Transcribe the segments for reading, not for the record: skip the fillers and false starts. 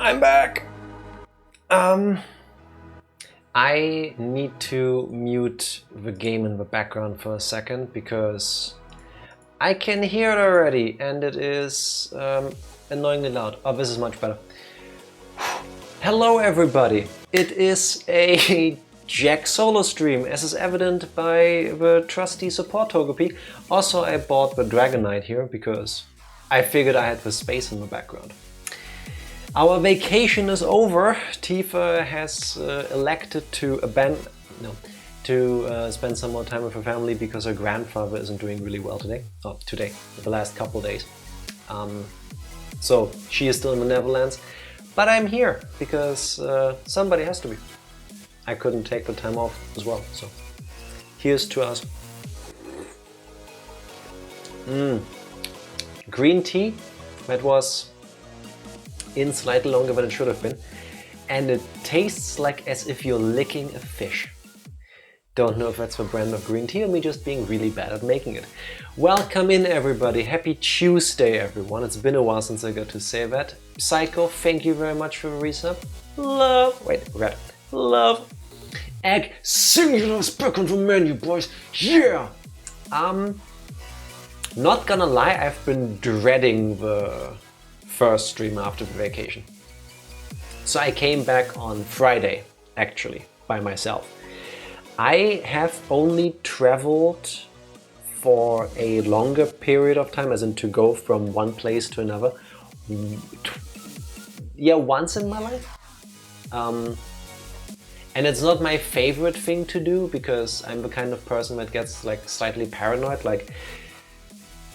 I'm back. I need to mute the game in the background for a second because I can hear it already and it is annoyingly loud. Oh, this is much better. Hello everybody. It is a Jack solo stream, as is evident by the trusty support togepi. Also, I bought the Dragonite here because I figured I had the space in the background. Our vacation is over. Tifa has elected to spend some more time with her family because her grandfather isn't doing really well today. Oh, today, the last couple of days. So she is still in the Netherlands, but I'm here because somebody has to be. I couldn't take the time off as well, so here's to us. Green tea, that was in slightly longer than it should have been, and it tastes like as if you're licking a fish. Don't know if that's the brand of green tea or me just being really bad at making it. Welcome in everybody, happy Tuesday everyone. It's been a while since I got to say that. Psycho, thank you very much for the resub. Love. Egg singular is back on the menu, boys. Yeah! Not gonna lie, I've been dreading the first stream after the vacation. So I came back on Friday, actually, by myself. I have only traveled for a longer period of time, as in to go from one place to another. Yeah, once in my life. And it's not my favorite thing to do because I'm the kind of person that gets like slightly paranoid. Like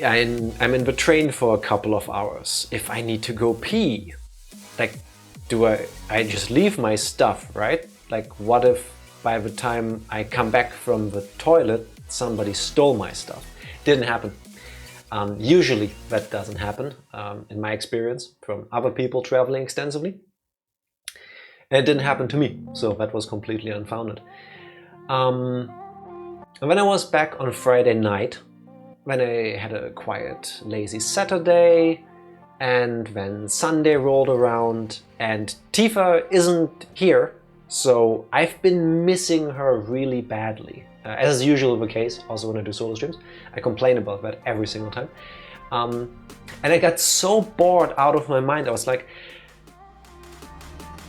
I'm in the train for a couple of hours. If I need to go pee, like, do I just leave my stuff, right? Like, what if by the time I come back from the toilet, somebody stole my stuff? Didn't happen. Usually that doesn't happen, in my experience, from other people traveling extensively. And it didn't happen to me, so that was completely unfounded. And when I was back on Friday night, when I had a quiet, lazy Saturday, and then Sunday rolled around, and Tifa isn't here, so I've been missing her really badly. As is usually the case, also when I do solo streams, I complain about that every single time. And I got so bored out of my mind, I was like,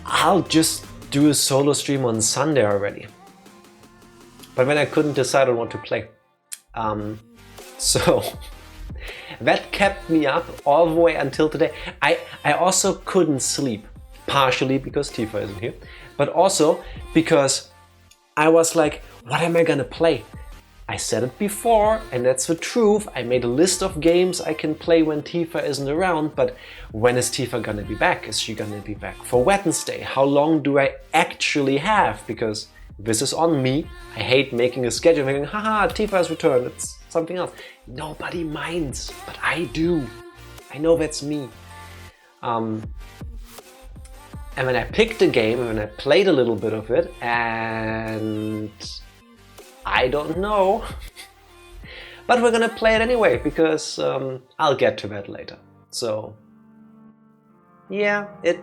I'll just do a solo stream on Sunday already. But then I couldn't decide on what to play. So that kept me up all the way until today. I also couldn't sleep, partially because Tifa isn't here, but also because I was like, what am I gonna play? I said it before, and that's the truth. I made a list of games I can play when Tifa isn't around, but when is Tifa gonna be back? Is she gonna be back for Wednesday? How long do I actually have? Because this is on me. I hate making a schedule thinking, haha, Tifa has returned, it's something else. Nobody minds, but I do. I know that's me. And when I picked a game and I played a little bit of it, and I don't know, but we're gonna play it anyway because I'll get to that later. So yeah, it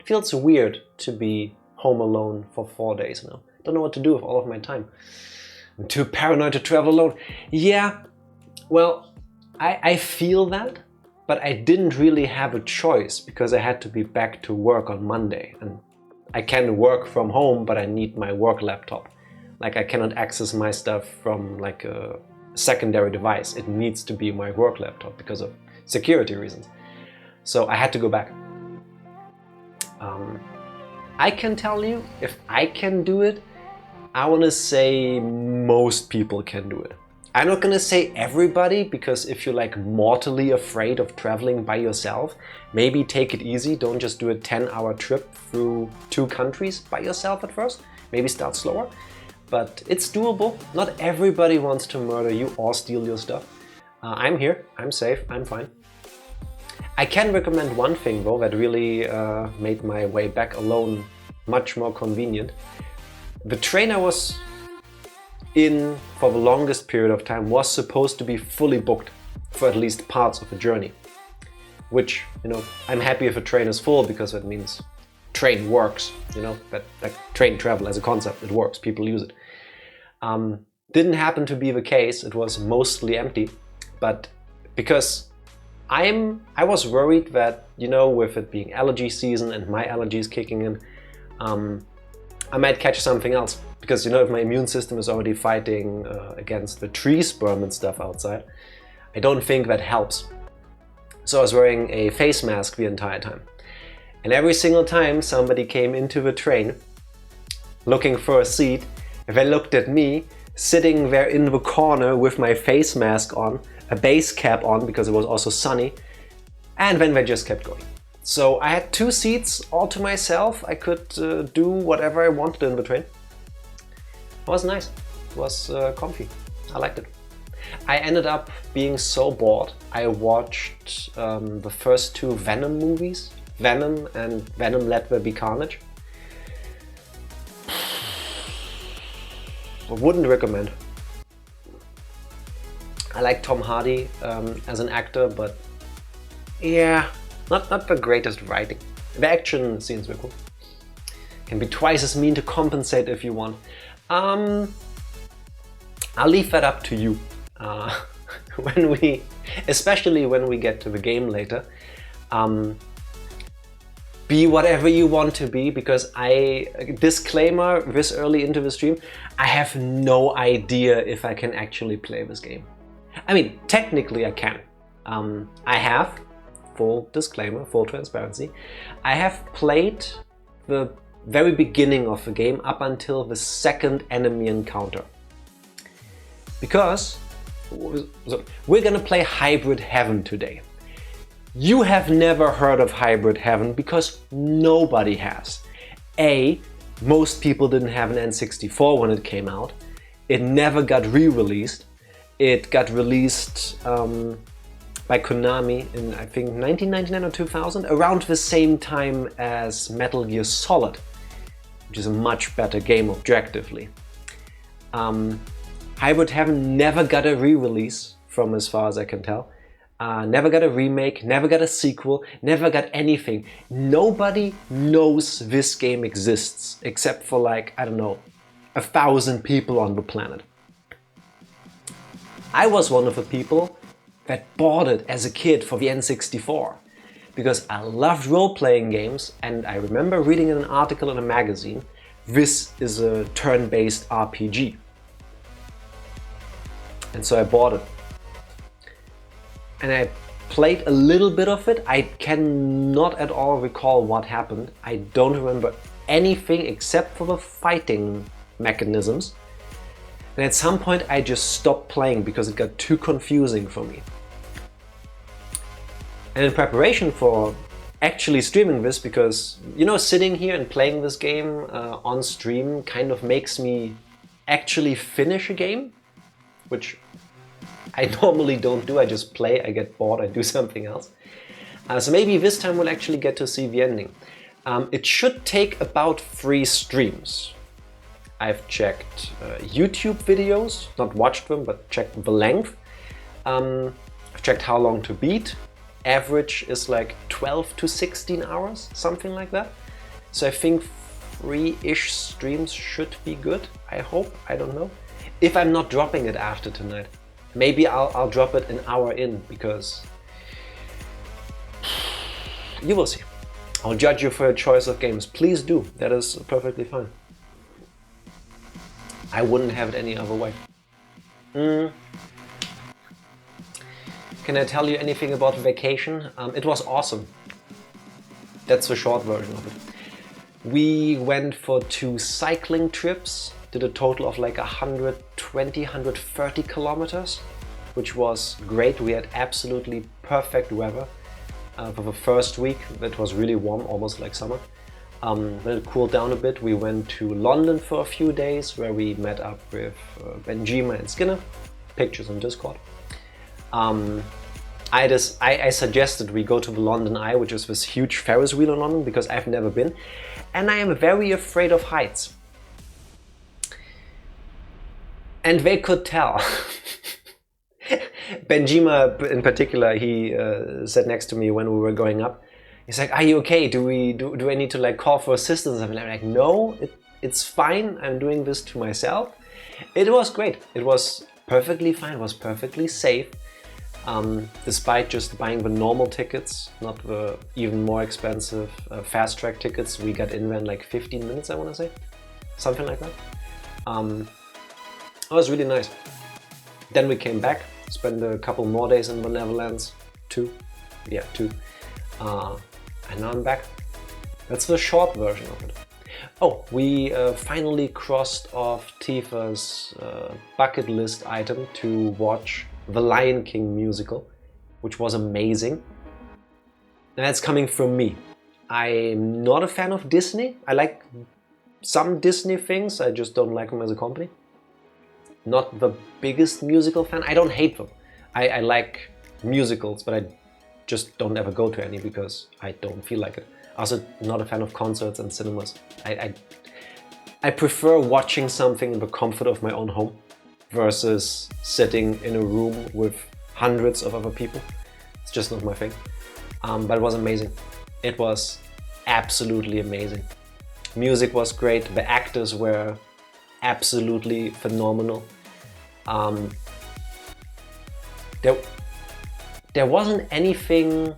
feels weird to be home alone for 4 days now. Don't know what to do with all of my time. I'm too paranoid to travel alone. Yeah, well, I feel that, but I didn't really have a choice because I had to be back to work on Monday. And I can work from home, but I need my work laptop. Like, I cannot access my stuff from like a secondary device. It needs to be my work laptop because of security reasons. So I had to go back. I can tell you, if I can do it, I want to say most people can do it. I'm not gonna say everybody, because if you're like mortally afraid of traveling by yourself, maybe take it easy. Don't just do a 10-hour trip through 2 countries by yourself at first. Maybe start slower, but it's doable. Not everybody wants to murder you or steal your stuff. I'm here, I'm safe, I'm fine. I can recommend one thing though that really made my way back alone much more convenient. The train I was in for the longest period of time was supposed to be fully booked for at least parts of the journey. which, you know, I'm happy if a train is full because that means train works, you know, that train travel as a concept, it works, people use it. Didn't happen to be the case, it was mostly empty, but because I was worried that, you know, with it being allergy season and my allergies kicking in, I might catch something else. Because, you know, if my immune system is already fighting against the tree sperm and stuff outside, I don't think that helps. So I was wearing a face mask the entire time. And every single time somebody came into the train looking for a seat, they looked at me sitting there in the corner with my face mask on, a base cap on because it was also sunny, and then they just kept going. So I had 2 seats all to myself. I could do whatever I wanted in the train. It was nice. It was comfy. I liked it. I ended up being so bored. I watched the first 2 Venom movies, Venom and Venom Let There Be Carnage. I wouldn't recommend. I like Tom Hardy as an actor, but yeah, not the greatest writing. The action scenes were cool. Can be twice as mean to compensate if you want. I'll leave that up to you. Especially when we get to the game later. Be whatever you want to be, because disclaimer, this early into the stream, I have no idea if I can actually play this game. I mean, technically I can. I have, full disclaimer, full transparency, I have played the very beginning of the game up until the second enemy encounter. Because we're gonna play Hybrid Heaven today. You have never heard of Hybrid Heaven because nobody has. Most people didn't have an N64 when it came out. It never got re-released. It got released by Konami in, I think, 1999 or 2000, around the same time as Metal Gear Solid, which is a much better game objectively. Hybrid Heaven never got a re-release, from as far as I can tell. Never got a remake, never got a sequel, never got anything. Nobody knows this game exists, except for like, I don't know, 1,000 people on the planet. I was one of the people that bought it as a kid for the N64 because I loved role-playing games, and I remember reading in an article in a magazine, this is a turn-based RPG. And so I bought it. And I played a little bit of it. I cannot at all recall what happened. I don't remember anything except for the fighting mechanisms. And at some point I just stopped playing because it got too confusing for me. And in preparation for actually streaming this, because, you know, sitting here and playing this game on stream kind of makes me actually finish a game, which I normally don't do. I just play, I get bored, I do something else. So maybe this time we'll actually get to see the ending. It should take about 3 streams. I've checked YouTube videos, not watched them, but checked the length. I've checked how long to beat. Average is like 12 to 16 hours, something like that. So I think 3-ish streams should be good, I hope, I don't know. If I'm not dropping it after tonight. Maybe I'll drop it an hour in, because you will see. I'll judge you for your choice of games. Please do, that is perfectly fine. I wouldn't have it any other way. Can I tell you anything about vacation? It was awesome. That's the short version of it. We went for 2 cycling trips, did a total of like 120, 130 kilometers, which was great. We had absolutely perfect weather. For the first week, it was really warm, almost like summer. When it cooled down a bit, we went to London for a few days, where we met up with Benjima and Skinner. Pictures on Discord. I suggested we go to the London Eye, which is this huge Ferris wheel in London, because I've never been, and I am very afraid of heights. And they could tell. Benjima in particular, he sat next to me when we were going up. He's like, "Are you okay? Do I need to like call for assistance?" I'm like, "No, it's fine. I'm doing this to myself." It was great. It was perfectly fine. It was perfectly safe. Despite just buying the normal tickets, not the even more expensive fast track tickets, we got in like 15 minutes, I want to say, something like that. It was really nice. Then we came back, spent a couple more days in the Netherlands, two, and now I'm back. That's the short version of it. Oh, we finally crossed off Tifa's bucket list item to watch the Lion King musical, which was amazing. And that's coming from me. I'm not a fan of Disney. I like some Disney things, I just don't like them as a company. Not the biggest musical fan. I don't hate them. I like musicals, but I just don't ever go to any because I don't feel like it. Also, not a fan of concerts and cinemas. I prefer watching something in the comfort of my own home versus sitting in a room with hundreds of other people. It's just not my thing. But it was amazing. It was absolutely amazing. Music was great. The actors were absolutely phenomenal. There wasn't anything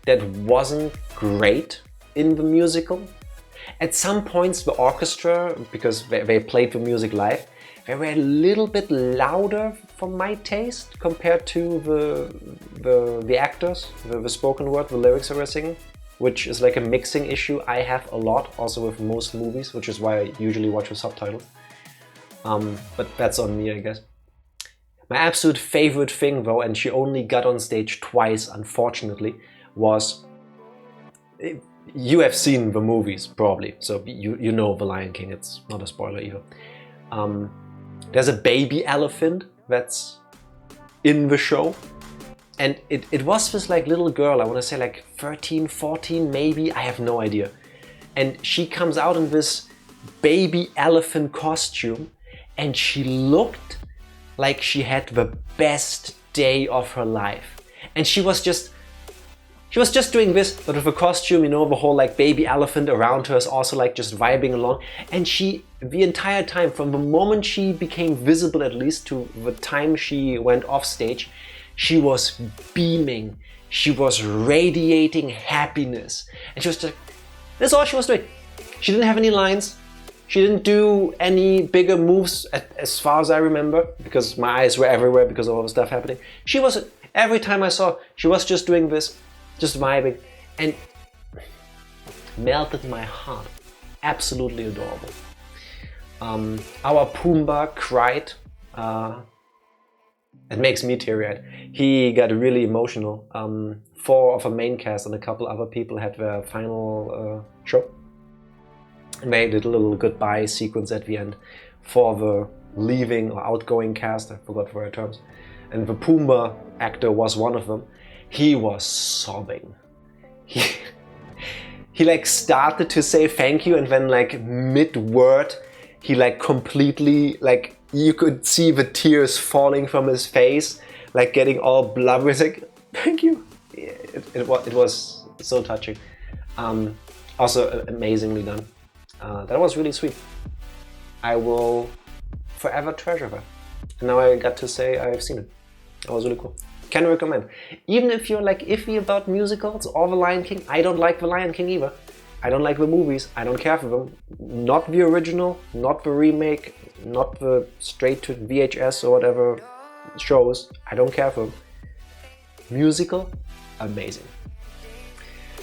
that wasn't great in the musical. At some points the orchestra, because they played the music live, they were a little bit louder for my taste compared to the actors, the spoken word, the lyrics they were singing, which is like a mixing issue I have a lot, also with most movies, which is why I usually watch with subtitles. But that's on me, I guess. My absolute favorite thing though, and she only got on stage twice, unfortunately, was... You have seen the movies, probably, so you know The Lion King, it's not a spoiler either. There's a baby elephant that's in the show, and it was this like little girl, I want to say like 13, 14 maybe, I have no idea. And she comes out in this baby elephant costume, and she looked like she had the best day of her life. And she was just doing this, but with a costume, you know, the whole like baby elephant around her is also like just vibing along. And she, the entire time, from the moment she became visible at least to the time she went off stage, she was beaming. She was radiating happiness. And she was just, that's all she was doing. She didn't have any lines. She didn't do any bigger moves as far as I remember, because my eyes were everywhere because of all the stuff happening. She was, every time I saw, she was just doing this. Just vibing, and melted my heart. Absolutely adorable. Our Pumbaa cried. It makes me teary-eyed. He got really emotional. 4 of the main cast and a couple other people had their final show. They did a little goodbye sequence at the end for the leaving or outgoing cast. I forgot the right terms. And the Pumbaa actor was one of them. He was sobbing. He like started to say thank you, and then like mid-word, he like completely, like you could see the tears falling from his face, like getting all blubbery. It's like, thank you. It was so touching. Also amazingly done. That was really sweet. I will forever treasure that. And now I got to say I've seen it. That was really cool. Can recommend. Even if you're like iffy about musicals or The Lion King, I don't like The Lion King either. I don't like the movies, I don't care for them. Not the original, not the remake, not the straight to VHS or whatever shows. I don't care for them. Musical, amazing.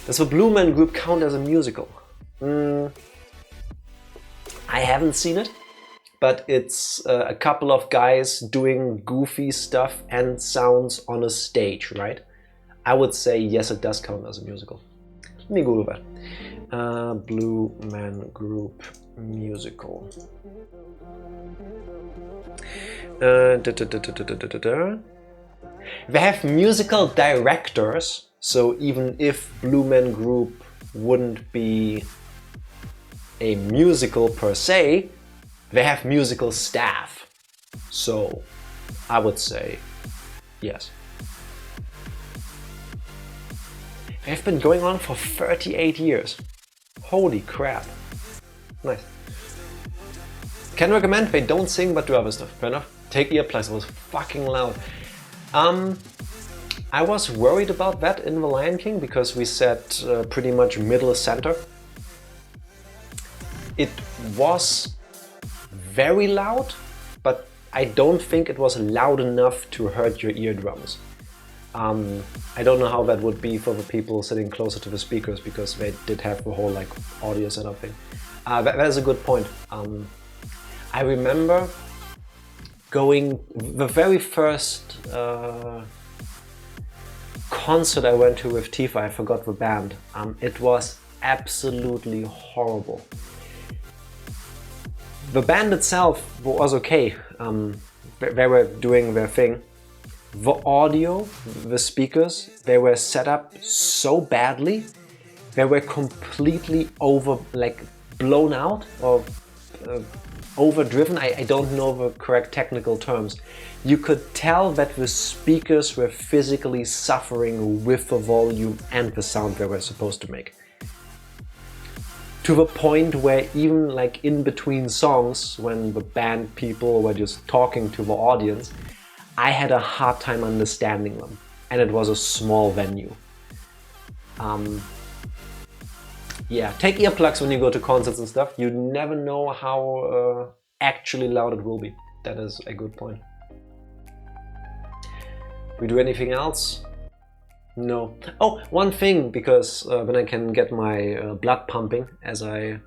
Does the Blue Man Group count as a musical? I haven't seen it. But it's a couple of guys doing goofy stuff and sounds on a stage, right? I would say yes, it does count as a musical. Let me Google that. Blue Man Group musical. They have musical directors, so even if Blue Man Group wouldn't be a musical per se, they have musical staff. So I would say Yes. They've been going on for 38 years. Holy crap. Nice. Can recommend, they don't sing but do other stuff. Fair enough. Take earplugs, it was fucking loud. I was worried about that in The Lion King because we sat pretty much middle center. It was very loud, but I don't think it was loud enough to hurt your eardrums. I don't know how that would be for the people sitting closer to the speakers because they did have the whole like audio setup thing. That is a good point. I remember going the very first concert I went to with Tifa. I forgot the band. It was absolutely horrible. The band itself was okay. They were doing their thing. The audio, the speakers, they were set up so badly. They were completely blown out or overdriven. I don't know the correct technical terms. You could tell that the speakers were physically suffering with the volume and the sound they were supposed to make. To the point where even like in between songs, when the band people were just talking to the audience, I had a hard time understanding them, and it was a small venue. Yeah, take earplugs when you go to concerts and stuff. You never know how actually loud it will be. That is a good point. We do anything else? No. Oh, one thing, because then I can get my blood pumping as I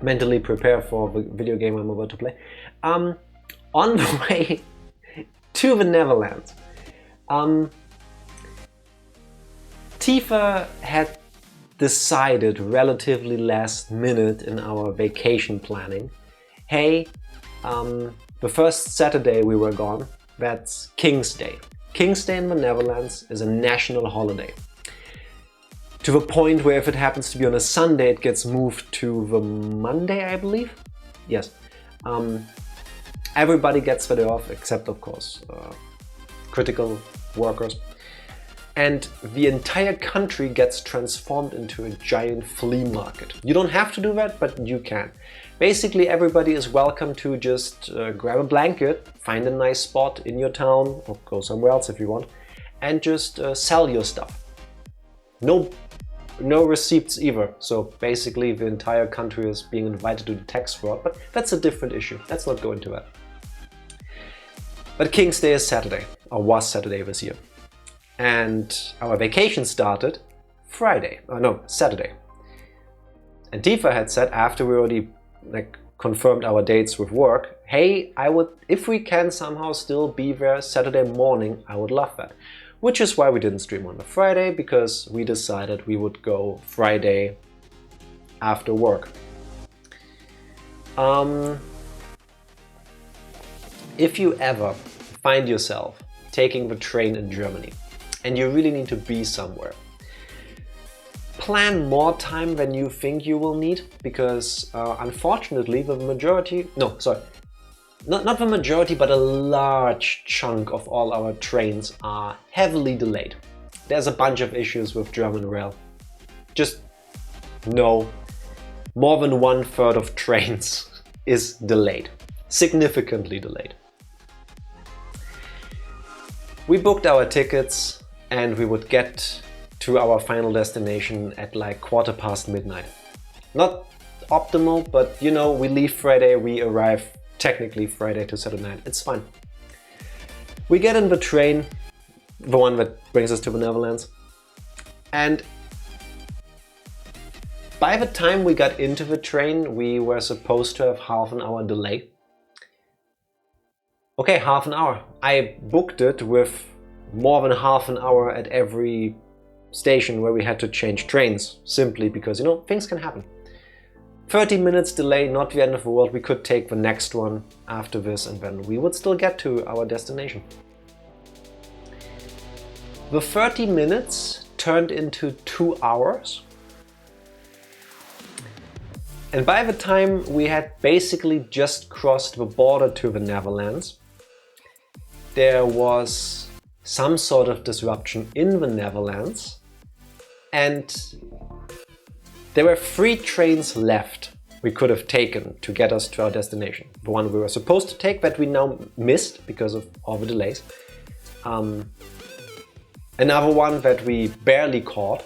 mentally prepare for the video game I'm about to play. On the way to the Netherlands, Tifa had decided relatively last minute in our vacation planning, hey, the first Saturday we were gone, that's King's Day. King's Day in the Netherlands is a national holiday. To the point where if it happens to be on a Sunday, it gets moved to the Monday, I believe? Yes. Everybody gets the day off, except of course critical workers. And the entire country gets transformed into a giant flea market. You don't have to do that, but you can. Basically, everybody is welcome to just grab a blanket, find a nice spot in your town, or go somewhere else if you want, and just sell your stuff. No receipts either. So basically, the entire country is being invited to do tax fraud, but that's a different issue. Let's not go into that. But King's Day is Saturday, or was Saturday this year. And our vacation started Saturday. And Tifa had said, after we already confirmed our dates with work, hey, if we can somehow still be there Saturday morning, I would love that. Which is why we didn't stream on the Friday, because we decided we would go Friday after work. If you ever find yourself taking the train in Germany and you really need to be somewhere, plan more time than you think you will need, because unfortunately the majority, not the majority, but a large chunk of all our trains are heavily delayed. There's a bunch of issues with German rail. Just know, more than 1/3 of trains is delayed, significantly delayed. We booked our tickets and we would get to our final destination at like midnight. Not optimal, but you know, we leave Friday, we arrive technically Friday to Saturday night. It's fine. We get in the train, the one that brings us to the Netherlands, and by the time we got into the train, we were supposed to have half an hour delay. Okay, half an hour. I booked it with more than half an hour at every station where we had to change trains, simply because, you know, things can happen. 30 minutes delay, not the end of the world. We could take the next one after this and then we would still get to our destination. The 30 minutes turned into 2 hours. And by the time we had basically just crossed the border to the Netherlands, there was some sort of disruption in the Netherlands, and there were 3 trains left we could have taken to get us to our destination. The one we were supposed to take that we now missed because of all the delays. Another one that we barely caught,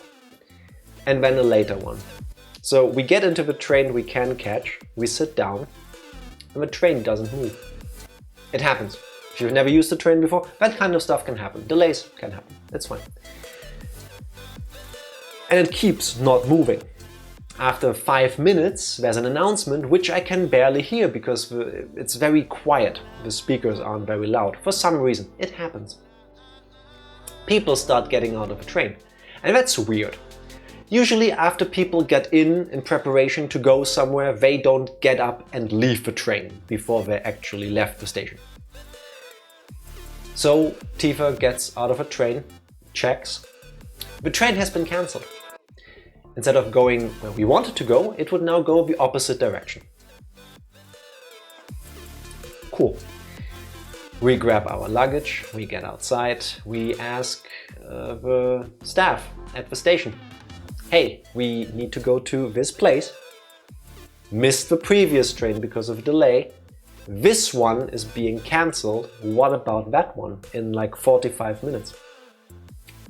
and then a later one. So we get into the train we can catch, we sit down, and the train doesn't move. It happens. If you've never used a train before, that kind of stuff can happen. Delays can happen. It's fine. And it keeps not moving. After 5 minutes, there's an announcement which I can barely hear because it's very quiet. The speakers aren't very loud. For some reason, it happens. People start getting out of the train. And that's weird. Usually after people get in preparation to go somewhere, they don't get up and leave the train before they actually left the station. So Tifa gets out of a train, checks. The train has been cancelled. Instead of going where we wanted to go, it would now go the opposite direction. Cool. We grab our luggage, we get outside, we ask the staff at the station, hey, we need to go to this place, missed the previous train because of delay, this one is being cancelled, what about that one in like 45 minutes?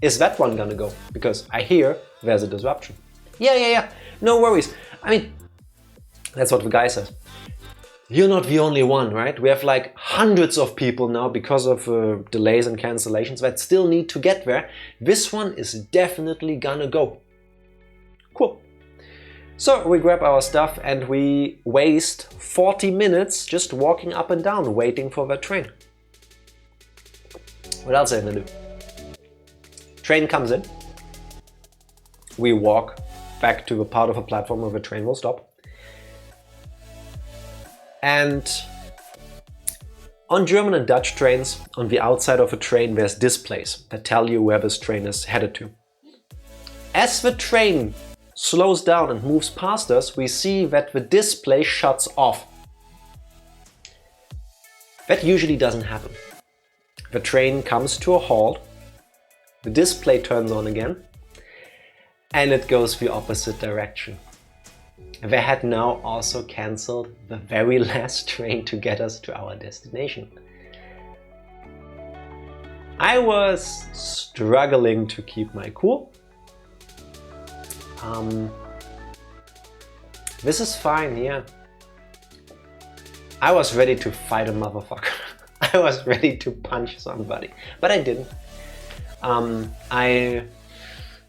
Is that one gonna go? Because I hear there's a disruption. Yeah, no worries. I mean, that's what the guy says. You're not the only one, right? We have like hundreds of people now because of delays and cancellations that still need to get there. This one is definitely gonna go. Cool. So we grab our stuff and we waste 40 minutes just walking up and down waiting for that train. What else are you gonna do? Train comes in. We walk back to the part of a platform where the train will stop. And on German and Dutch trains, on the outside of a train, there's displays that tell you where this train is headed to. As the train slows down and moves past us, we see that the display shuts off. That usually doesn't happen. The train comes to a halt, the display turns on again, and it goes the opposite direction. They had now also cancelled the very last train to get us to our destination. I was struggling to keep my cool. This is fine, yeah. I was ready to fight a motherfucker. I was ready to punch somebody, but I didn't. I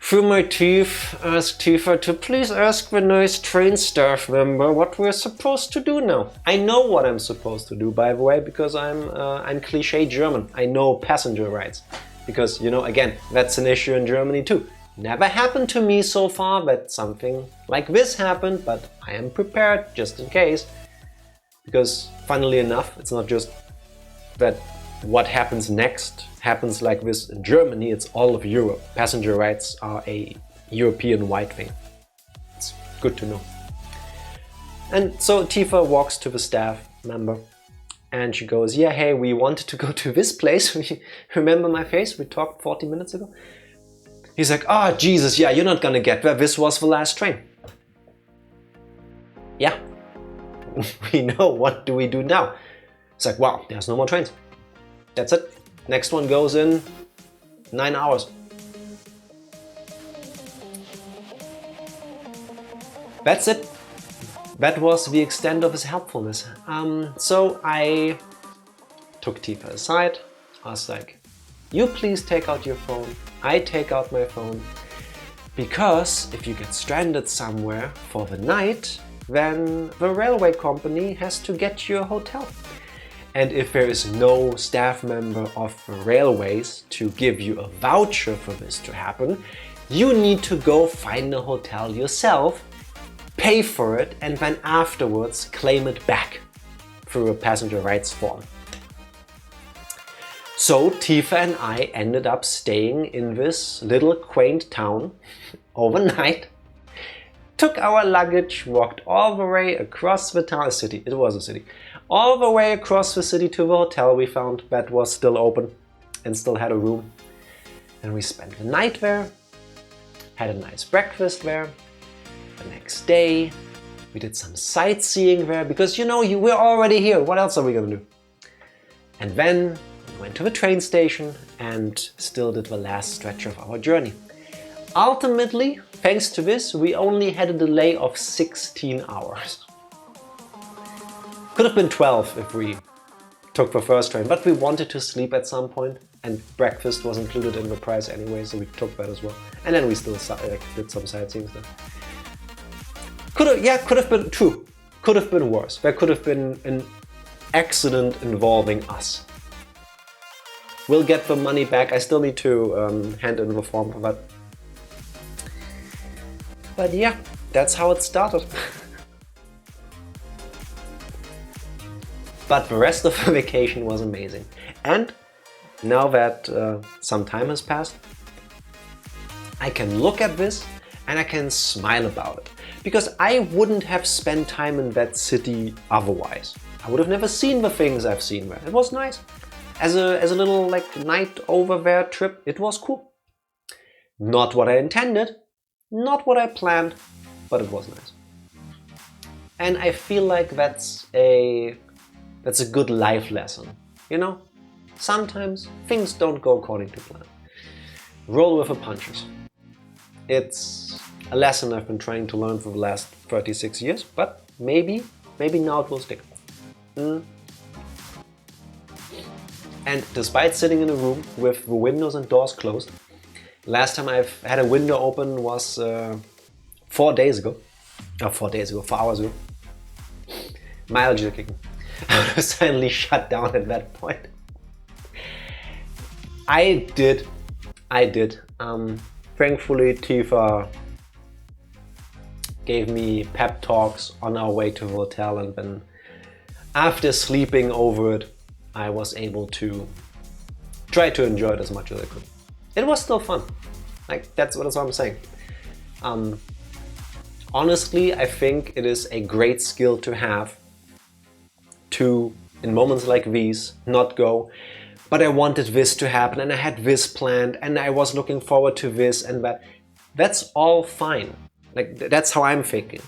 through my teeth asked Tifa to please ask the nice train staff member what we're supposed to do now. I know what I'm supposed to do, by the way, because I'm cliché German. I know passenger rights. Because, you know, again, that's an issue in Germany too. Never happened to me so far that something like this happened, but I am prepared just in case. Because, funnily enough, it's not just that what happens next happens like this in Germany, it's all of Europe. Passenger rights are a European-wide thing. It's good to know. And so Tifa walks to the staff member and she goes, yeah, hey, we wanted to go to this place. Remember my face? We talked 40 minutes ago. He's like, oh, Jesus, yeah, you're not gonna get there. This was the last train. Yeah, we know. What do we do now? It's like, wow, there's no more trains. That's it. Next one goes in 9 hours. That's it. That was the extent of his helpfulness. So I took Tifa aside. I was like, you please take out your phone. I take out my phone. Because if you get stranded somewhere for the night, then the railway company has to get you a hotel. And if there is no staff member of the railways to give you a voucher for this to happen, you need to go find a hotel yourself, pay for it, and then afterwards claim it back through a passenger rights form. So Tifa and I ended up staying in this little quaint town overnight, took our luggage, walked all the way across the town, city, it was a city, All the way across the city to the hotel we found that was still open and still had a room. And we spent the night there, had a nice breakfast there. The next day we did some sightseeing there because we're already here, what else are we gonna do? And then we went to the train station and still did the last stretch of our journey. Ultimately, thanks to this, we only had a delay of 16 hours. Could have been 12 if we took the first train, but we wanted to sleep at some point, and breakfast was included in the price anyway, so we took that as well. And then we still did some sightseeing stuff. Could have been true. Could have been worse. There could have been an accident involving us. We'll get the money back. I still need to hand in the form for that. But yeah, that's how it started. But the rest of the vacation was amazing. And now that some time has passed, I can look at this and I can smile about it. Because I wouldn't have spent time in that city otherwise. I would have never seen the things I've seen there. It was nice. As a little night over there trip, it was cool. Not what I intended, not what I planned, but it was nice. And I feel like that's a good life lesson. Sometimes things don't go according to plan. Roll with the punches. It's a lesson I've been trying to learn for the last 36 years, but maybe now it will stick. And despite sitting in a room with the windows and doors closed, last time I've had a window open was 4 hours ago. Mileage kicking. I was suddenly shut down at that point. I did. Thankfully, Tifa gave me pep talks on our way to the hotel, and then after sleeping over it, I was able to try to enjoy it as much as I could. It was still fun. That's what I'm saying. Honestly, I think it is a great skill to have to, in moments like these, not go, but I wanted this to happen and I had this planned and I was looking forward to this and that. That's all fine. That's how I'm thinking.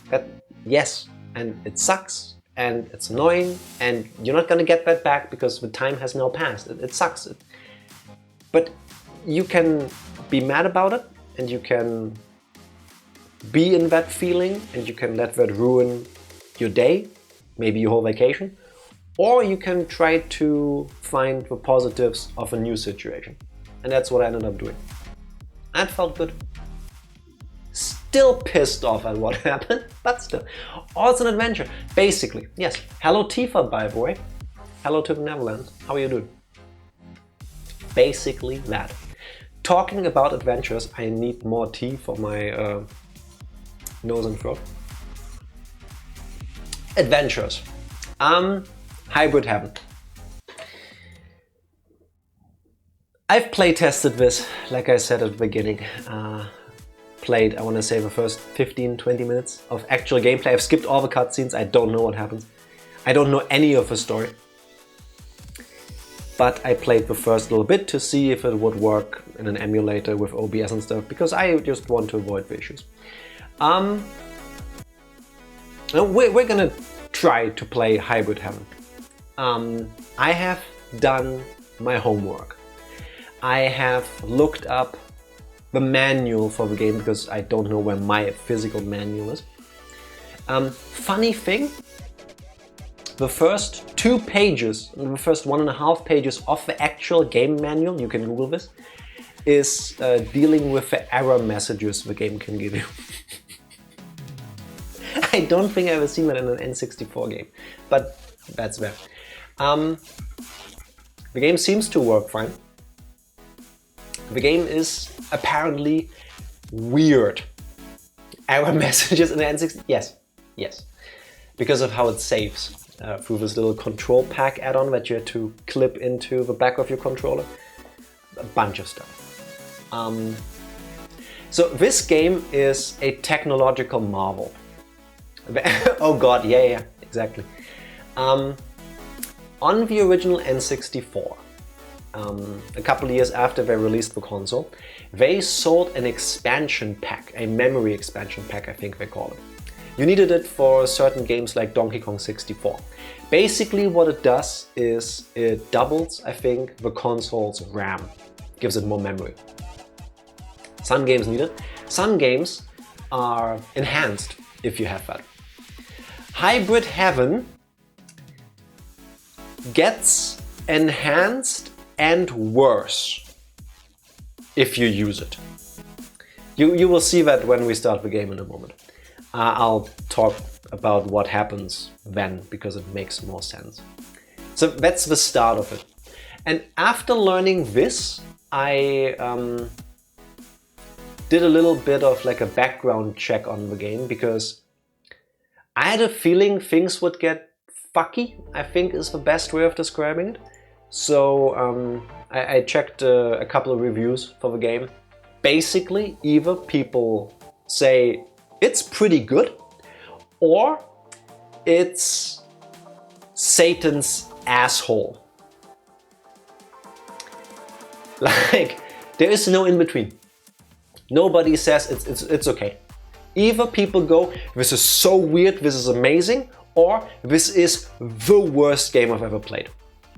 Yes, and it sucks and it's annoying and you're not gonna get that back because the time has now passed. It sucks. But you can be mad about it and you can be in that feeling and you can let that ruin your day, maybe your whole vacation, or you can try to find the positives of a new situation. And that's what I ended up doing. That felt good. Still pissed off at what happened, but still. Also an adventure. Basically, yes. Hello Tifa, by the way. Hello to the Netherlands. How are you doing? Basically that. Talking about adventures, I need more tea for my nose and throat. Adventures. Hybrid Heaven. I've play tested this, like I said at the beginning. Played, I want to say, the first 15-20 minutes of actual gameplay. I've skipped all the cutscenes. I don't know what happens. I don't know any of the story. But I played the first little bit to see if it would work in an emulator with OBS and stuff, because I just want to avoid the issues. We're gonna try to play Hybrid Heaven. I have done my homework. I have looked up the manual for the game because I don't know where my physical manual is. Funny thing, the first 2 pages, the first 1.5 pages of the actual game manual, you can Google this, is dealing with the error messages the game can give you. I don't think I've ever seen that in an N64 game, but that's there. The game seems to work fine. The game is apparently weird. Error messages in the N64? Yes. Because of how it saves through this little control pack add-on that you have to clip into the back of your controller. A bunch of stuff. So this game is a technological marvel. Oh god, yeah, exactly. On the original N64, a couple of years after they released the console, they sold an expansion pack, a memory expansion pack I think they call it. You needed it for certain games like Donkey Kong 64. Basically what it does is it doubles, I think, the console's RAM, gives it more memory. Some games need it, some games are enhanced if you have that. Hybrid Heaven gets enhanced and worse if you use it. You will see that when we start the game in a moment. I'll talk about what happens then because it makes more sense. So that's the start of it. And after learning this, I did a little bit of like a background check on the game because I had a feeling things would get fucky, I think is the best way of describing it. So I checked a couple of reviews for the game. Basically, either people say it's pretty good or it's Satan's asshole. Like, there is no in between. Nobody says it's okay. Either people go, this is so weird, this is amazing, or this is the worst game I've ever played.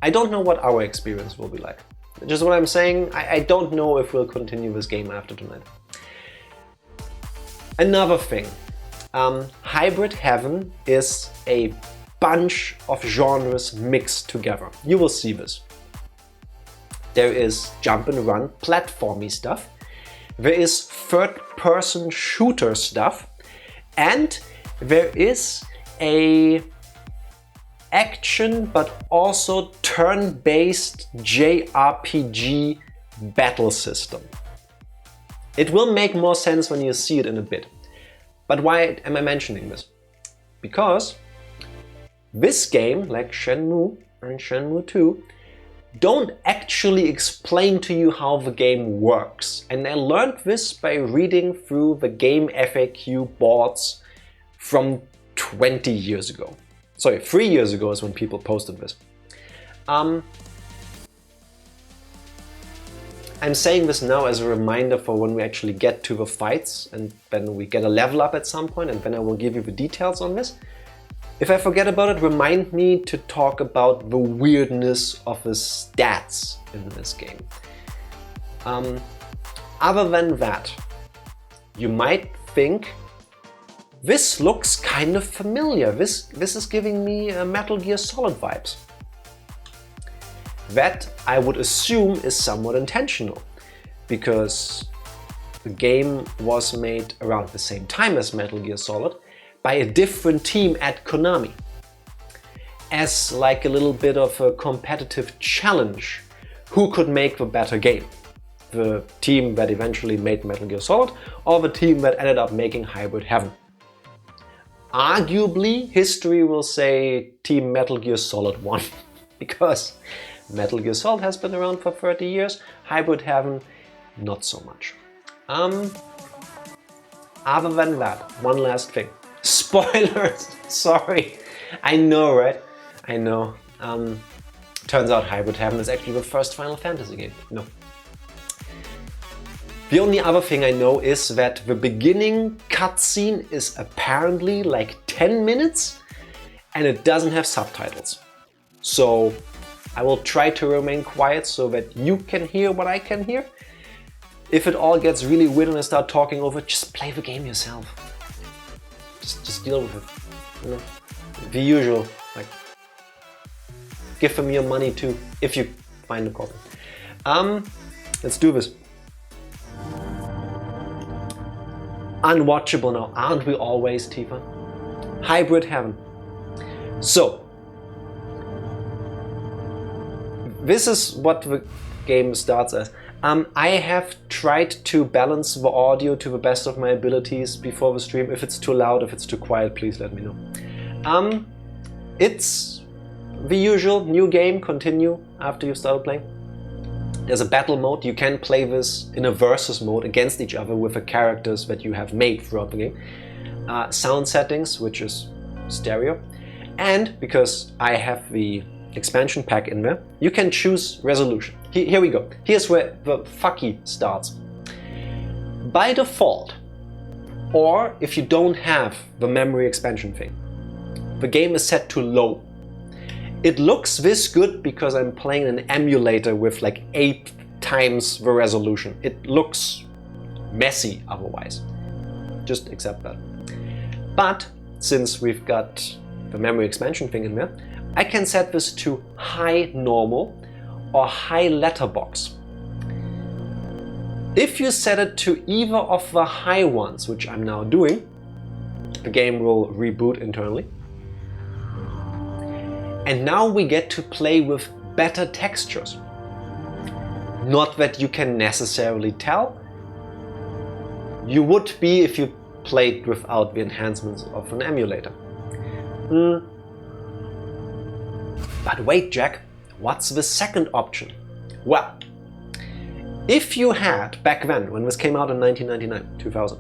I don't know what our experience will be like. Just what I'm saying, I don't know if we'll continue this game after tonight. Another thing, Hybrid Heaven is a bunch of genres mixed together. You will see this. There is jump and run, platformy stuff. There is third-person shooter stuff. And there is a action but also turn-based JRPG battle system. It will make more sense when you see it in a bit. But why am I mentioning this? Because this game, like Shenmue and Shenmue 2, don't actually explain to you how the game works. And I learned this by reading through the game FAQ boards from 20 years ago. Sorry, 3 years ago is when people posted this. I'm saying this now as a reminder for when we actually get to the fights and then we get a level up at some point, and then I will give you the details on this. If I forget about it, remind me to talk about the weirdness of the stats in this game. Other than that, you might think this looks kind of familiar. This is giving me Metal Gear Solid vibes. That, I would assume, is somewhat intentional, because the game was made around the same time as Metal Gear Solid by a different team at Konami, as like a little bit of a competitive challenge. Who could make the better game? The team that eventually made Metal Gear Solid, or the team that ended up making Hybrid Heaven? Arguably, history will say Team Metal Gear Solid won, because Metal Gear Solid has been around for 30 years, Hybrid Heaven not so much. Other than that, one last thing. Spoilers! Sorry. I know, right? I know. Turns out Hybrid Heaven is actually the first Final Fantasy game. No. The only other thing I know is that the beginning cutscene is apparently like 10 minutes and it doesn't have subtitles. So I will try to remain quiet so that you can hear what I can hear. If it all gets really weird and I start talking over, just play the game yourself. Just deal with it. You know? The usual, like, give them your money too, if you find a copy. Let's do this. Unwatchable now, aren't we always, Tifa? Hybrid Heaven. So, this is what the game starts as. I have tried to balance the audio to the best of my abilities before the stream. If it's too loud, if it's too quiet, please let me know. It's the usual new game, continue after you started playing. There's a battle mode. You can play this in a versus mode against each other with the characters that you have made throughout the game. Sound settings, which is stereo. And because I have the expansion pack in there, you can choose resolution. Here we go. Here's where the fucky starts. By default, or if you don't have the memory expansion thing, the game is set to low. It looks this good because I'm playing an emulator with like 8 times the resolution. It looks messy otherwise. Just accept that. But since we've got the memory expansion thing in there, I can set this to high normal or high letterbox. If you set it to either of the high ones, which I'm now doing, the game will reboot internally. And now we get to play with better textures. Not that you can necessarily tell. You would be if you played without the enhancements of an emulator. But wait, Jack, what's the second option? Well, if you had, back then, when this came out in 1999, 2000,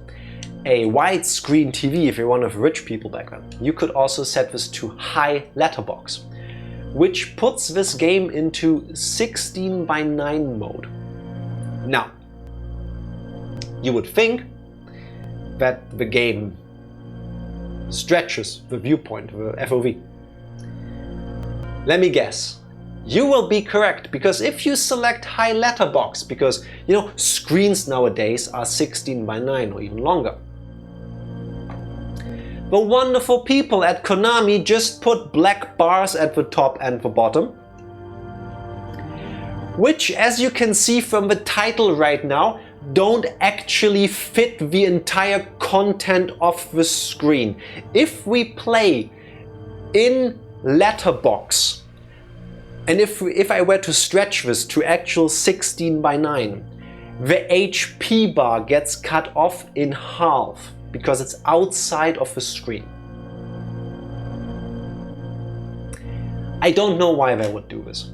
a widescreen TV, if you're one of the rich people back then, you could also set this to high letterbox, which puts this game into 16:9 mode. Now, you would think that the game stretches the viewpoint, the FOV. Let me guess. You will be correct, because if you select high letterbox, because you know screens nowadays are 16:9 or even longer. The wonderful people at Konami just put black bars at the top and the bottom, which, as you can see from the title right now, don't actually fit the entire content of the screen. If we play in letterbox, and if I were to stretch this to actual 16:9, the HP bar gets cut off in half because it's outside of the screen. I don't know why they would do this.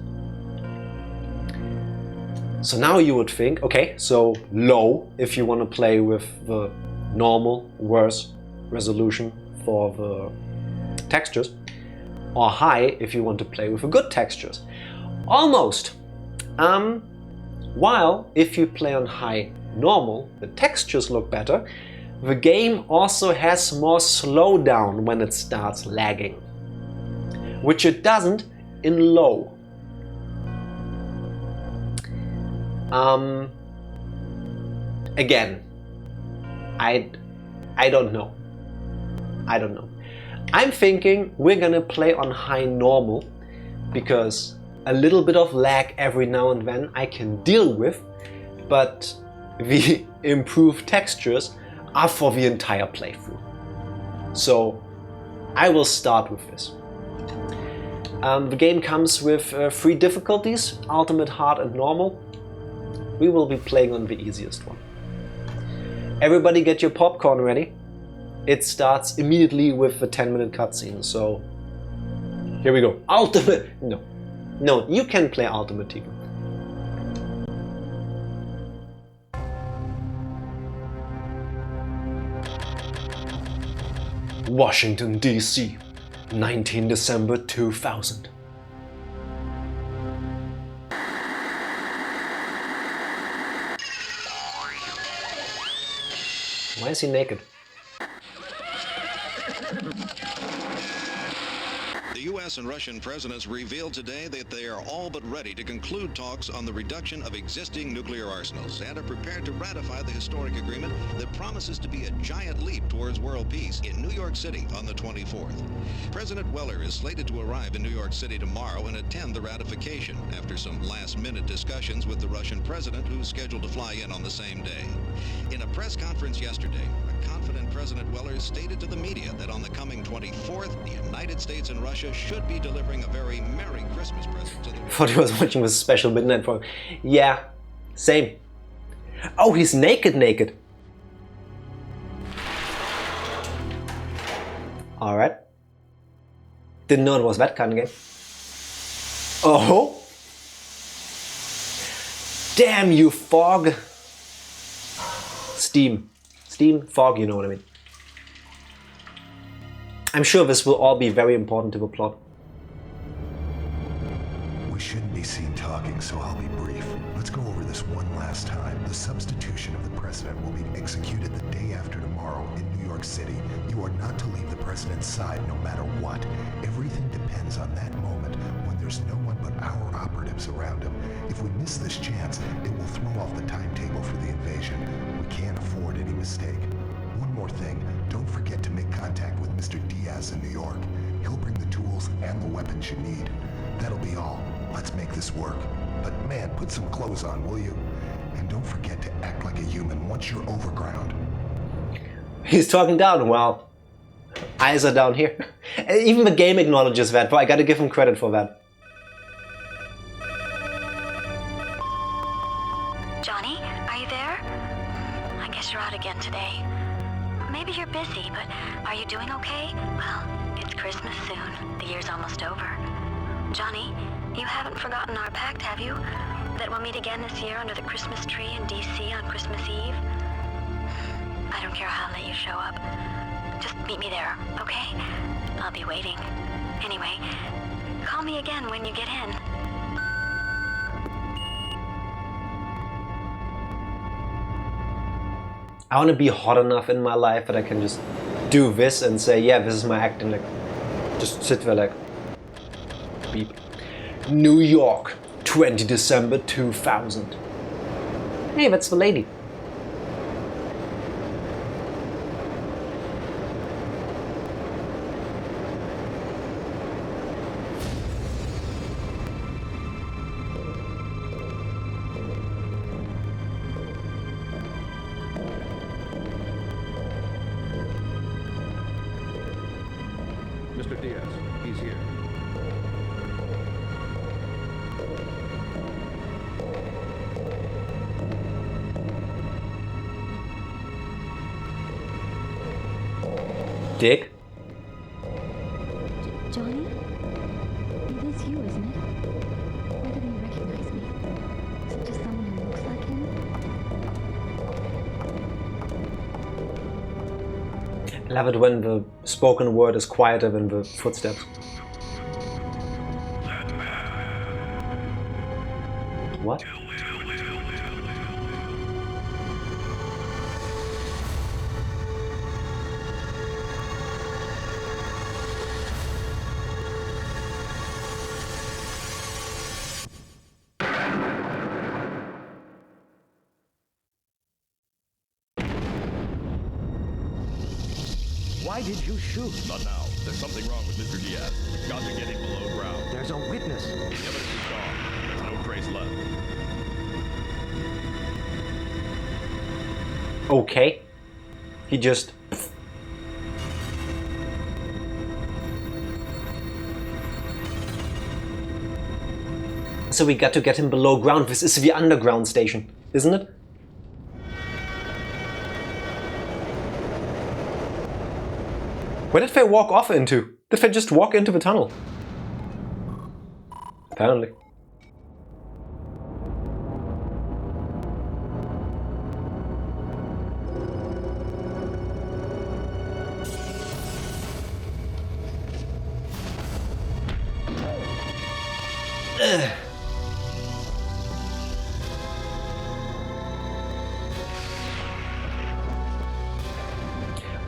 So now you would think, okay, so low if you want to play with the normal, worse resolution for the textures, or high if you want to play with the good textures. Almost. While if you play on high normal, the textures look better, the game also has more slowdown when it starts lagging, which it doesn't in low. Again, I don't know. I don't know. I'm thinking we're gonna play on high normal because a little bit of lag every now and then I can deal with, but the improved textures are for the entire playthrough. So I will start with this. The game comes with 3 difficulties, ultimate, hard and normal. We will be playing on the easiest one. Everybody get your popcorn ready. It starts immediately with the 10-minute cutscene, so here we go. Ultimate! No, you can play Ultimate Tifa. Washington, D.C., 19 December 2000. Why is he naked? The U.S. and Russian presidents revealed today that they are all but ready to conclude talks on the reduction of existing nuclear arsenals and are prepared to ratify the historic agreement that promises to be a giant leap towards world peace in New York City on the 24th. President Weller is slated to arrive in New York City tomorrow and attend the ratification after some last-minute discussions with the Russian president, who's scheduled to fly in on the same day. In a press conference yesterday, a confident President Weller stated to the media that on the coming 24th, the United States and Russia should be delivering a very Merry Christmas present to the world. I thought he was watching this special midnight program. Yeah, same. Oh, he's naked. Alright. Didn't know it was that kind of game. Oh! Damn you, fog! Steam, fog, you know what I mean. I'm sure this will all be very important to the plot. so I'll be brief. Let's go over this one last time. The substitution of the president will be executed the day after tomorrow in New York City. You are not to leave the president's side no matter what. Everything depends on that moment when there's no one but our operatives around him. If we miss this chance, it will throw off the timetable for the invasion. We can't afford any mistake. One more thing, don't forget to make contact with Mr. Diaz in New York. He'll bring the tools and the weapons you need. That'll be all. Let's make this work. But man, put some clothes on, will you? And don't forget to act like a human once you're overground. He's talking down. Well, eyes are down here. Even the game acknowledges that, but I gotta give him credit for that. Johnny, are you there? I guess you're out again today. Maybe you're busy, but are you doing okay? Well, it's Christmas soon. The year's almost over. Johnny, you haven't forgotten our pact, have you? That we'll meet again this year under the Christmas tree in D.C. on Christmas Eve? I don't care how late you show up. Just meet me there, okay? I'll be waiting. Anyway, call me again when you get in. I want to be hot enough in my life that I can just do this and say, yeah, this is my acting. Like, just sit there like, beep. New York, 20 December 2000. Hey, that's the lady. Mr. Diaz, he's here. Dick? Johnny? It is you, isn't it? Why didn't you recognize me? Is it just someone who looks like him? I love it when the spoken word is quieter than the footsteps. What? Why did you shoot? Not now. There's something wrong with Mr. Diaz. We've got to get him below ground. There's a witness. The evidence is gone. There's no trace left. Okay. He just... So we got to get him below ground. This is the underground station, isn't it? Where did they walk off into? Did they just walk into the tunnel? Apparently.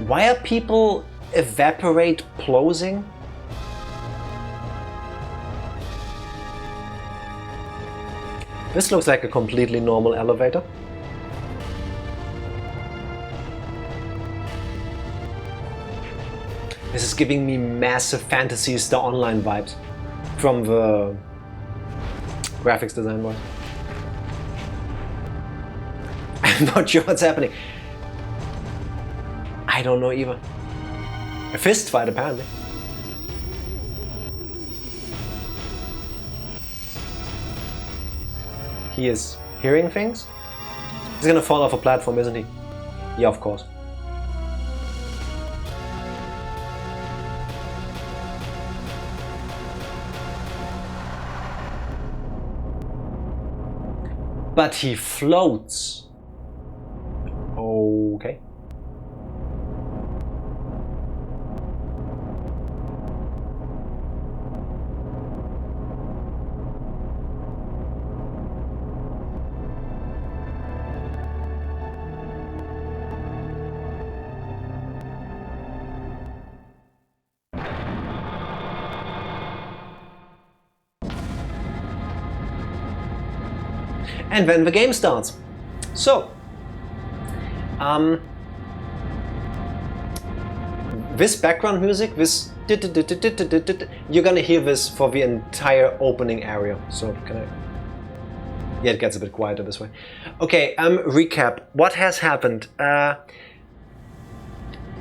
Why are people evaporate closing? This looks like a completely normal elevator. This is giving me massive Fantasy Star Online vibes from the graphics design wise. I'm not sure what's happening. I don't know either. A fist fight, apparently. He is hearing things? He's gonna fall off a platform, isn't he? Yeah, of course. But he floats. Okay. And then the game starts. So, this background music, this you're gonna hear this for the entire opening area. So yeah, it gets a bit quieter this way. Okay, recap. What has happened?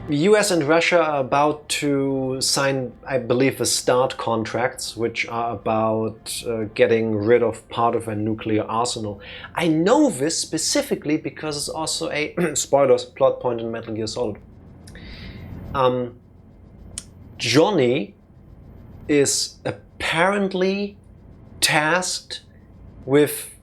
The US and Russia are about to sign, I believe, the START contracts, which are about getting rid of part of a nuclear arsenal. I know this specifically because it's also a, spoilers, plot point in Metal Gear Solid. Johnny is apparently tasked with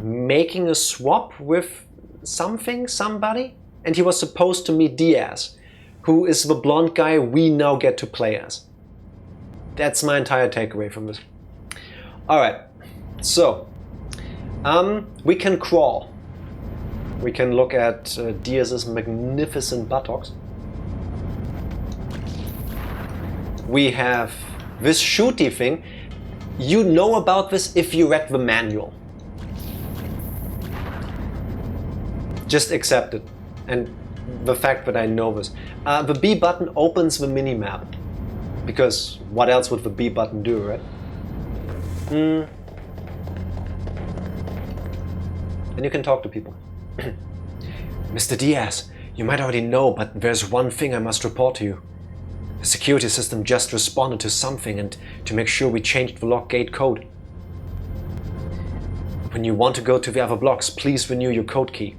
making a swap with somebody, and he was supposed to meet Diaz, who is the blonde guy we now get to play as. That's my entire takeaway from this. Alright, so we can crawl. We can look at Diaz's magnificent buttocks. We have this shooty thing. You know about this if you read the manual. Just accept it. And the fact that I know this. The B button opens the minimap. Because what else would the B button do, right? And you can talk to people. Mr. Diaz, you might already know, but there's one thing I must report to you. The security system just responded to something, and to make sure we changed the lock gate code. When you want to go to the other blocks, please renew your code key.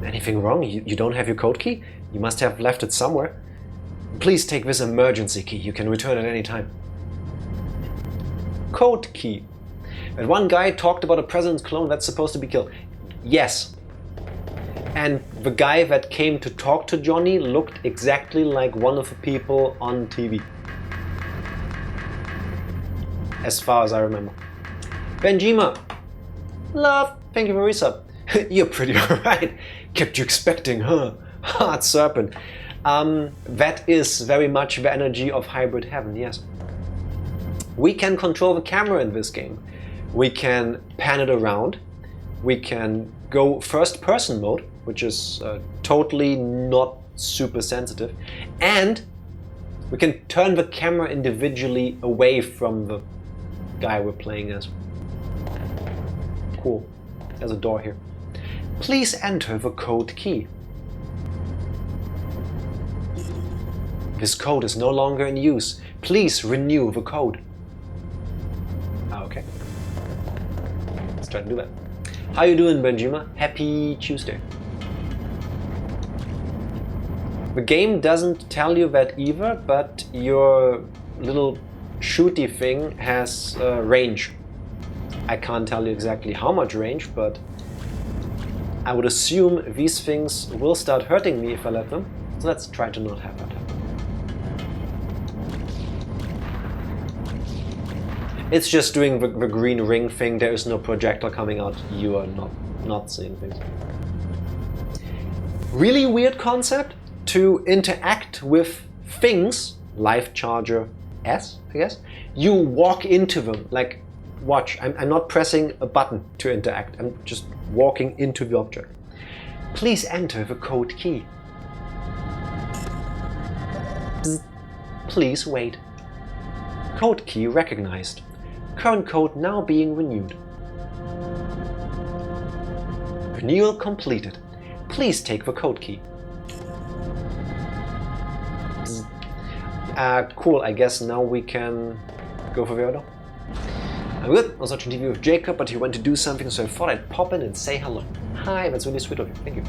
Anything wrong? You don't have your code key? You must have left it somewhere. Please take this emergency key. You can return at any time. Code key. And one guy talked about a president's clone that's supposed to be killed. Yes. And the guy that came to talk to Johnny looked exactly like one of the people on TV. As far as I remember. Benjima. Love. Thank you for resub. You're pretty alright. Kept you expecting, huh? Hard serpent. That is very much the energy of Hybrid Heaven, yes. We can control the camera in this game. We can pan it around. We can go first person mode, which is totally not super sensitive. And we can turn the camera individually away from the guy we're playing as. Cool. There's a door here. Please enter the code key. This code is no longer in use. Please renew the code. Okay. Let's try to do that. How you doing, Benjima? Happy Tuesday. The game doesn't tell you that either, but your little shooty thing has range. I can't tell you exactly how much range, but I would assume these things will start hurting me if I let them. So let's try to not have that happen. It's just doing the green ring thing. There is no projectile coming out. You are not seeing things. Really weird concept to interact with things. Life Charger S, I guess. You walk into them. Like, watch, I'm not pressing a button to interact. I'm just walking into the object. Please enter the code key. Please wait. Code key recognized. Current code now being renewed. Renewal completed. Please take the code key. Cool, I guess now we can go for the other. I'm good. I was watching TV with Jacob, but he went to do something, so I thought I'd pop in and say hello. Hi, that's really sweet of you. Thank you.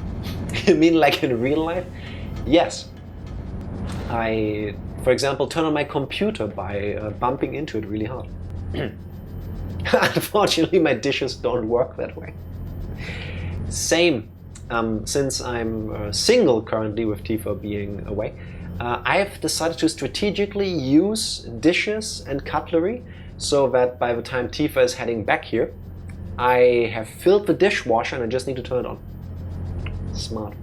You mean like in real life? Yes. I, for example, turn on my computer by bumping into it really hard. Unfortunately, my dishes don't work that way. Same. Since I'm single currently with Tifa being away, I've decided to strategically use dishes and cutlery so that by the time Tifa is heading back here, I have filled the dishwasher and I just need to turn it on. Smart.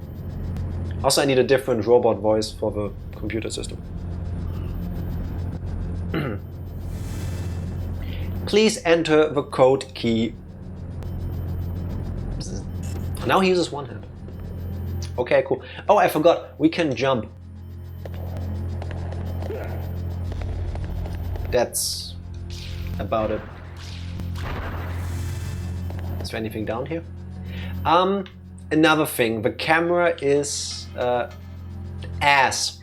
Also, I need a different robot voice for the computer system. Please enter the code key. Now he uses one hand. Okay, cool. Oh, I forgot. We can jump. That's about it. Is there anything down here? Another thing. The camera is ass.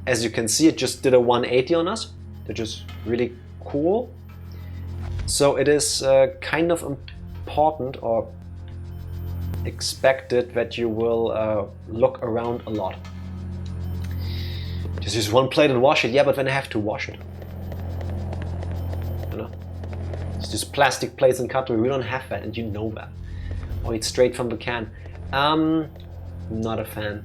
As you can see, it just did a 180 on us, which is really cool. So it is kind of important or expected that you will look around a lot. Just use one plate and wash it. Yeah, but then I have to wash it. You know? Just use plastic plates and cutlery. We don't have that, and you know that. Or eat straight from the can. Not a fan.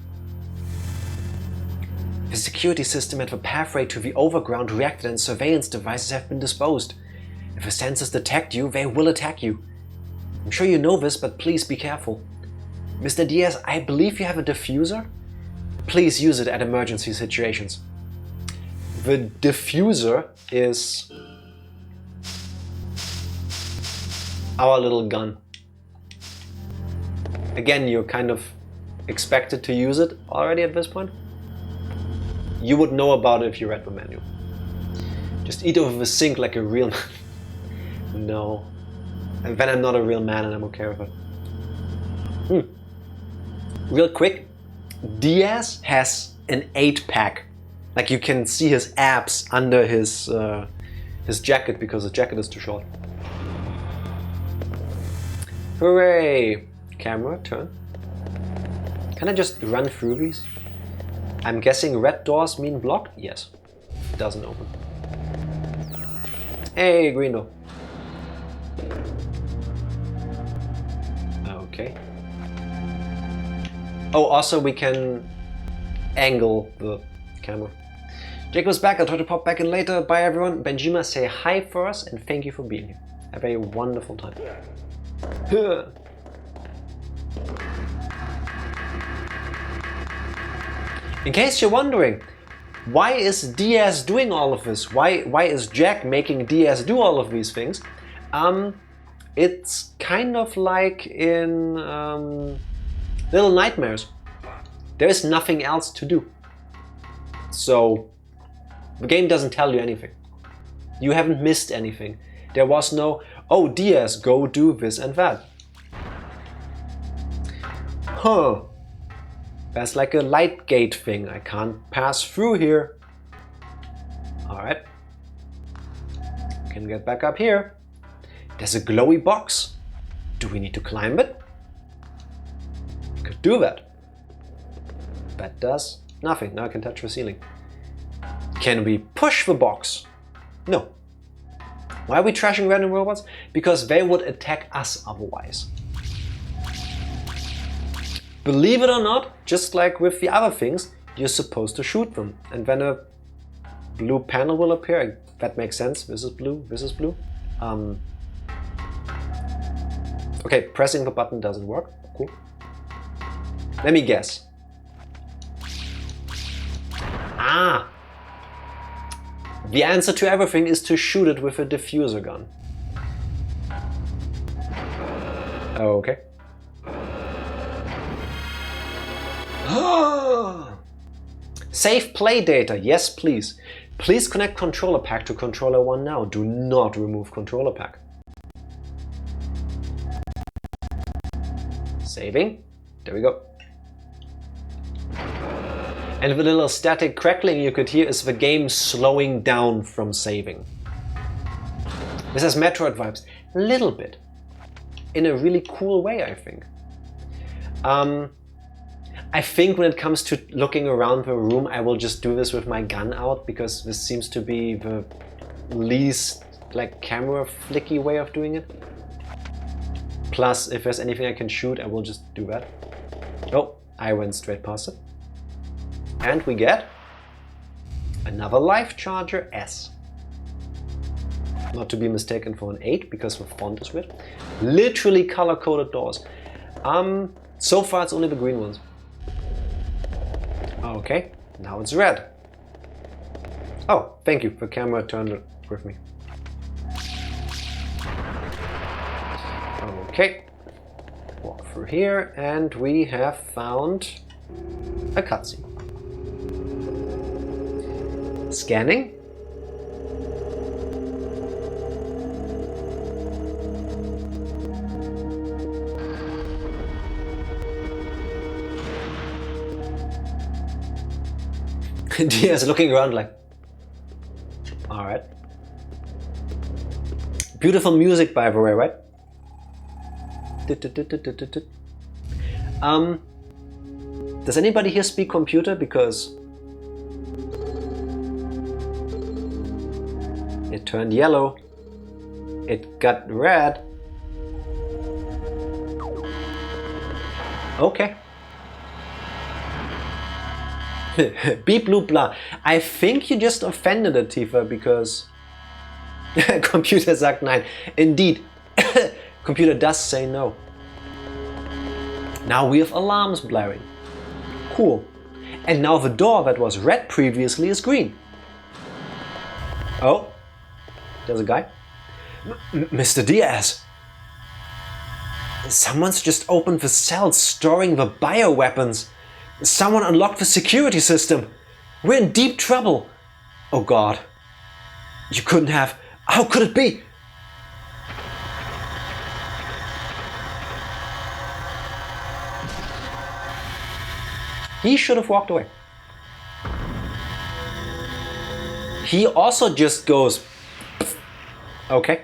The security system at the pathway to the overground reacted and surveillance devices have been disposed. If the sensors detect you, they will attack you. I'm sure you know this, but please be careful. Mr. Diaz, I believe you have a diffuser? Please use it at emergency situations. The diffuser is our little gun. Again, you're kind of expected to use it already at this point. You would know about it if you read the manual. Just eat over the sink like a real man. No. And then I'm not a real man and I'm okay with it. Real quick, Diaz has an 8-pack. Like you can see his abs under his jacket because the jacket is too short. Hooray! Camera, turn. Can I just run through these? I'm guessing red doors mean blocked? Yes. It doesn't open. Hey, green door. Okay. Oh, also we can angle the camera. Jacob's back. I'll try to pop back in later. Bye everyone. Benjima, say hi for us and thank you for being here. Have a wonderful time. In case you're wondering, why is Diaz doing all of this? Why is Jack making Diaz do all of these things? It's kind of like in Little Nightmares. There is nothing else to do. So the game doesn't tell you anything. You haven't missed anything. There was no, oh Diaz, go do this and that. Huh. There's like a light gate thing. I can't pass through here. Alright. Can get back up here. There's a glowy box. Do we need to climb it? We could do that. That does nothing. Now I can touch the ceiling. Can we push the box? No. Why are we trashing random robots? Because they would attack us otherwise. Believe it or not, just like with the other things, you're supposed to shoot them. And then a blue panel will appear. That makes sense. This is blue, this is blue. Okay, pressing the button doesn't work. Cool. Let me guess. Ah! The answer to everything is to shoot it with a diffuser gun. Okay. Save play data, yes please. Please connect controller pack to controller 1 now. Do not remove controller pack. Saving. There we go. And the little static crackling you could hear is the game slowing down from saving. This has Metroid vibes. A little bit. In a really cool way, I think. I think when it comes to looking around the room, I will just do this with my gun out because this seems to be the least like camera flicky way of doing it. Plus, if there's anything I can shoot, I will just do that. Oh, I went straight past it. And we get another life charger S. Not to be mistaken for an 8 because the font is weird. Literally color-coded doors. So far it's only the green ones. Okay, now it's red. Oh, thank you. The camera turned it with me. Okay. Walk through here, and we have found a cutscene. Scanning. Diaz looking around like, alright. Beautiful music, by the way, right? Does anybody here speak computer? Because it turned yellow. It got red. Okay. Beep bloop blah. I think you just offended a Tifa because computer sagt nein. Indeed, computer does say no. Now we have alarms blaring. Cool. And now the door that was red previously is green. Oh, there's a guy. Mr. Diaz. Someone's just opened the cell storing the bioweapons. Someone unlocked the security system. We're in deep trouble. Oh God. You couldn't have. How could it be? He should have walked away. He also just goes, okay.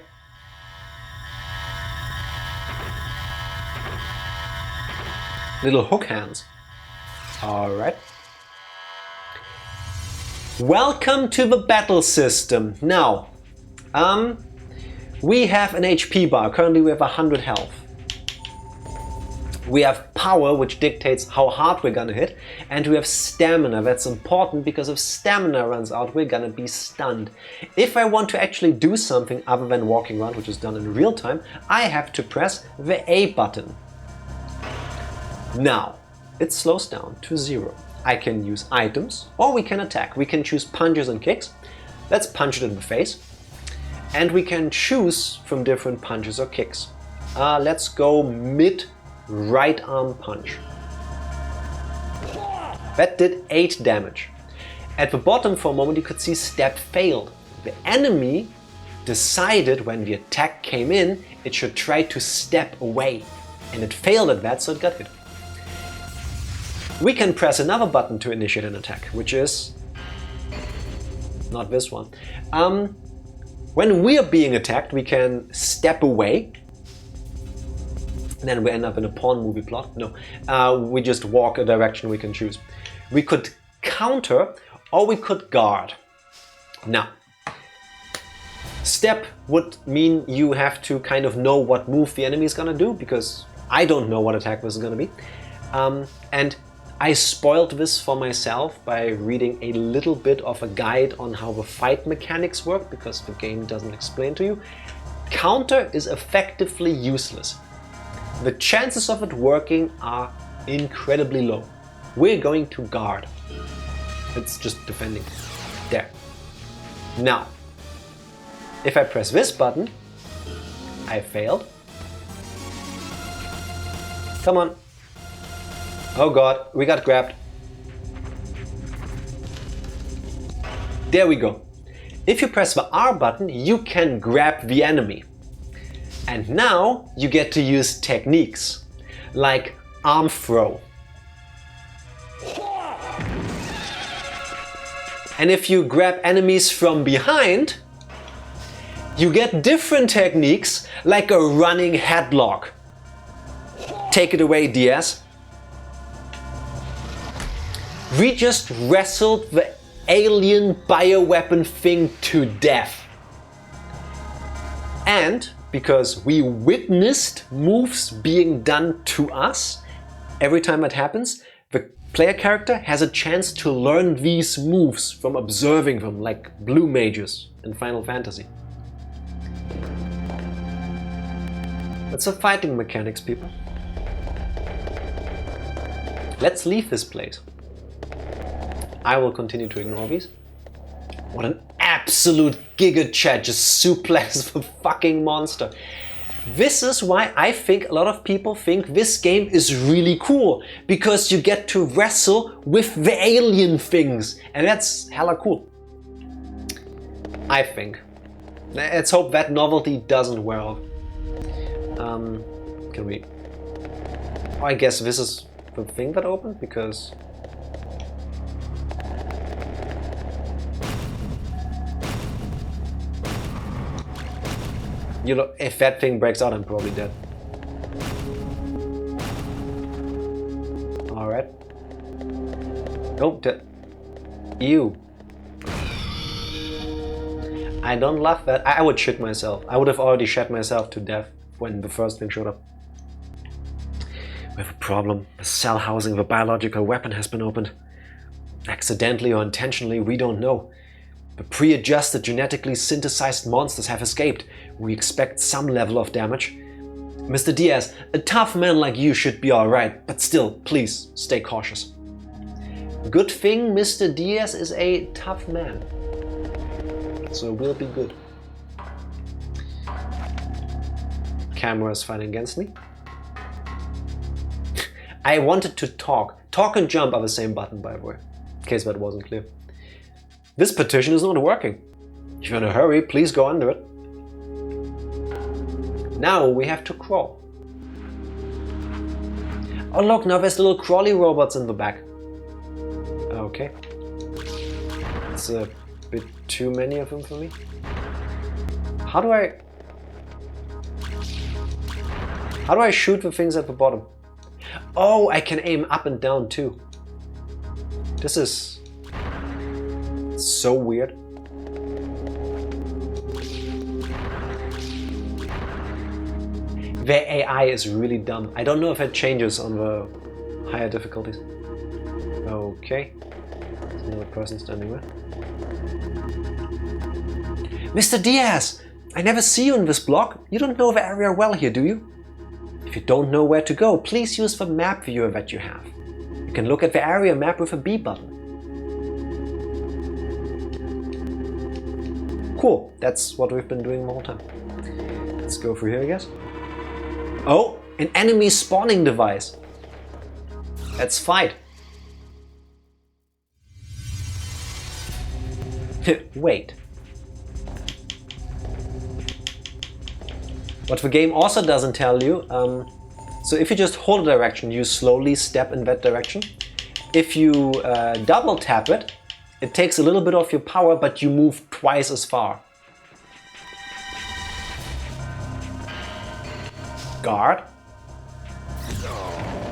Little hook hands. Alright. Welcome to the battle system. Now, we have an HP bar. Currently we have 100 health. We have power, which dictates how hard we're gonna hit, and we have stamina. That's important because if stamina runs out, we're gonna be stunned. If I want to actually do something other than walking around, which is done in real time, I have to press the A button. Now, it slows down to 0. I can use items, or we can attack. We can choose punches and kicks. Let's punch it in the face. And we can choose from different punches or kicks. Let's go mid right arm punch. That did 8 damage. At the bottom for a moment you could see step failed. The enemy decided when the attack came in it should try to step away. And it failed at that, so it got hit. We can press another button to initiate an attack, which is not this one. When we are being attacked, we can step away. And then we end up in a porn movie plot. No, we just walk a direction we can choose. We could counter or we could guard. Now, step would mean you have to kind of know what move the enemy is gonna do, because I don't know what attack this is gonna be. And I spoiled this for myself by reading a little bit of a guide on how the fight mechanics work, because the game doesn't explain to you. Counter is effectively useless. The chances of it working are incredibly low. We're going to guard. It's just defending. There. Now, if I press this button, I failed. Come on. Oh God, we got grabbed. There we go. If you press the R button, you can grab the enemy. And now you get to use techniques like arm throw. And if you grab enemies from behind, you get different techniques like a running headlock. Take it away, Diaz. We just wrestled the alien bioweapon thing to death. And because we witnessed moves being done to us, every time that happens, the player character has a chance to learn these moves from observing them, like blue mages in Final Fantasy. That's the fighting mechanics, people. Let's leave this place. I will continue to ignore these. What an absolute giga chat, just suplex the fucking monster. This is why I think a lot of people think this game is really cool, because you get to wrestle with the alien things, and that's hella cool. I think. Let's hope that novelty doesn't wear off. Can we... Oh, I guess this is the thing that opened, because... You know, if that thing breaks out, I'm probably dead. Alright. Oh, ew. I don't love that. I would shit myself. I would have already shit myself to death when the first thing showed up. We have a problem. The cell housing of a biological weapon has been opened. Accidentally or intentionally, we don't know. The pre-adjusted, genetically synthesized monsters have escaped. We expect some level of damage. Mr. Diaz, a tough man like you should be alright, but still, please, stay cautious. Good thing Mr. Diaz is a tough man. So we'll be good. Camera is fighting against me. I wanted to talk. Talk and jump are the same button, by the way, in case that wasn't clear. This petition is not working. If you're in a hurry, please go under it. Now we have to crawl. Oh look, now there's little crawly robots in the back. Okay. It's a bit too many of them for me. How do I shoot the things at the bottom? Oh, I can aim up and down too. This is so weird. The AI is really dumb. I don't know if it changes on the higher difficulties. Okay. There's another person standing there. Mr. Diaz! I never see you in this block. You don't know the area well here, do you? If you don't know where to go, please use the map viewer that you have. You can look at the area map with a B button. Cool, that's what we've been doing the whole time. Let's go through here, I guess. Oh, an enemy spawning device. Let's fight. Wait. What the game also doesn't tell you, so if you just hold a direction, you slowly step in that direction. If you double tap it, it takes a little bit of your power, but you move twice as far. Guard.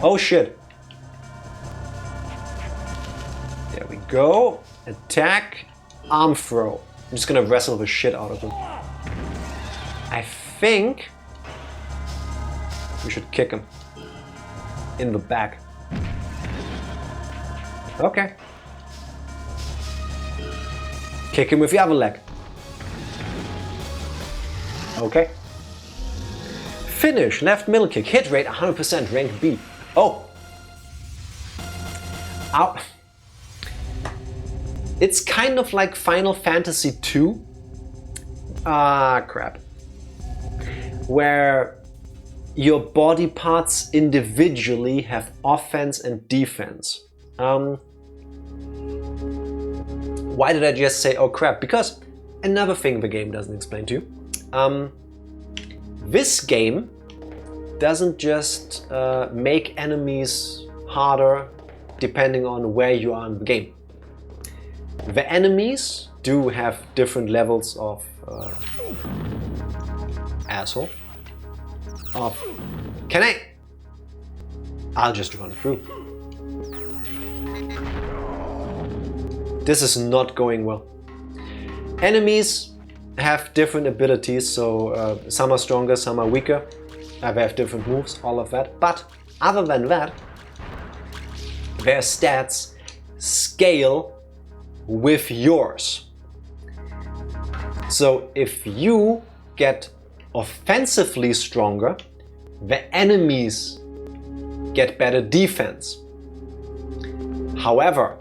Oh shit. There we go. Attack. Arm throw. I'm just gonna wrestle the shit out of him. I think we should kick him in the back. Okay. Kick him with the other leg. Okay. Finish, left middle kick, hit rate 100%, rank B. Oh. Ow. It's kind of like Final Fantasy II. Ah, crap. Where your body parts individually have offense and defense. Why did I just say oh crap? Because another thing the game doesn't explain to you. This game doesn't just make enemies harder depending on where you are in the game. The enemies do have different levels of asshole. Can I? I'll just run through. This is not going well. Enemies have different abilities, so some are stronger, some are weaker. They have different moves, all of that. But other than that, their stats scale with yours. So if you get offensively stronger, the enemies get better defense. However,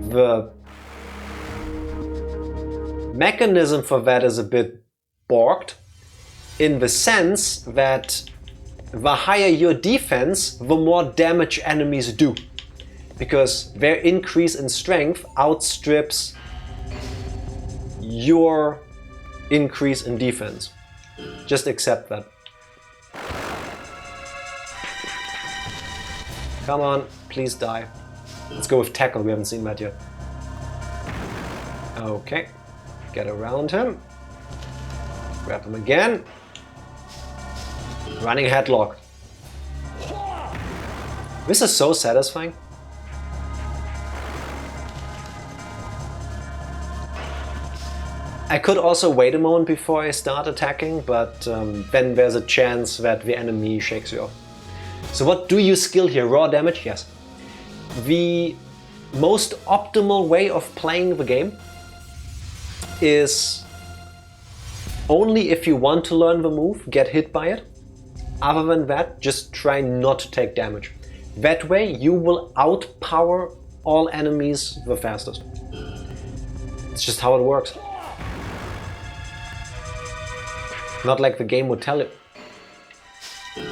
the mechanism for that is a bit borked, in the sense that the higher your defense, the more damage enemies do. Because their increase in strength outstrips your increase in defense. Just accept that. Come on, please die. Let's go with tackle, we haven't seen that yet. Okay, get around him. Grab him again. Running headlock. This is so satisfying. I could also wait a moment before I start attacking, but then there's a chance that the enemy shakes you off. So what do you skill here? Raw damage? Yes. The most optimal way of playing the game is only if you want to learn the move, get hit by it. Other than that, just try not to take damage. That way you will outpower all enemies the fastest. It's just how it works. Not like the game would tell you.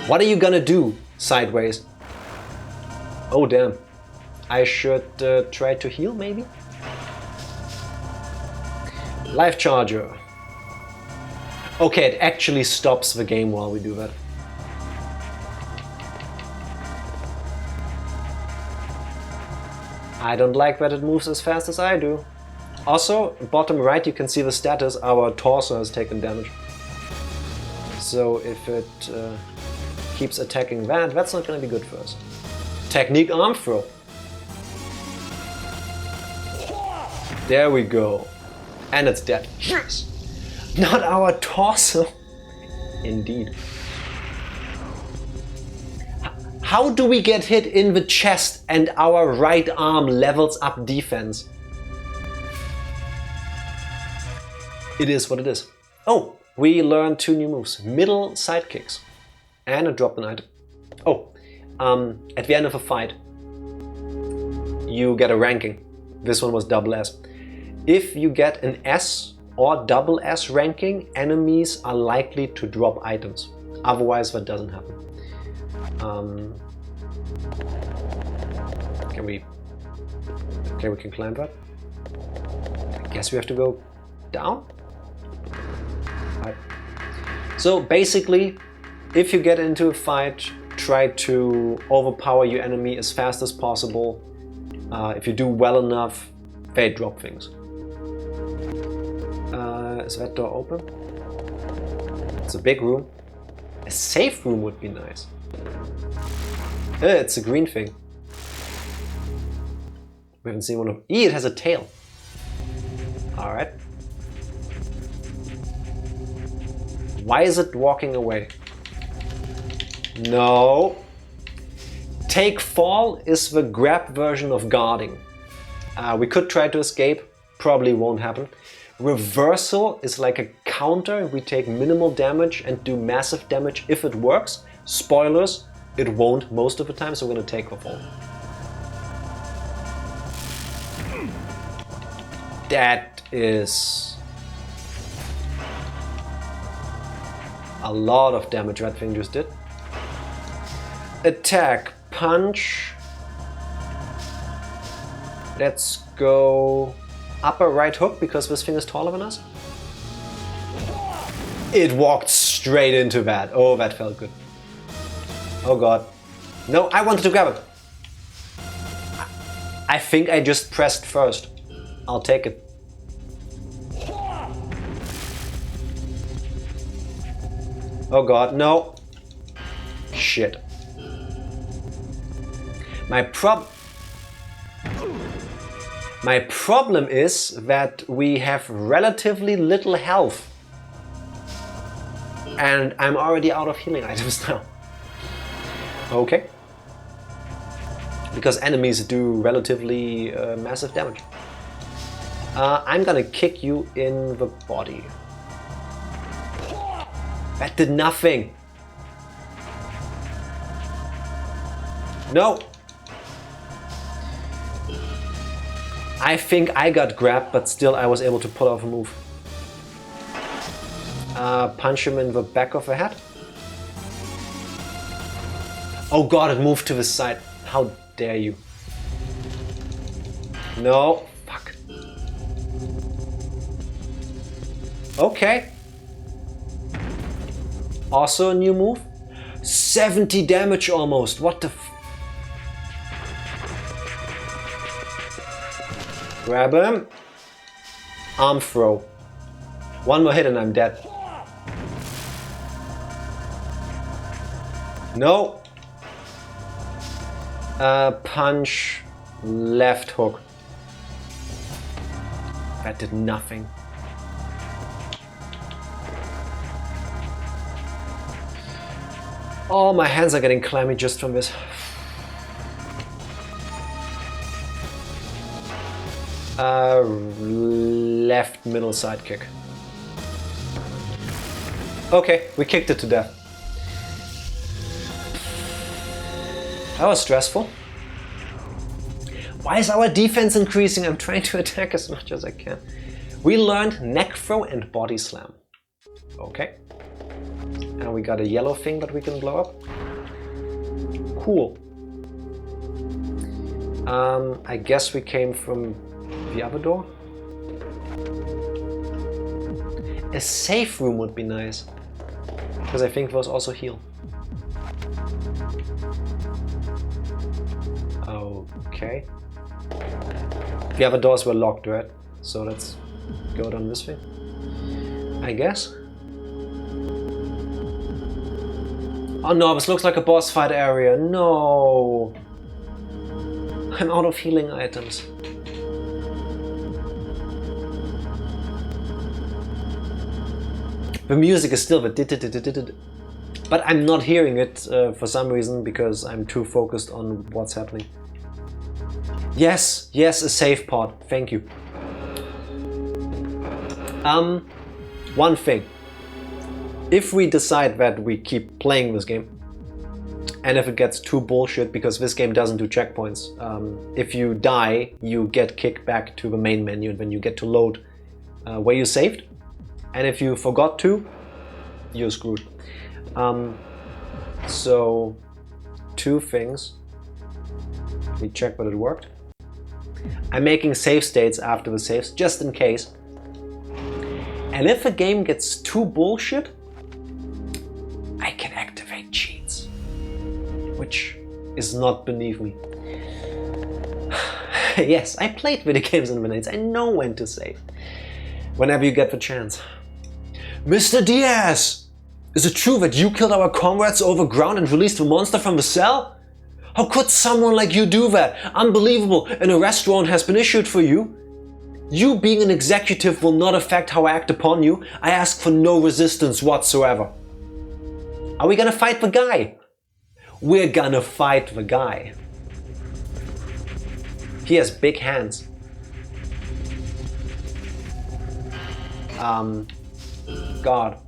What are you gonna do, sideways? Oh damn. I should try to heal, maybe? Life Charger. Okay, it actually stops the game while we do that. I don't like that it moves as fast as I do. Also, bottom right you can see the status, our torso has taken damage. So if it keeps attacking that, that's not gonna be good for us. Technique arm throw. There we go. And it's dead. Yes! Not our torso. Indeed. How do we get hit in the chest and our right arm levels up defense? It is what it is. Oh, we learned 2 new moves. Middle sidekicks. And a drop an item. Oh, at the end of a fight, you get a ranking. This one was double S. If you get an S or double S ranking, enemies are likely to drop items. Otherwise, that doesn't happen. We can climb that. I guess we have to go down. Right. So basically, if you get into a fight, try to overpower your enemy as fast as possible. If you do well enough, they drop things. Is that door open? It's a big room. A safe room would be nice. It's a green thing. We haven't seen one of... it has a tail. Alright. Why is it walking away? No. Take fall is the grab version of guarding. We could try to escape. Probably won't happen. Reversal is like a counter. We take minimal damage and do massive damage if it works. Spoilers, it won't most of the time, so we're gonna take the fall. That is a lot of damage that thing just did. Attack, punch. Let's go upper right hook because this thing is taller than us. It walked straight into that. Oh, that felt good. Oh god. No, I wanted to grab it. I think I just pressed first. I'll take it. Oh god, no. Shit. My problem is that we have relatively little health. And I'm already out of healing items now. Okay. Because enemies do relatively massive damage. I'm gonna kick you in the body. That did nothing. No. I think I got grabbed, but still I was able to pull off a move. Punch him in the back of the head. Oh god, it moved to the side. How dare you? No. Fuck. Okay. Also a new move. 70 damage almost. What the f... Grab him. Arm throw. One more hit and I'm dead. No. Punch. Left hook. That did nothing. Oh, my hands are getting clammy just from this. Left middle side kick. Okay, we kicked it to death. That was stressful. Why is our defense increasing? I'm trying to attack as much as I can. We learned neck throw and body slam. Okay. And we got a yellow thing that we can blow up. Cool. I guess we came from the other door. A safe room would be nice. Because I think those also heal. Okay. The other doors were locked, right? So let's go down this way, I guess. Oh no, this looks like a boss fight area. No! I'm out of healing items. The music is still the but I'm not hearing it for some reason because I'm too focused on what's happening. Yes, yes, a save pod. Thank you. One thing. If we decide that we keep playing this game, and if it gets too bullshit, because this game doesn't do checkpoints, if you die, you get kicked back to the main menu and then you get to load where you saved. And if you forgot to, you're screwed. So, two things. We check that it worked. I'm making save states after the saves, just in case. And if a game gets too bullshit, I can activate cheats, which is not beneath me. Yes, I played video games in minutes. I know when to save. Whenever you get the chance. Mr. Diaz! Is it true that you killed our comrades overground and released the monster from the cell? How could someone like you do that? Unbelievable! An arrest warrant has been issued for you. You being an executive will not affect how I act upon you. I ask for no resistance whatsoever. Are we gonna fight the guy? We're gonna fight the guy. He has big hands. God.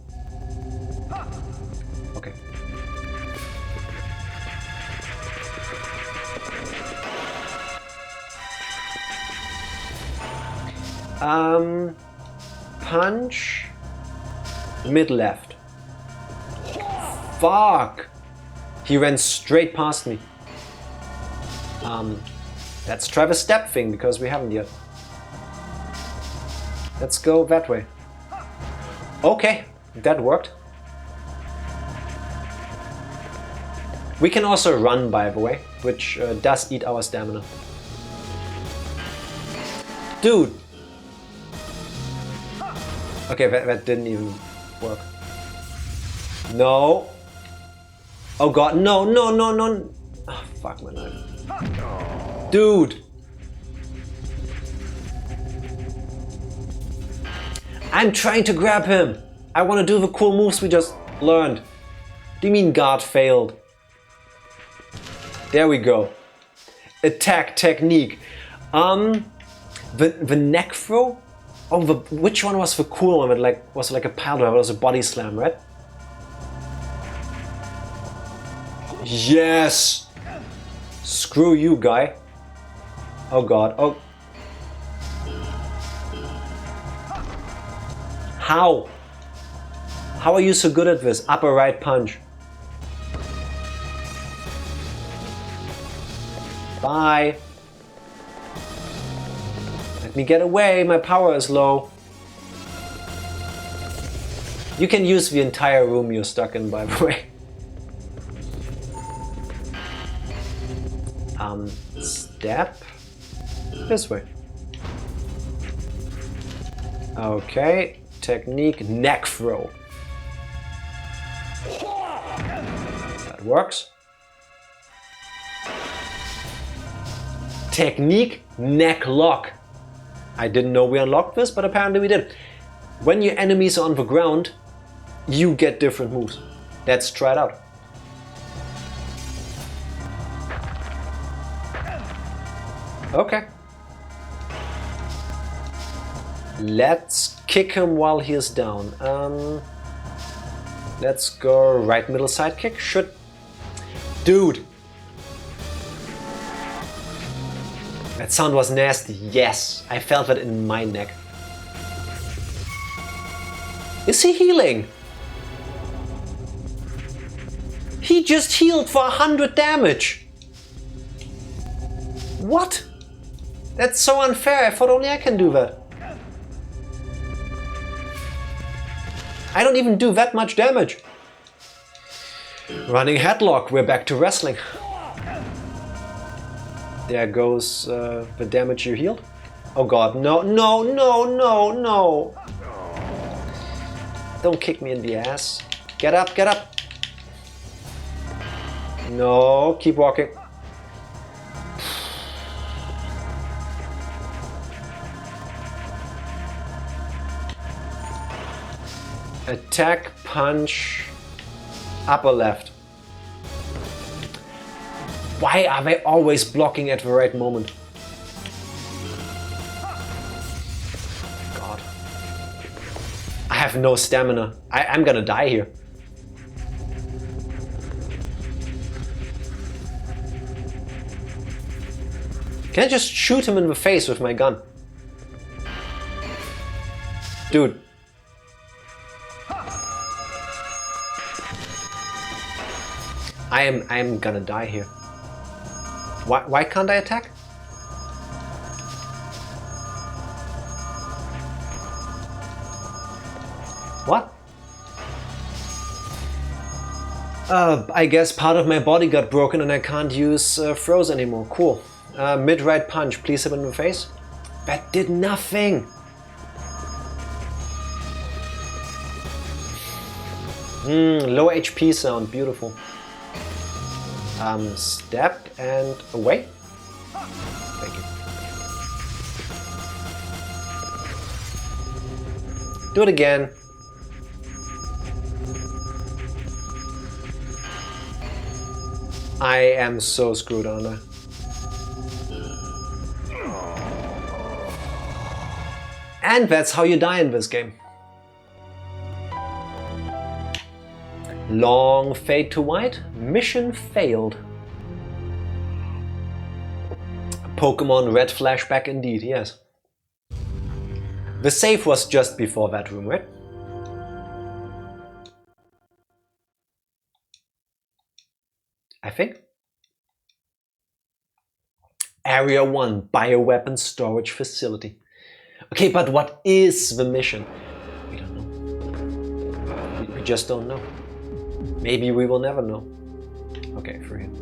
Okay. Punch. Mid left. Fuck! He ran straight past me. Let's try the step thing because we haven't yet. Let's go that way. Okay, that worked. We can also run, by the way, which does eat our stamina. Dude! Okay, that didn't even work. No! Oh god, no, no, no, no! Oh, fuck my knife. Dude! I'm trying to grab him! I want to do the cool moves we just learned. Do you mean guard failed? There we go. Attack technique. The neck throw? Oh, which one was the cool one? That was like a pile driver, it was a body slam, right? Yes! Screw you, guy. Oh god, oh. How? How are you so good at this? Upper right punch. Bye. Let me get away, my power is low. You can use the entire room you're stuck in, by the way. Step this way. Okay, technique neck throw. That works. Technique neck lock. I didn't know we unlocked this, but apparently we did. When your enemies are on the ground, you get different moves. Let's try it out. Okay. Let's kick him while he is down. Let's go right middle side kick. Should... Dude! That sound was nasty. Yes, I felt that in my neck. Is he healing? He just healed for 100 damage. What? That's so unfair. I thought only I can do that. I don't even do that much damage. Running headlock. We're back to wrestling. There goes the damage you healed. Oh god, no, no, no, no, no. Don't kick me in the ass. Get up, get up. No, keep walking. Attack, punch, upper left. Why are they always blocking at the right moment? God. I have no stamina. I'm gonna die here. Can I just shoot him in the face with my gun? Dude. I am gonna die here. Why can't I attack? What? I guess part of my body got broken and I can't use throws anymore. Cool. Mid-right punch, please hit him in the face. That did nothing. Low HP sound, beautiful. Step and away. Thank you. Do it again. I am so screwed, aren't I? And that's how you die in this game. Long fade to white. Mission failed. Pokemon Red flashback indeed, yes. The save was just before that room, right? I think. Area 1, bioweapon storage facility. Okay, but what is the mission? We don't know. We just don't know. Maybe we will never know. Okay, for him.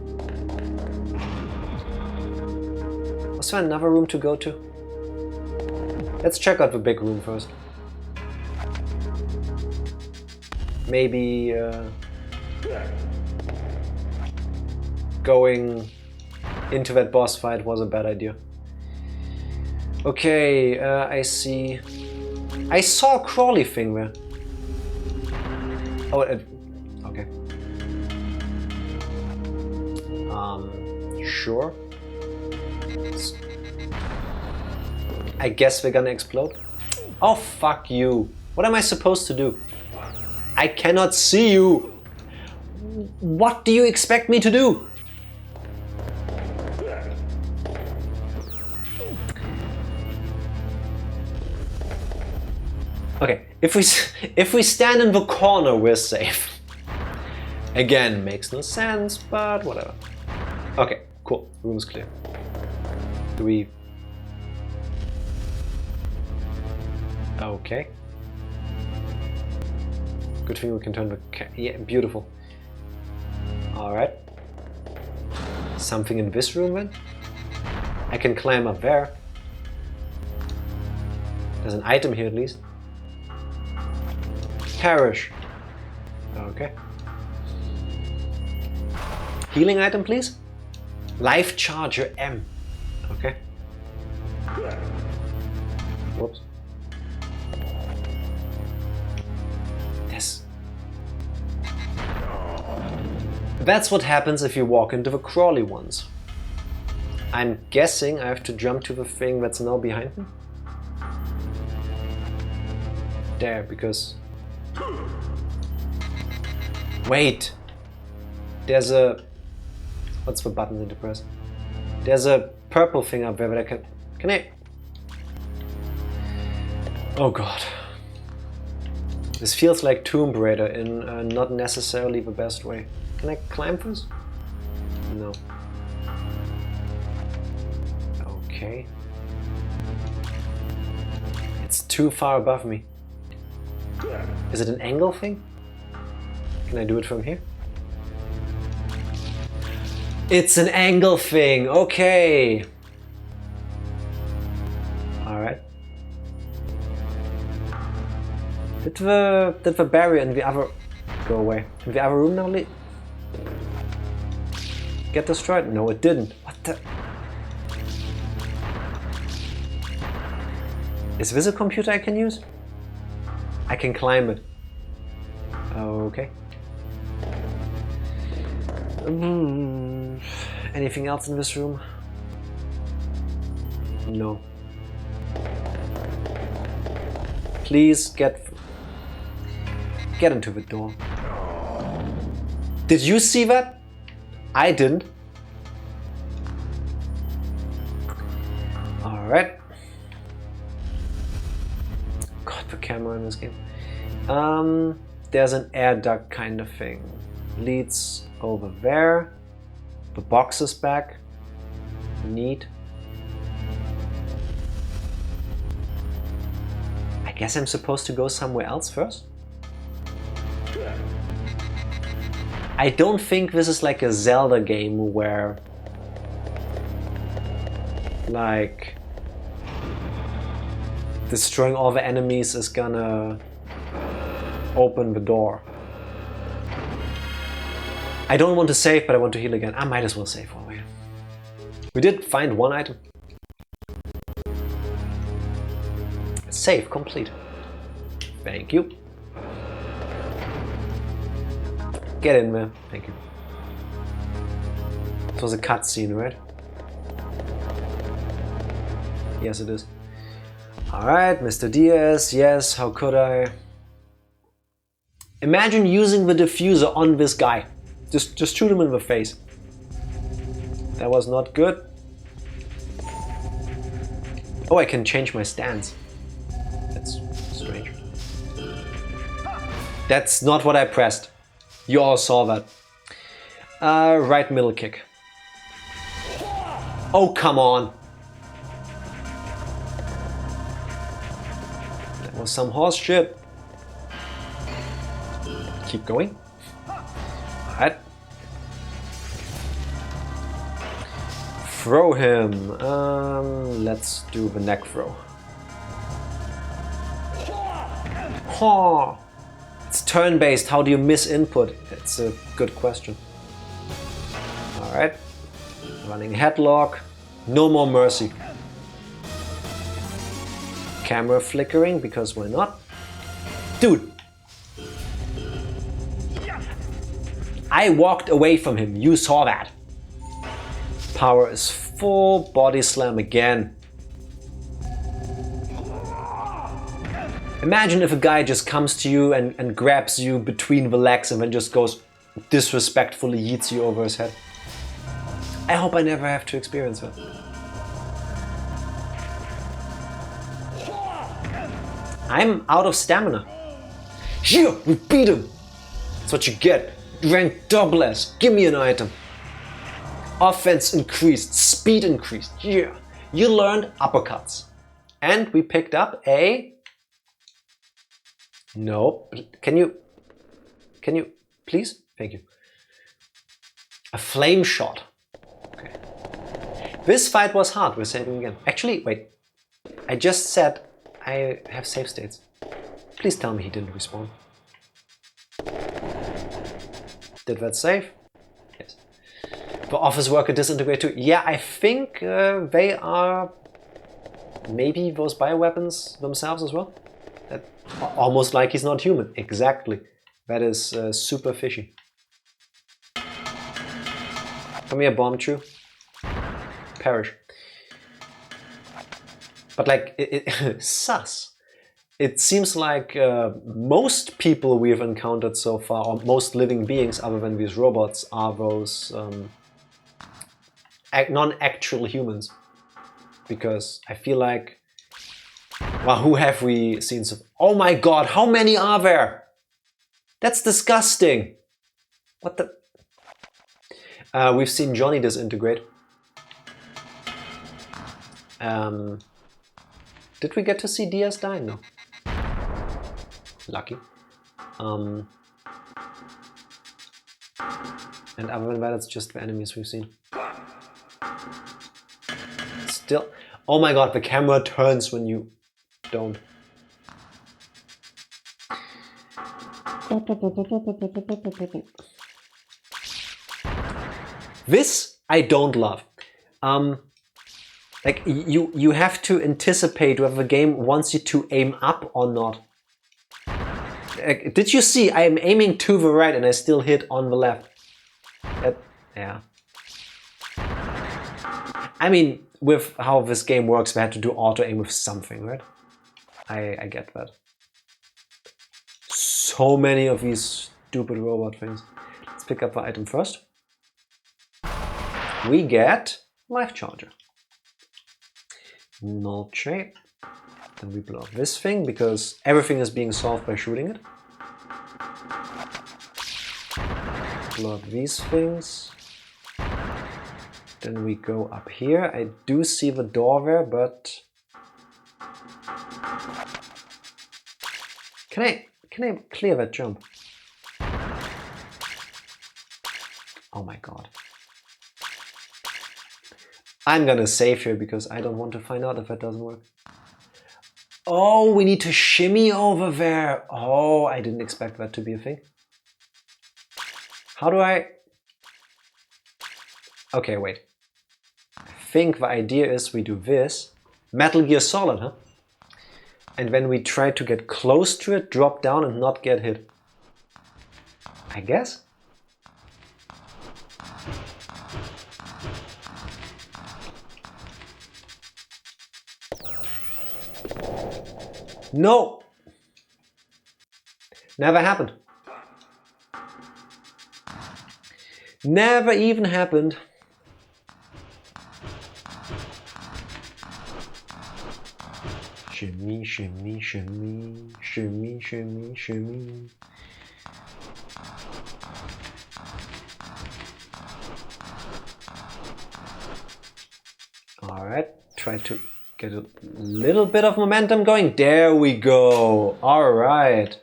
Was there another room to go to? Let's check out the big room first. Maybe going into that boss fight was a bad idea. Okay, I see. I saw a crawly thing there. Oh, okay. Sure. I guess we're gonna explode. Oh, fuck you. What am I supposed to do? I cannot see you. What do you expect me to do? Okay, if we stand in the corner, we're safe. Again, makes no sense, but whatever. Okay, cool. Room's clear. Do we... Okay. Good thing we can turn the yeah, beautiful. Alright. Something in this room then? I can climb up there. There's an item here at least. Parish. Okay. Healing item please? Life Charger M. Okay. Whoops. Yes. That's what happens if you walk into the crawly ones. I'm guessing I have to jump to the thing that's now behind me. There, because... Wait! There's a... What's the button need to press? There's a purple thing up there that I can... Can I... Oh god. This feels like Tomb Raider in not necessarily the best way. Can I climb this? No. Okay. It's too far above me. Is it an angle thing? Can I do it from here? It's an angle thing, okay! Alright. Did the barrier in the other go away? In the other room now get destroyed? No, it didn't. What the? Is this a computer I can use? I can climb it. Okay. Anything else in this room? No. Please get into the door. Did you see that? I didn't. Alright. God, the camera in this game. There's an air duct kind of thing. Leads over there. The box is back. Neat. I guess I'm supposed to go somewhere else first? I don't think this is like a Zelda game where like destroying all the enemies is gonna open the door. I don't want to save, but I want to heal again. I might as well save while we're here. We did find one item. Save complete. Thank you. Get in there. Thank you. This was a cutscene, right? Yes, it is. Alright, Mr. Diaz. Yes, how could I? Imagine using the diffuser on this guy. Just shoot him in the face. That was not good. Oh, I can change my stance. That's strange. That's not what I pressed. You all saw that. Right middle kick. Oh, come on. That was some horse shit. Keep going. Alright. Throw him. Let's do the neck throw. Oh. It's turn-based. How do you miss input? It's a good question. Alright. Running headlock. No more mercy. Camera flickering, because why not? Dude! I walked away from him. You saw that. Power is full. Body slam again. Imagine if a guy just comes to you and grabs you between the legs and then just goes disrespectfully yeets you over his head. I hope I never have to experience that. I'm out of stamina. Here, we beat him. That's what you get. Rank double S. Give me an item. Offense increased, speed increased. Yeah. You learned uppercuts. And we picked up a... No. Can you please? Thank you. A flame shot. Okay. This fight was hard. We're saving again. Actually, wait. I just said I have save states. Please tell me he didn't respawn. Did that save? Yes. The office worker disintegrate too. Yeah, I think they are maybe those bioweapons themselves as well. That, almost like he's not human. Exactly. That is super fishy. Come here, bomb chew. Perish. But like, sus. It seems like most people we've encountered so far, or most living beings other than these robots, are those non-actual humans. Because I feel like, well, who have we seen so... Oh my god, how many are there? That's disgusting. What the... we've seen Johnny disintegrate. Did we get to see Diaz die? No. Lucky. And other than that, it's just the enemies we've seen. Still... Oh my god, the camera turns when you don't. This I don't love. Like you have to anticipate whether the game wants you to aim up or not. Did you see? I am aiming to the right and I still hit on the left. Yeah. I mean, with how this game works, we had to do auto aim with something, right? I get that. So many of these stupid robot things. Let's pick up the item first. We get life charger. Null shape. Then we blow up this thing because everything is being solved by shooting it. Blow up these things. Then we go up here. I do see the door there, but can I clear that jump? Oh my god. I'm gonna save here because I don't want to find out if that doesn't work. Oh, we need to shimmy over there. Oh, I didn't expect that to be a thing. How do I... Okay, wait. I think the idea is we do this. Metal Gear Solid, huh? And when we try to get close to it, drop down and not get hit. I guess? No! Never happened. Never even happened. Shimmy, shimmy, shimmy, shimmy, shimmy, shimmy. Alright, try to get a little bit of momentum going. There we go. Alright.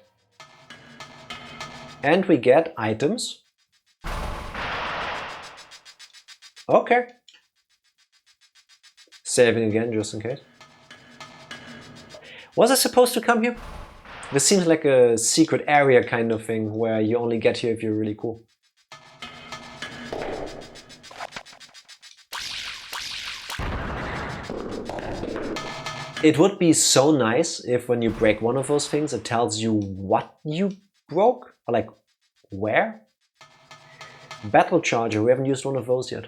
And we get items. Okay. Saving again, just in case. Was I supposed to come here? This seems like a secret area kind of thing, where you only get here if you're really cool. It would be so nice if when you break one of those things, it tells you what you broke, or like where. Battle charger, we haven't used one of those yet.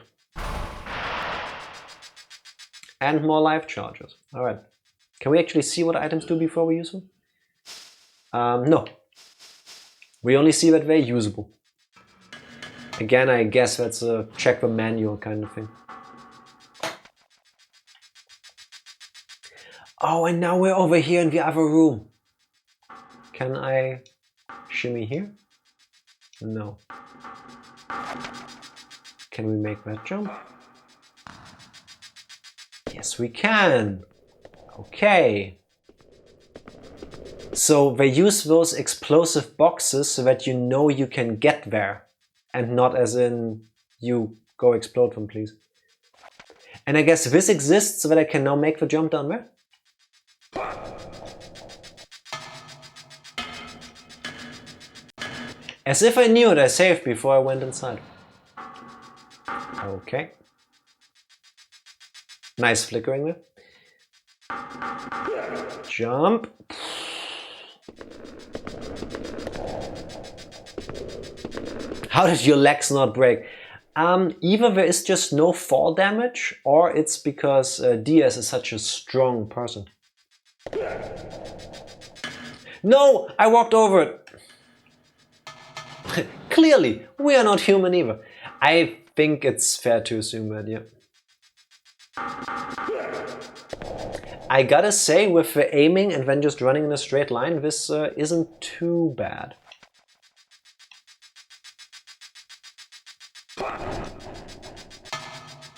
And more life chargers. Alright. Can we actually see what items do before we use them? No. We only see that they're usable. Again, I guess that's a check the manual kind of thing. Oh, and now we're over here in the other room. Can I shimmy here? No. Can we make that jump? Yes, we can. Okay. So they use those explosive boxes so that you know you can get there. And not as in, you go explode them, please. And I guess this exists so that I can now make the jump down there? As if I knew it, I saved before I went inside. Okay. Nice flickering there. Jump. How did your legs not break? Either there is just no fall damage, or it's because Diaz is such a strong person. No! I walked over it! Clearly, we are not human either. I think it's fair to assume that, yeah. I gotta say, with the aiming and then just running in a straight line, this isn't too bad.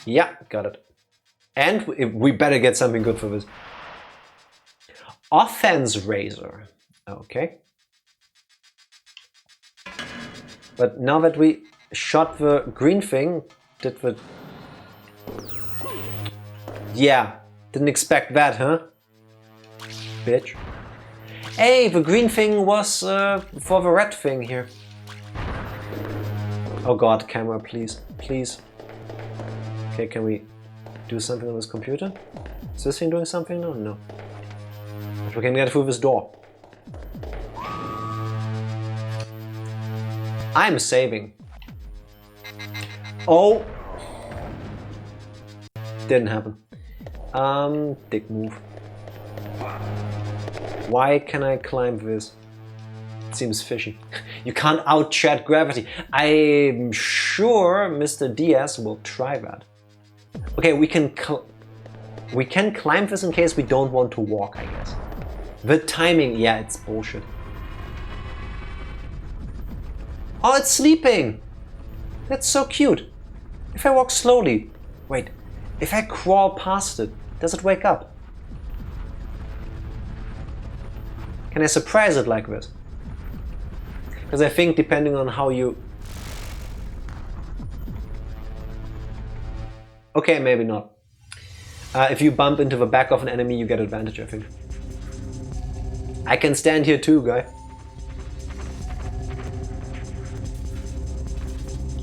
Yeah, got it. And we better get something good for this. Offense razor. Okay. But now that we shot the green thing, did the... Yeah, didn't expect that, huh? Bitch. Hey, the green thing was for the red thing here. Oh god, camera, please, please. Okay, can we do something on this computer? Is this thing doing something now? No. But we can get through this door. I'm saving. Oh! Didn't happen. Dick move. Why can I climb this? It seems fishy. You can't out-chat gravity. I'm sure Mr. Diaz will try that. Okay, we can climb this in case we don't want to walk, I guess. The timing, yeah, it's bullshit. Oh, it's sleeping! That's so cute. If I walk slowly... Wait, if I crawl past it, does it wake up? Can I surprise it like this? Because I think depending on how you... Okay, maybe not. If you bump into the back of an enemy, you get advantage, I think. I can stand here too, guy.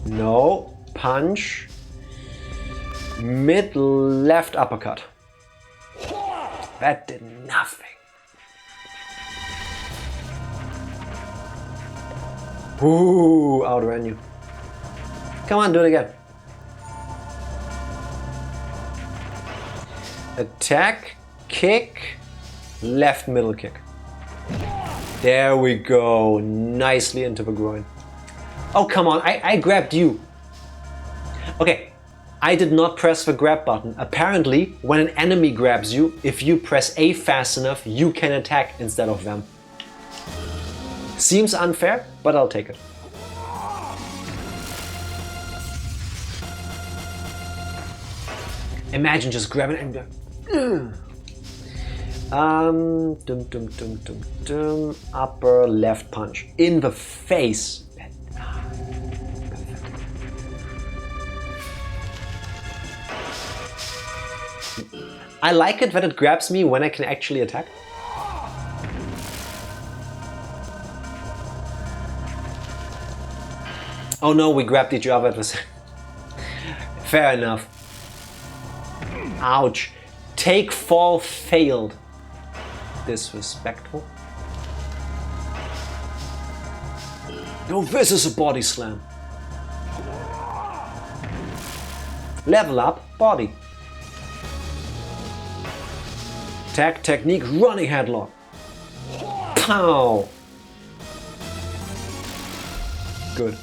No. Punch. Mid left uppercut. That did nothing. Ooh, outran you. Come on, do it again. Attack, kick, left middle kick. There we go. Nicely into the groin. Oh, come on. I grabbed you. Okay. I did not press the grab button. Apparently, when an enemy grabs you, if you press A fast enough, you can attack instead of them. Seems unfair, but I'll take it. Imagine just grabbing and upper left punch in the face. I like it that it grabs me when I can actually attack. Oh no, we grabbed each other at the same. Fair enough. Ouch. Take fall failed. Disrespectful. No, this is a body slam. Level up, body. Attack, technique, running headlock. Pow! Good.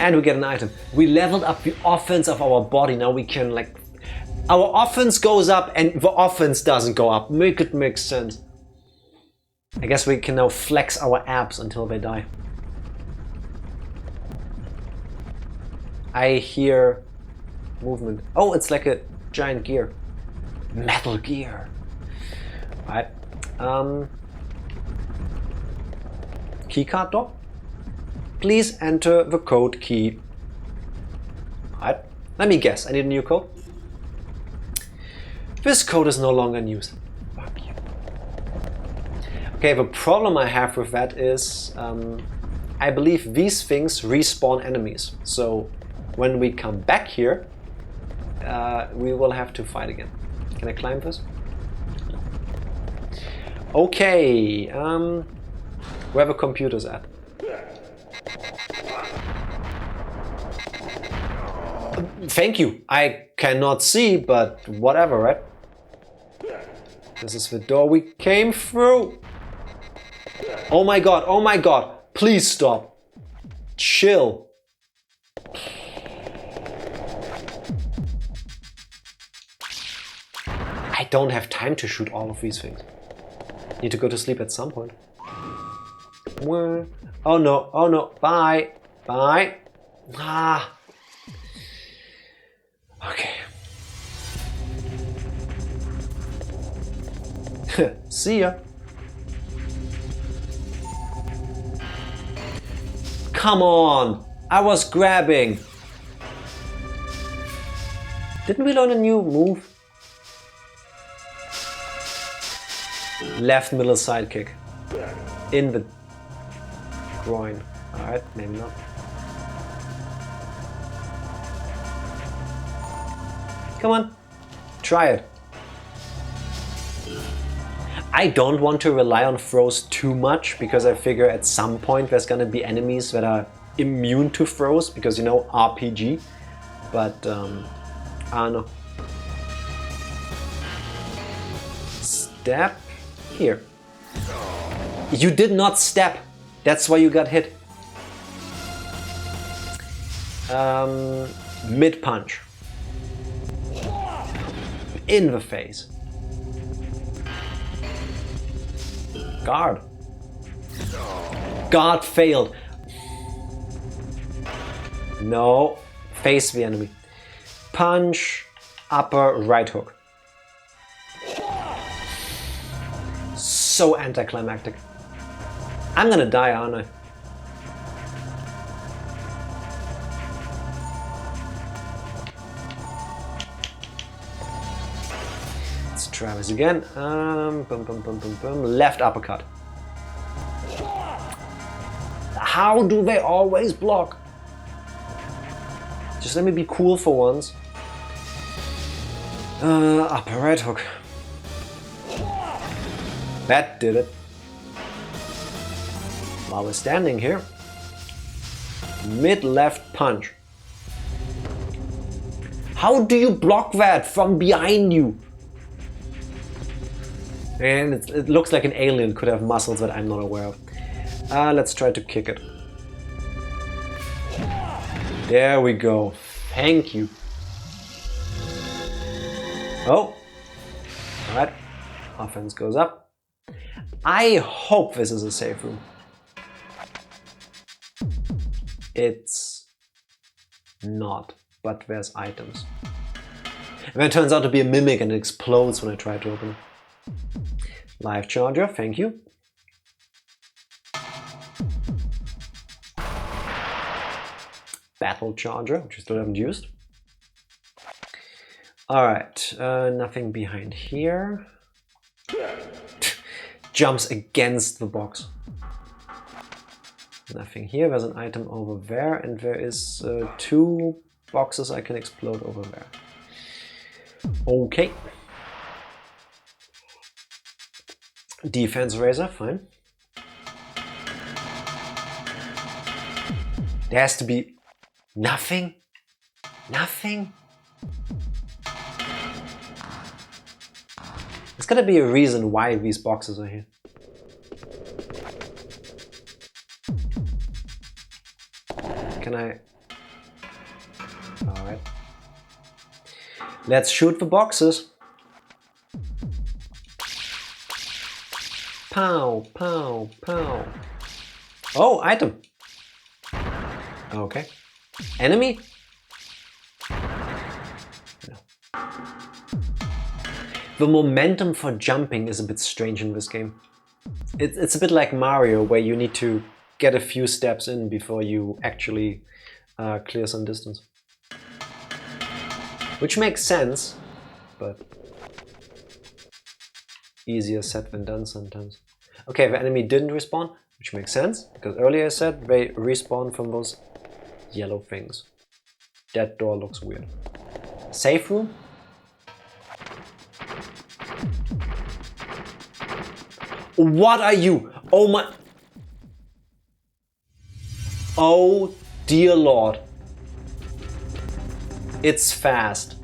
And we get an item. We leveled up the offense of our body. Now we can like... Our offense goes up and the offense doesn't go up. Make it make sense. I guess we can now flex our abs until they die. I hear movement. Oh, it's like a giant gear. Metal Gear. Alright. Keycard door. Please enter the code key. Alright. Let me guess. I need a new code. This code is no longer in use. Fuck you. Okay, the problem I have with that is I believe these things respawn enemies. So when we come back here, we will have to fight again. Can I climb this? No. Okay, where the computers at? Thank you. I cannot see, but whatever, right? This is the door we came through. Oh my god, oh my god. Please stop. Chill. I don't have time to shoot all of these things. Need to go to sleep at some point. Oh no, oh no, bye, bye. Ah. Okay. See ya. Come on, I was grabbing. Didn't we learn a new move? Left middle side kick. In the groin. Alright, maybe not. Come on, try it. I don't want to rely on throws too much because I figure at some point there's gonna be enemies that are immune to throws because, you know, RPG. But, I don't know. Step here. You did not step. That's why you got hit. Mid punch. In the face. Guard. Guard failed. No. Face the enemy. Punch. Upper right hook. So anticlimactic. I'm gonna die, aren't I? Let's try this again. Left uppercut. How do they always block? Just let me be cool for once. Upper right hook. That did it. While we're standing here, mid left punch. How do you block that from behind you? And it looks like an alien could have muscles that I'm not aware of. Let's try to kick it. There we go. Thank you. Oh. Alright. Offense goes up. I hope this is a safe room. It's not, but there's items. And then it turns out to be a mimic and it explodes when I try to open it. Live charger, thank you. Battle charger, which I still haven't used. Alright, nothing behind here. Jumps against the box. Nothing here. There's an item over there, and there is 2 boxes I can explode over there. Okay. Defense razor, fine. There has to be nothing. Nothing. There's gotta be a reason why these boxes are here. Can I? Alright. Let's shoot the boxes. Pow, pow, pow. Oh, item. Okay. Enemy? No. The momentum for jumping is a bit strange in this game. It's a bit like Mario, where you need to get a few steps in before you actually clear some distance. Which makes sense, but easier said than done sometimes. Okay, the enemy didn't respawn, which makes sense, because earlier I said they respawn from those yellow things. That door looks weird. Safe room? What are you? Oh my... Oh dear Lord. It's fast.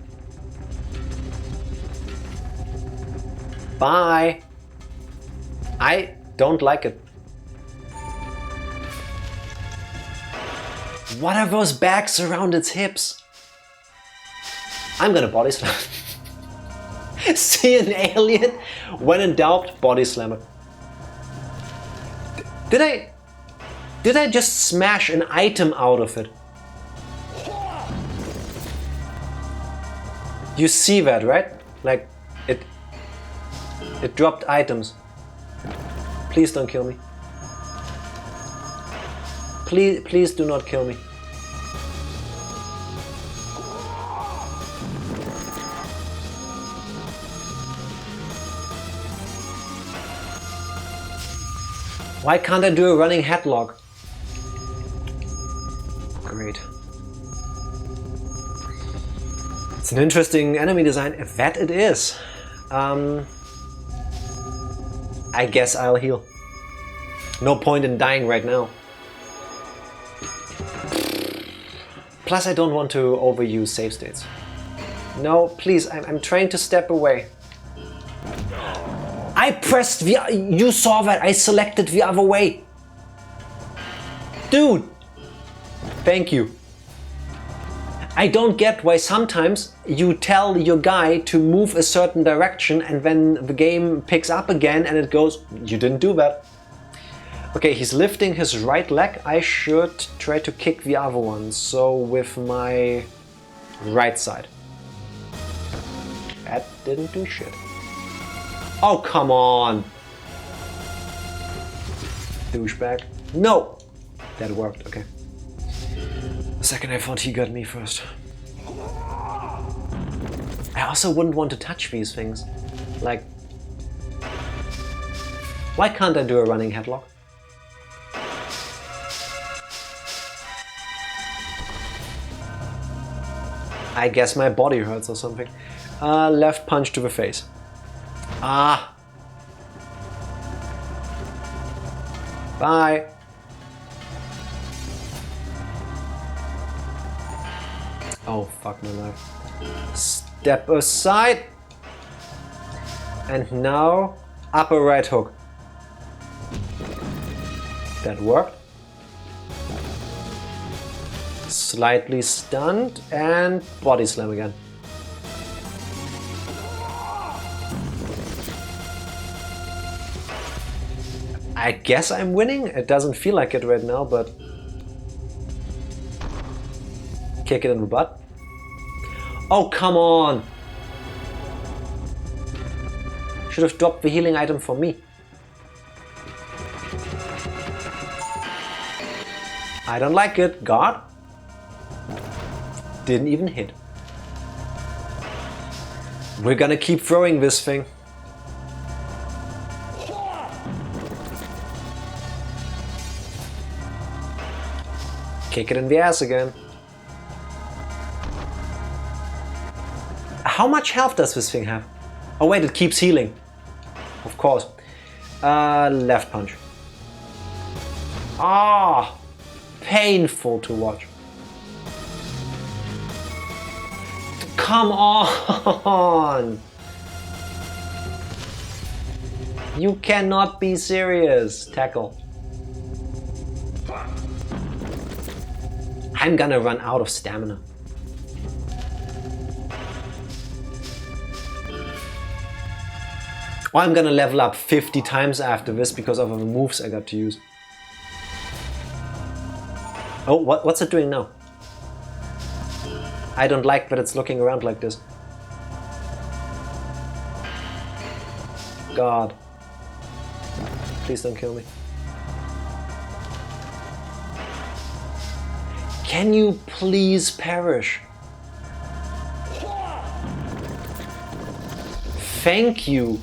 Bye. I don't like it. What are those bags around its hips? I'm gonna body slam. See an alien? When in doubt, body slam it. Did I just smash an item out of it? You see that, right? Like, it dropped items. Please don't kill me. Please do not kill me. Why can't I do a running headlock? Great. It's an interesting enemy design, if that it is. I guess I'll heal. No point in dying right now. Plus I don't want to overuse save states. No, please, I'm trying to step away. I pressed the... You saw that, I selected the other way. Dude! Thank you. I don't get why sometimes you tell your guy to move a certain direction and then the game picks up again and it goes, you didn't do that. Okay, he's lifting his right leg. I should try to kick the other one. So with my right side. That didn't do shit. Oh, come on. Douchebag. No! That worked, okay. A second I thought he got me first. I also wouldn't want to touch these things. Like... Why can't I do a running headlock? I guess my body hurts or something. Left punch to the face. Ah! Bye! Oh, fuck my life. Step aside! And now, upper right hook. That worked. Slightly stunned and body slam again. I guess I'm winning. It doesn't feel like it right now, but kick it in the butt. Oh, come on! Should have dropped the healing item for me. I don't like it. God. Didn't even hit. We're gonna keep throwing this thing. Kick it in the ass again. How much health does this thing have? Oh wait, it keeps healing. Of course. Left punch. Ah, painful to watch. Come on! You cannot be serious. Tackle. I'm gonna run out of stamina. Or I'm gonna level up 50 times after this because of the moves I got to use. Oh, what's it doing now? I don't like that it's looking around like this. God. Please don't kill me. Can you please perish? Thank you.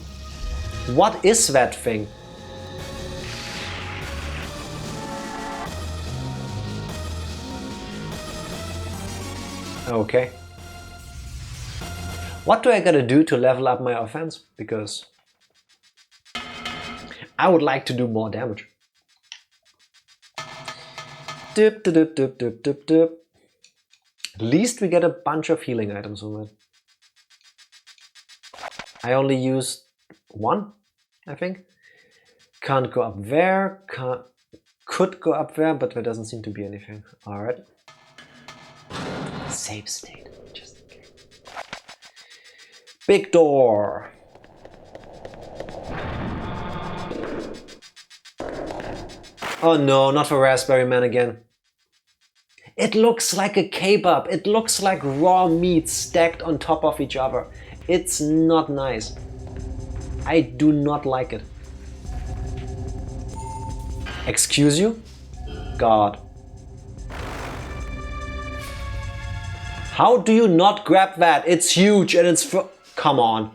What is that thing? Okay. What do I gotta do to level up my offense? Because I would like to do more damage. Dip, dip, dip, dip, dip, dip, dip. At least we get a bunch of healing items from it. I only used one, I think. Can't go up there. Could go up there, but there doesn't seem to be anything. Alright. Save state, just in case. Big door. Oh no, not for Raspberry Man again. It looks like a kebab. It looks like raw meat stacked on top of each other. It's not nice. I do not like it. Excuse you? God. How do you not grab that? It's huge and it's for... Come on.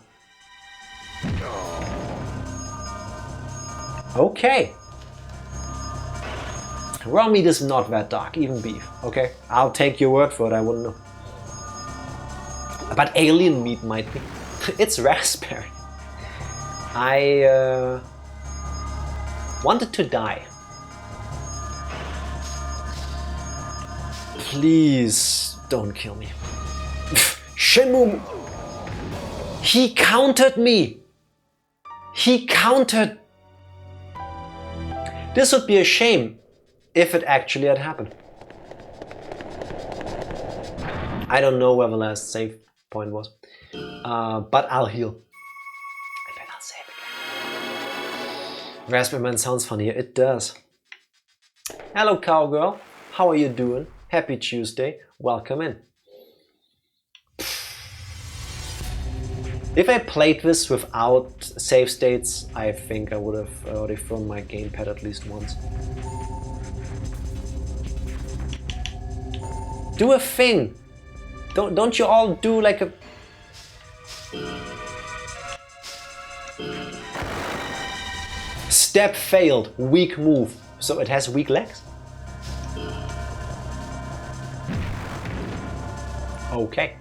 Okay. Raw meat is not that dark, even beef. Okay, I'll take your word for it, I wouldn't know. But alien meat might be. It's raspberry. I wanted to die. Please don't kill me. Shenmue! He countered me! He countered! This would be a shame if it actually had happened. I don't know where the last save point was. But I'll heal. And then I'll save again. Raspberry Man sounds funny. It does. Hello, cowgirl. How are you doing? Happy Tuesday. Welcome in. If I played this without save states, I think I would have already thrown my gamepad at least once. Do a thing! Don't you all do like a... Step failed. Weak move. So it has weak legs? Okay.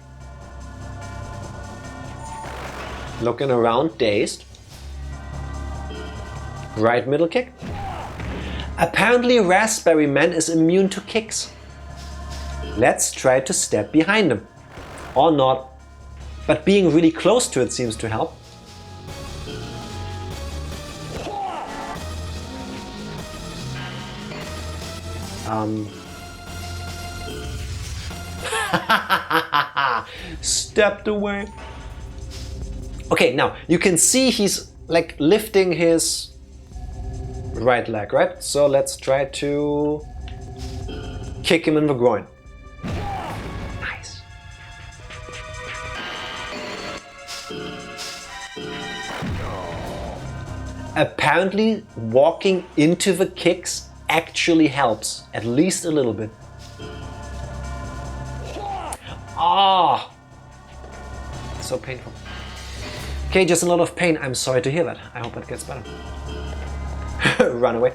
Looking around, dazed. Right middle kick. Apparently Raspberry Man is immune to kicks. Let's try to step behind him. Or not. But being really close to it seems to help. Stepped away. Okay, now you can see he's like lifting his right leg, right? So let's try to kick him in the groin. Nice. Apparently walking into the kicks actually helps, at least a little bit. Ah, so painful. Okay, just a lot of pain. I'm sorry to hear that. I hope it gets better. Run away.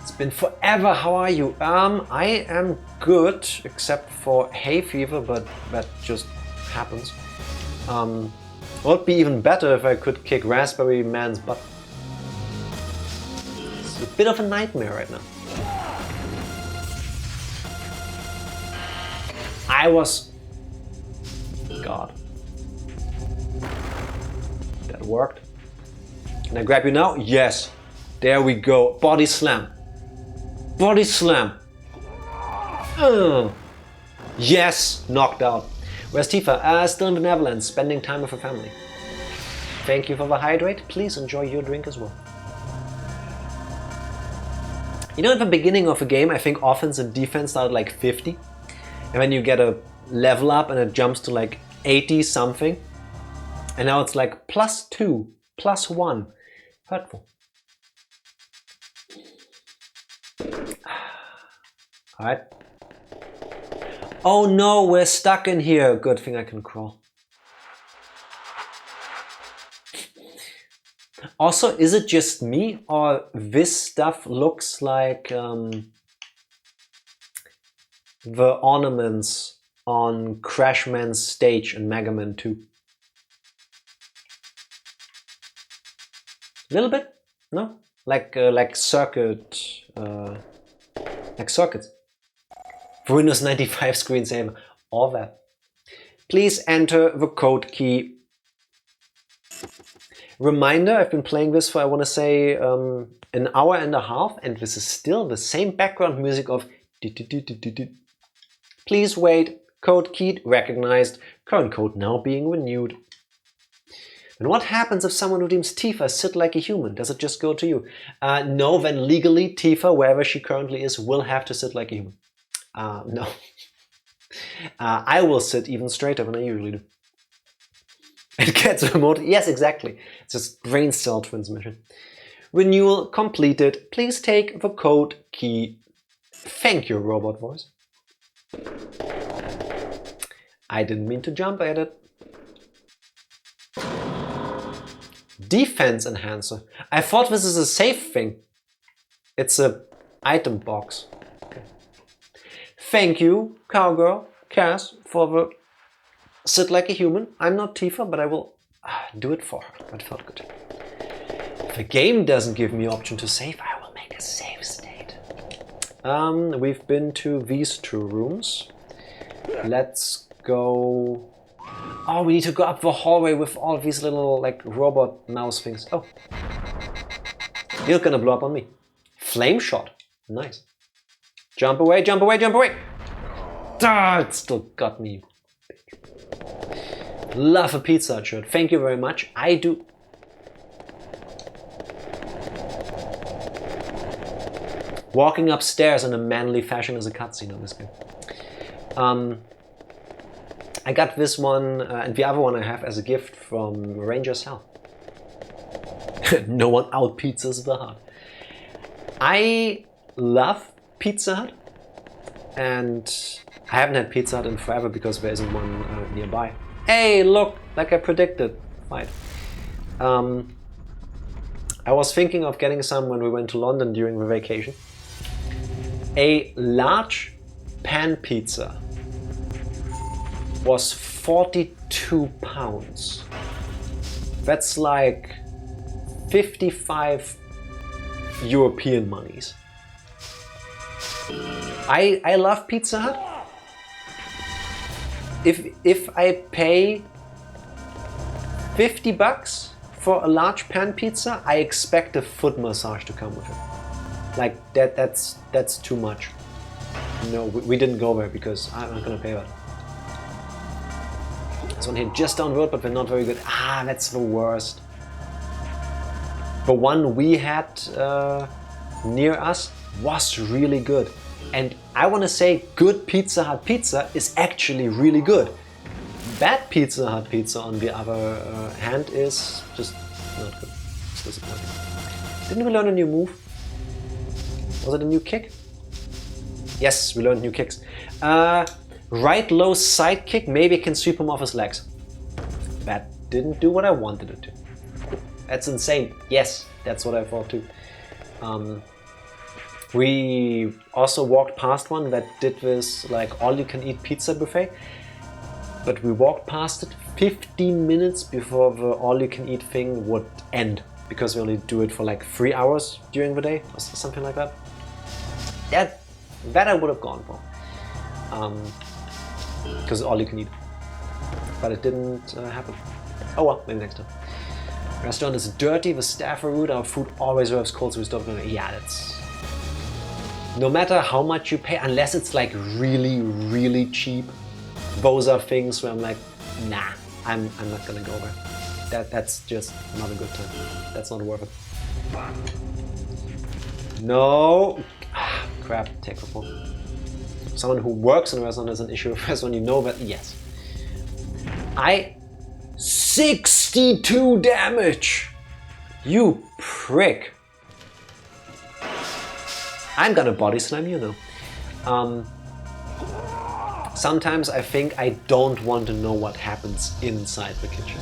It's been forever. How are you? I am good, except for hay fever, but that just happens. It would be even better if I could kick Raspberry Man's butt. It's a bit of a nightmare right now. I was... God. That worked. Can I grab you now? Yes. There we go. Body slam. Body slam. Yes. Knocked out. Where's Tifa? Still in the Netherlands, spending time with her family. thank you for the hydrate. Please enjoy your drink as well. You know, at the beginning of a game, I think offense and defense start at like 50. And then you get a level up and it jumps to like 80 something. And now it's like +2, +1. Hurtful. Alright. Oh no, we're stuck in here. Good thing I can crawl. Also, is it just me or this stuff looks like the ornaments on Crashman's stage in Mega Man 2? A little bit? No? Like circuits. Windows 95 screensaver. All that. Please enter the code key. Reminder, I've been playing this for, I want to say, an hour and a half, and this is still the same background music of please wait, code key recognized, current code now being renewed. And what happens if someone who deems Tifa sit like a human? Does it just go to you? No, then legally Tifa, wherever she currently is, will have to sit like a human. No. I will sit even straighter than I usually do. It gets remote. Yes, exactly. It's just brain cell transmission. Renewal completed. Please take the code key. Thank you, robot voice. I didn't mean to jump at it. Defense enhancer. I thought this is a safe thing. It's a item box. Okay. Thank you, cowgirl, Cass, for the sit like a human. I'm not Tifa, but I will do it for her. That felt good. If a game doesn't give me option to save, I will make a save state. We've been to these two rooms. Let's go. Oh, we need to go up the hallway with all these little like robot mouse things. Oh, you're gonna blow up on me. Flame shot. Nice. Jump away, jump away, jump away. Ah, it still got me. Love a Pizza Hut shirt. Thank you very much. I do. Walking upstairs in a manly fashion is a cutscene on this game. I got this one and the other one I have as a gift from Ranger's Hell. No one out pizzas the Hut. I love Pizza Hut, and I haven't had Pizza Hut in forever because there isn't one nearby. Hey, look, like I predicted. Right. I was thinking of getting some when we went to London during the vacation. A large pan pizza was 42 pounds. That's like 55 European monies. I love Pizza Hut. If I pay 50 bucks for a large pan pizza, I expect a foot massage to come with it. Like that's too much. No, we didn't go there because I'm not gonna pay that. This one here just down the road, but they're not very good. Ah, that's the worst. The one we had near us was really good. And I want to say good Pizza Hut pizza is actually really good. Bad Pizza Hut pizza, on the other hand, is just not good. It's disappointing. Didn't we learn a new move? Was it a new kick? Yes, we learned new kicks. Right low side kick, maybe I can sweep him off his legs. That didn't do what I wanted it to. That's insane. Yes, that's what I thought too. We also walked past one that did this like all-you-can-eat pizza buffet, but we walked past it 15 minutes before the all-you-can-eat thing would end, because we only do it for like 3 hours during the day or something like that. That I would have gone for, because all you can eat, but it didn't happen. Oh well, maybe next time. Restaurant is dirty, the staff are rude, our food always serves cold, so we stopped going. Yeah, that's... No matter how much you pay, unless it's like really, really cheap, those are things where I'm like, nah, I'm not gonna go there. That's just not a good time. That's not worth it. No! Ah, crap, take the phone. Someone who works in a restaurant has an issue with restaurant, you know that? Yes. 62 damage! You prick! I'm gonna body slam you now. Sometimes I think I don't want to know what happens inside the kitchen.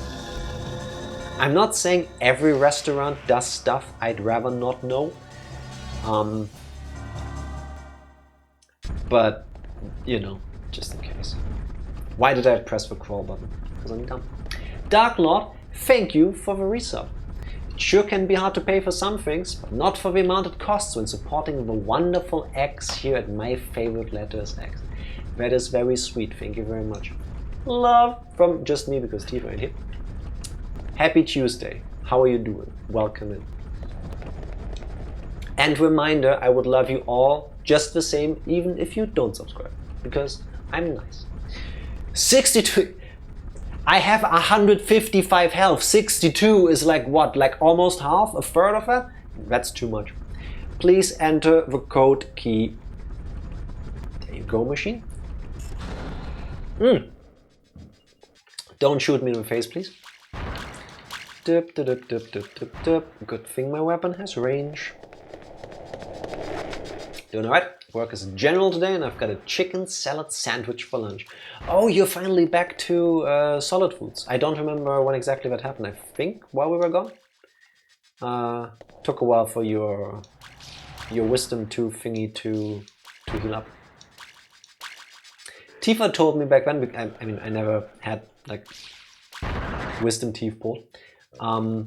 I'm not saying every restaurant does stuff I'd rather not know. But, you know, just in case. Why did I press the crawl button? Because I'm dumb. Dark Lord, thank you for the resub. It sure can be hard to pay for some things, but not for the amount it costs when supporting the wonderful X here at my favorite letters X. That is very sweet, thank you very much. Love from just me because Tifa ain't here. Happy Tuesday, how are you doing? Welcome in. And reminder, I would love you all just the same even if you don't subscribe, because I'm nice. 62, I have 155 health, 62 is like what, like almost half, a third of that? That's too much. Please enter the code key. There you go, machine. Don't shoot me in the face, please. Good thing my weapon has range. Doing alright. Work as a general today and I've got a chicken salad sandwich for lunch. Oh, you're finally back to solid foods. I don't remember when exactly that happened. I think while we were gone. Took a while for your wisdom tooth thingy to heal up. Tifa told me back then, I mean, I never had like wisdom teeth pulled. I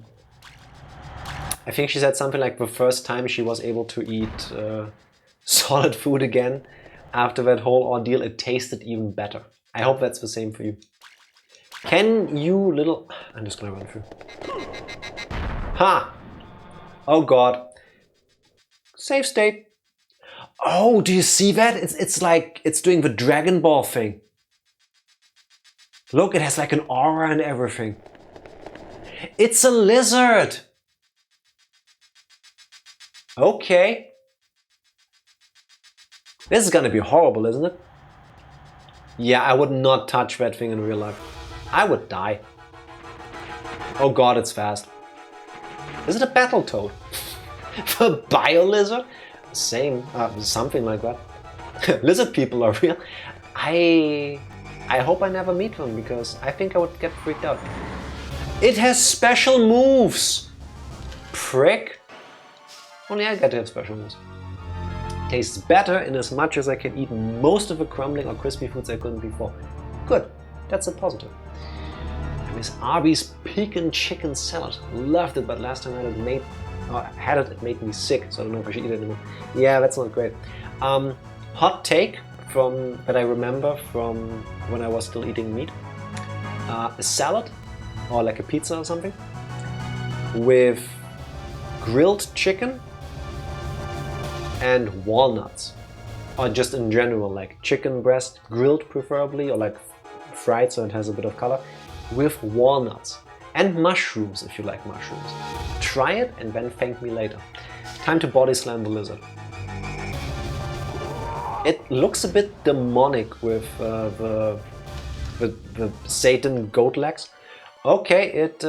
think she said something like the first time she was able to eat solid food again after that whole ordeal, it tasted even better. I hope that's the same for you. Can you little... I'm just gonna run through. Ha! Oh god. Save state. Oh, do you see that? It's like, it's doing the Dragon Ball thing. Look, it has like an aura and everything. It's a lizard! Okay. This is gonna be horrible, isn't it? Yeah, I would not touch that thing in real life. I would die. Oh god, it's fast. Is it a battle toad? The bio lizard? Same, something like that. Lizard people are real. I hope I never meet them because I think I would get freaked out. It has special moves! Prick. Only I get to have special moves. Tastes better in as much as I can eat most of the crumbling or crispy foods I couldn't before. Good, that's a positive. I miss Arby's pecan chicken salad. Loved it, but last time I had it, it made me sick, so I don't know if I should eat it anymore. Yeah, that's not great. Hot take from that I remember from when I was still eating meat. A salad, or like a pizza or something, with grilled chicken and walnuts, or just in general, like chicken breast, grilled preferably, or like fried so it has a bit of color, with walnuts and mushrooms if you like mushrooms. Try it and then thank me later. Time to body slam the lizard. It looks a bit demonic with the Satan goat legs. Okay, it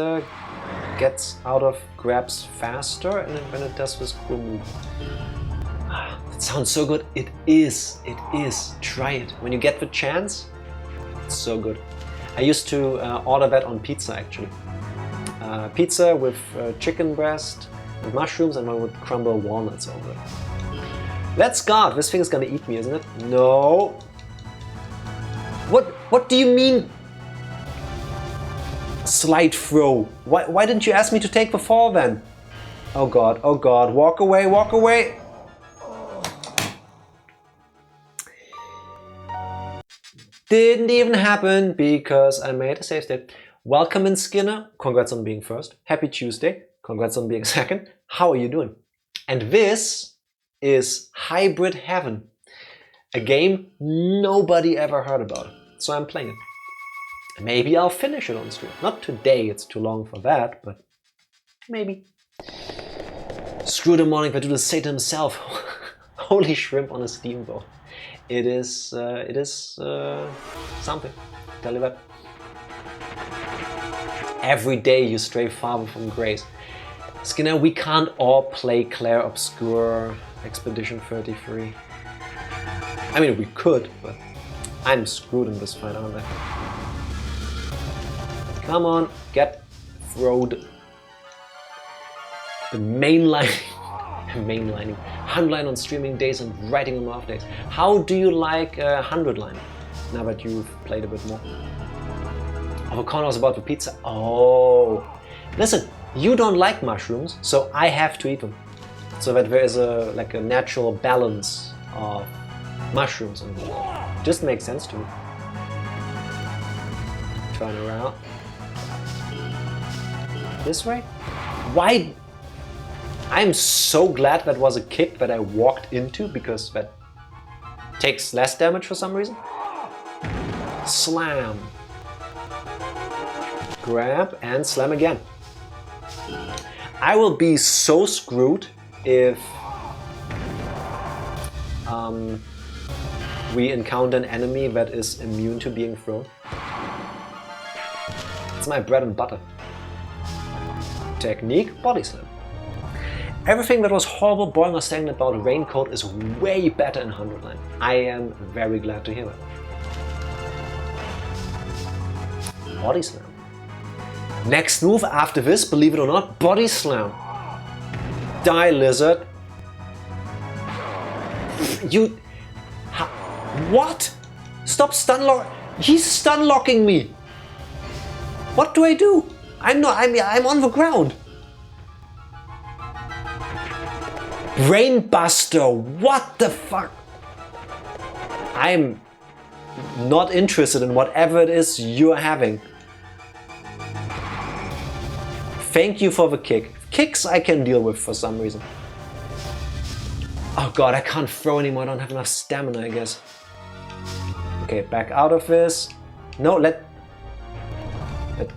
gets out of grabs faster and then it does this cool move. That sounds so good. It is. Try it. When you get the chance, it's so good. I used to order that on pizza actually. Pizza with chicken breast and mushrooms, and I would crumble walnuts over it. Let's guard. This thing is gonna eat me, isn't it? No. What do you mean? Slight throw. Why didn't you ask me to take the fall then? Oh god, oh god. Walk away, walk away. Didn't even happen because I made a save state. Welcome in, Skinner. Congrats on being first. Happy Tuesday. Congrats on being second. How are you doing? And this is Hybrid Heaven, a game nobody ever heard about. So I'm playing it. Maybe I'll finish it on stream. Not today, it's too long for that, but maybe. Screw the morning, but do the Satan himself. Holy shrimp on a steamboat. It is something. Tell you that. Every day you stray farther from grace. Skinner, we can't all play Claire Obscure Expedition 33. I mean, we could, but I'm screwed in this fight, aren't I? Come on, get throwed. The mainlining. 100-line on streaming days and writing on off days. How do you like 100-line? Now that you've played a bit more. Avocado was about the pizza. Oh, listen, you don't like mushrooms, so I have to eat them, so that there is a natural balance of mushrooms in the world. Just makes sense to me. Turn around. This way? Why? I'm so glad that was a kick that I walked into, because that takes less damage for some reason. Slam. Grab and slam again. I will be so screwed if we encounter an enemy that is immune to being thrown. It's my bread and butter. Technique, body slam. Everything that was horrible, boring or stagnant about Raincoat is way better in 100-line. I am very glad to hear that. Body slam. Next move after this, believe it or not, body slam. Die, lizard. You... What? Stop stun lock... He's stun locking me. What do I do? I'm on the ground. Brainbuster, what the fuck? I'm not interested in whatever it is you're having. Thank you for the kick. Kicks I can deal with for some reason. Oh god, I can't throw anymore, I don't have enough stamina, I guess. Okay, back out of this. No, let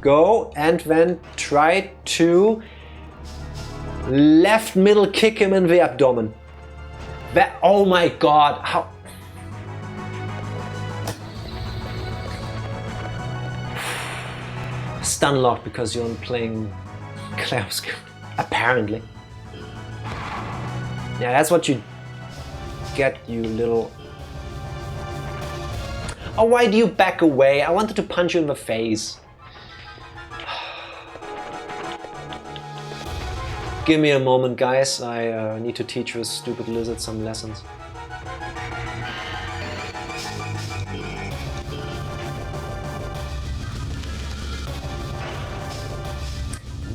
go, and then try to left middle kick him in the abdomen. That, oh my god, how... Stun locked because you're playing Klaus, apparently. Yeah, that's what you get, you little... Oh, why do you back away? I wanted to punch you in the face. Give me a moment, guys. I need to teach this stupid lizard some lessons.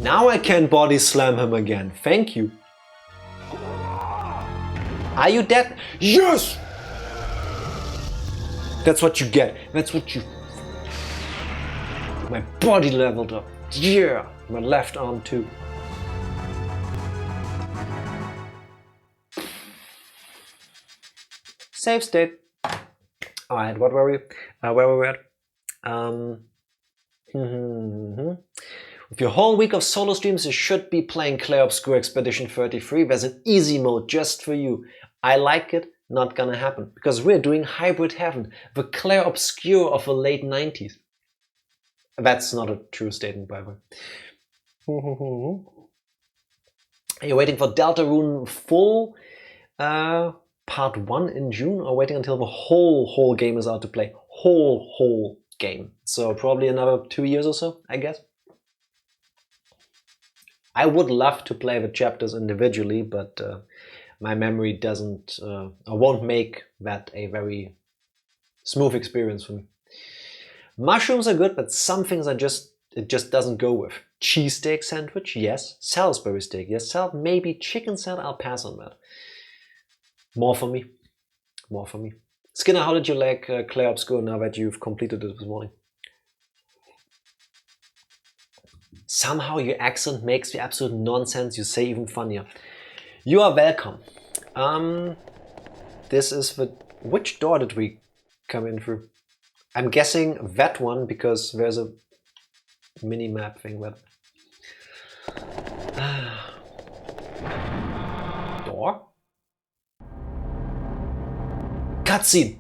Now I can body slam him again. Thank you. Are you dead? Yes! That's what you get. That's what you... My body leveled up. Yeah! My left arm too. Save state. Alright, what were we? Where were we at? With your whole week of solo streams, you should be playing Clair Obscur Expedition 33. There's an easy mode just for you. I like it, not gonna happen. Because we're doing Hybrid Heaven, the Clair Obscur of the late 90s. That's not a true statement, by the way. You're waiting for Deltarune full part 1 in June, or waiting until the whole game is out to play? Whole game. So probably another 2 years or so, I guess. I would love to play the chapters individually, but my memory doesn't or won't make that a very smooth experience for me. Mushrooms are good, but some things it just doesn't go with. Cheesesteak sandwich, yes. Salisbury steak, yes. Maybe chicken salad, I'll pass on that. More for me. More for me. Skinner, how did you like Clair Obscur now that you've completed it this morning? Somehow your accent makes the absolute nonsense you say even funnier. You are welcome. This is the... Which door did we come in through? I'm guessing that one because there's a mini map thing that. Door? Cutscene!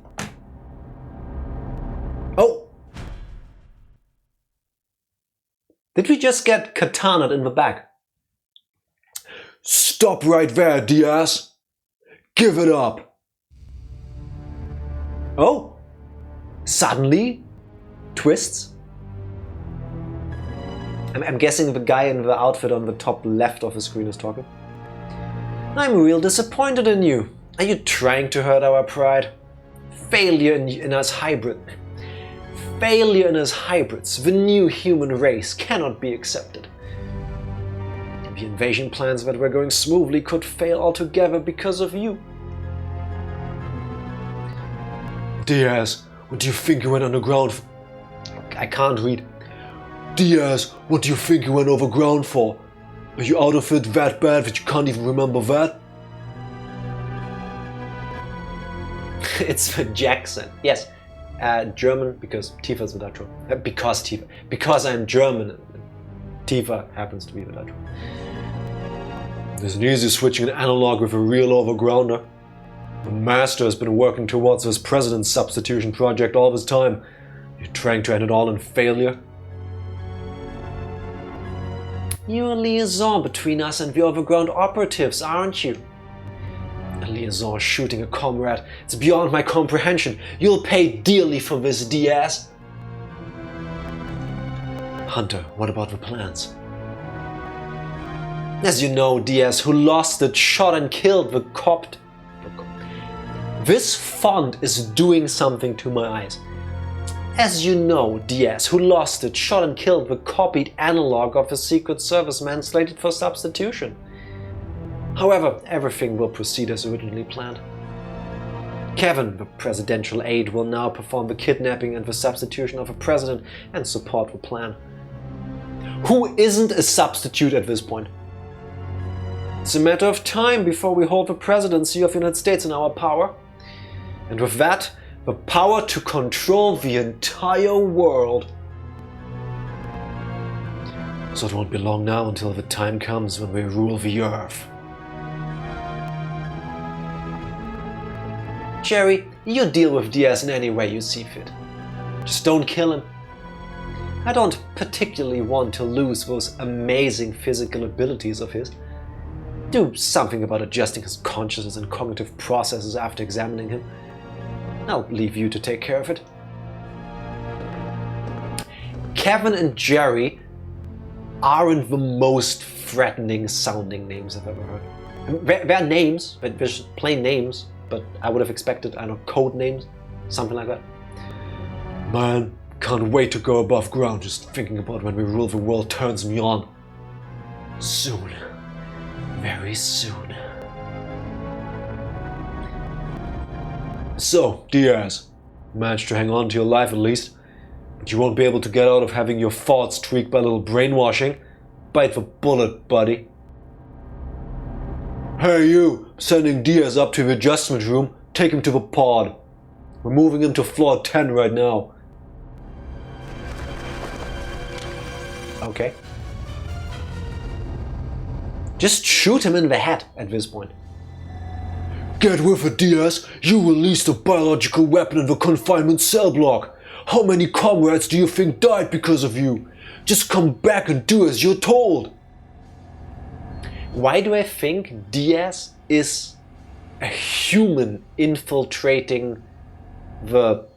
Oh! Did we just get katana'd in the back? Stop right there, Diaz! Give it up! Oh! Suddenly? Twists? I'm guessing the guy in the outfit on the top left of the screen is talking. I'm real disappointed in you. Are you trying to hurt our pride? Failure in us hybrid. Failure in us hybrids, the new human race, cannot be accepted. The invasion plans that were going smoothly could fail altogether because of you. Diaz, what do you think you went underground? I can't read. Diaz, what do you think you went overground for? Are you out of it that bad that you can't even remember that? It's the Jackson. Yes, German because Tifa's the Dutch one. Because I'm German. Tifa happens to be the Dutch one. There's an easy switching an analog with a real overgrounder. The master has been working towards this president's substitution project all this time. You're trying to end it all in failure? You're a liaison between us and the overground operatives, aren't you? A liaison shooting a comrade. It's beyond my comprehension. You'll pay dearly for this, Diaz. Hunter, what about the plans? As you know, Diaz, who lost it, shot and killed the copt. This font is doing something to my eyes. As you know, Diaz, who lost it, shot and killed the copied analog of a Secret Service man slated for substitution. However, everything will proceed as originally planned. Kevin, the presidential aide, will now perform the kidnapping and the substitution of a president and support the plan. Who isn't a substitute at this point? It's a matter of time before we hold the presidency of the United States in our power. And with that, the power to control the entire world. So it won't be long now until the time comes when we rule the earth. Jerry, you deal with Diaz in any way you see fit. Just don't kill him. I don't particularly want to lose those amazing physical abilities of his. Do something about adjusting his consciousness and cognitive processes after examining him. I'll leave you to take care of it. Kevin and Jerry aren't the most threatening sounding names I've ever heard. They're names, they're just plain names, but I would have expected, I don't know, code names, something like that. Man, can't wait to go above ground. Just thinking about when we rule the world turns me on. Soon. Very soon. So, Diaz, managed to hang on to your life at least, but you won't be able to get out of having your thoughts tweaked by a little brainwashing. Bite the bullet, buddy. Hey you, sending Diaz up to the adjustment room. Take him to the pod. We're moving him to floor 10 right now. Okay. Just shoot him in the head at this point. Get with it, Diaz. You released a biological weapon in the confinement cell block. How many comrades do you think died because of you? Just come back and do as you're told. Why do I think Diaz is a human infiltrating the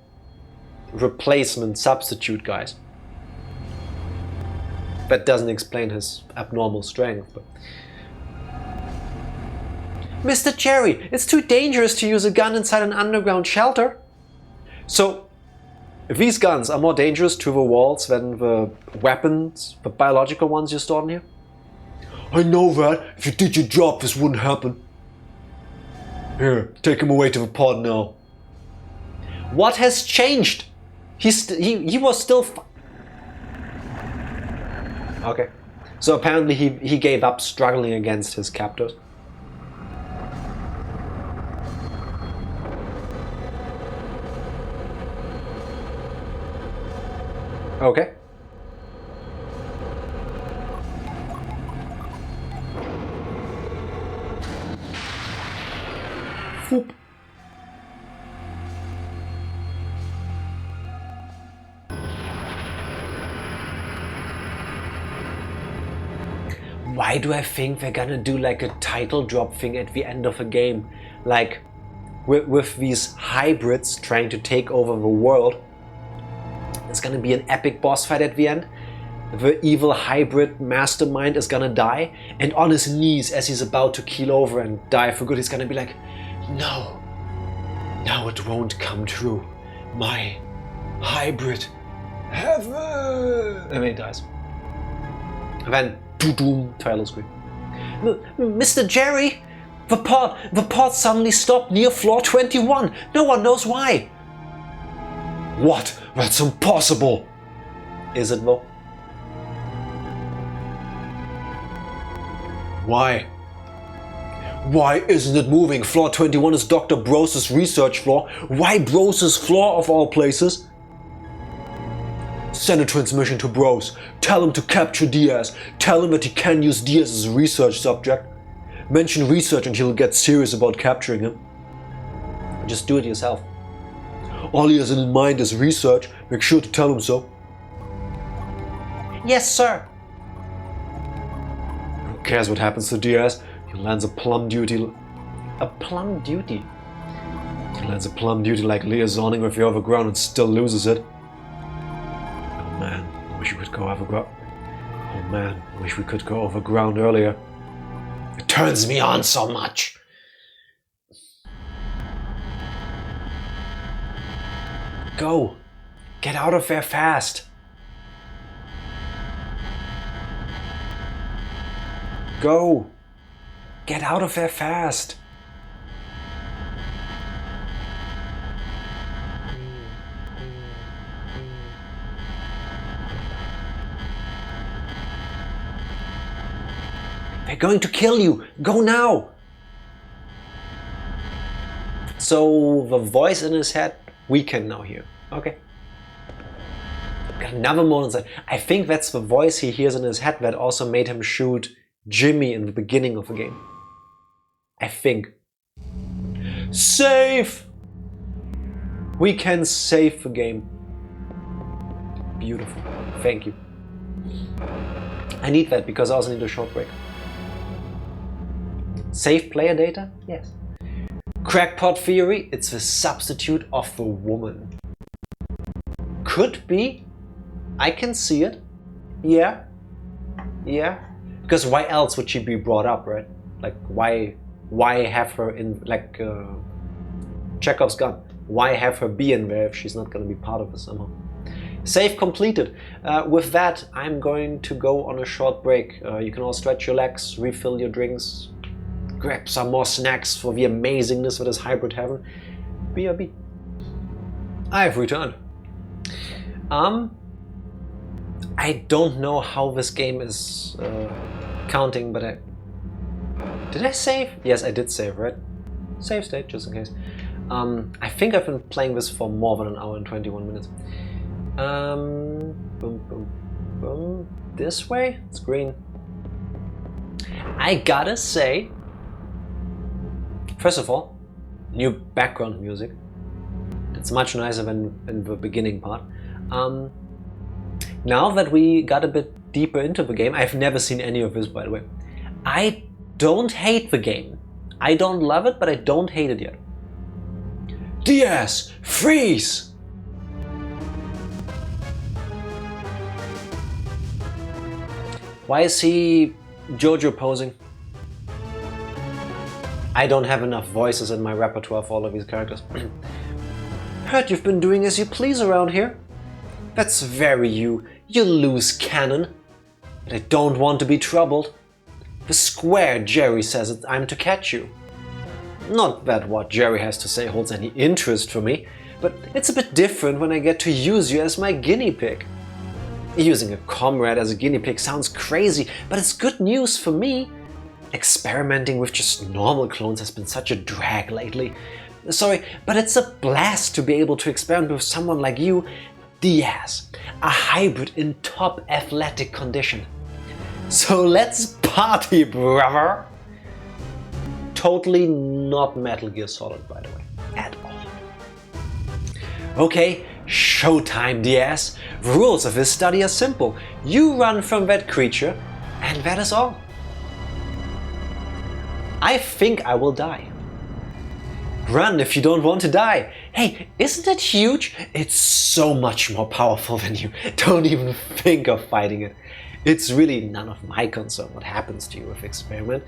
replacement substitute guys? That doesn't explain his abnormal strength, but... Mr. Cherry, it's too dangerous to use a gun inside an underground shelter. So, if these guns are more dangerous to the walls than the weapons, the biological ones you stored in here? I know that. If you did your job, this wouldn't happen. Here, take him away to the pod now. What has changed? He was still... Okay. So apparently he gave up struggling against his captors. Okay. Whoop. Why do I think they're gonna do like a title drop thing at the end of a game? Like with these hybrids trying to take over the world. It's gonna be an epic boss fight at the end. The evil hybrid mastermind is gonna die, and on his knees as he's about to keel over and die for good, he's gonna be like, no, it won't come true. My hybrid heaven. And then he dies. And then doom, title screen. Mr. Jerry, the pod suddenly stopped near floor 21. No one knows why. What? That's impossible. Is it though? Why? Why isn't it moving? Floor 21 is Dr. Brose's research floor. Why Brose's floor of all places? Send a transmission to Brose. Tell him to capture Diaz. Tell him that he can use Diaz as a research subject. Mention research and he'll get serious about capturing him. Just do it yourself. All he has in mind is research. Make sure to tell him so. Yes, sir. Who cares what happens to Diaz? He lands a plum duty. A plum duty? He lands a plum duty like liaisoning with the overground and still loses it. Oh man, I wish we could go overground. Oh man, I wish we could go overground earlier. It turns me on so much. Go! Get out of there fast! Go! Get out of there fast! They're going to kill you! Go now! So the voice in his head, we can now hear. Okay. Got another moment. I think that's the voice he hears in his head that also made him shoot Jimmy in the beginning of the game. I think. Save! We can save the game. Beautiful. Thank you. I need that because I also need a short break. Save player data? Yes. Crackpot theory, it's the substitute of the woman. Could be. I can see it. Yeah. Yeah. Because why else would she be brought up, right? Like why have her in, like Chekhov's gun? Why have her be in there if she's not going to be part of it somehow? Save completed. With that, I'm going to go on a short break. You can all stretch your legs, refill your drinks, grab some more snacks for the amazingness of this hybrid heaven. BRB. I have returned. I don't know how this game is counting, but did I save? Yes, I did save, right? Save state, just in case. I think I've been playing this for more than an hour and 21 minutes. Boom, boom, boom. This way? It's green. I gotta say, first of all, new background music. It's much nicer than in the beginning part. Now that we got a bit deeper into the game, I've never seen any of this, by the way. I don't hate the game. I don't love it, but I don't hate it yet. Diaz, freeze! Why is he Jojo posing? I don't have enough voices in my repertoire for all of these characters. Heard you've been doing as you please around here. That's very you loose cannon. But I don't want to be troubled. The square Jerry says I'm to catch you. Not that what Jerry has to say holds any interest for me, but it's a bit different when I get to use you as my guinea pig. Using a comrade as a guinea pig sounds crazy, but it's good news for me. Experimenting with just normal clones has been such a drag lately. Sorry, but it's a blast to be able to experiment with someone like you Diaz, a hybrid in top athletic condition. So let's party, brother! Totally not Metal Gear Solid, by the way, at all. Okay, showtime, Diaz. The rules of this study are simple. You run from that creature, and that is all. I think I will die. Run if you don't want to die. Hey, isn't that huge? It's so much more powerful than you. Don't even think of fighting it. It's really none of my concern what happens to you with the experiment.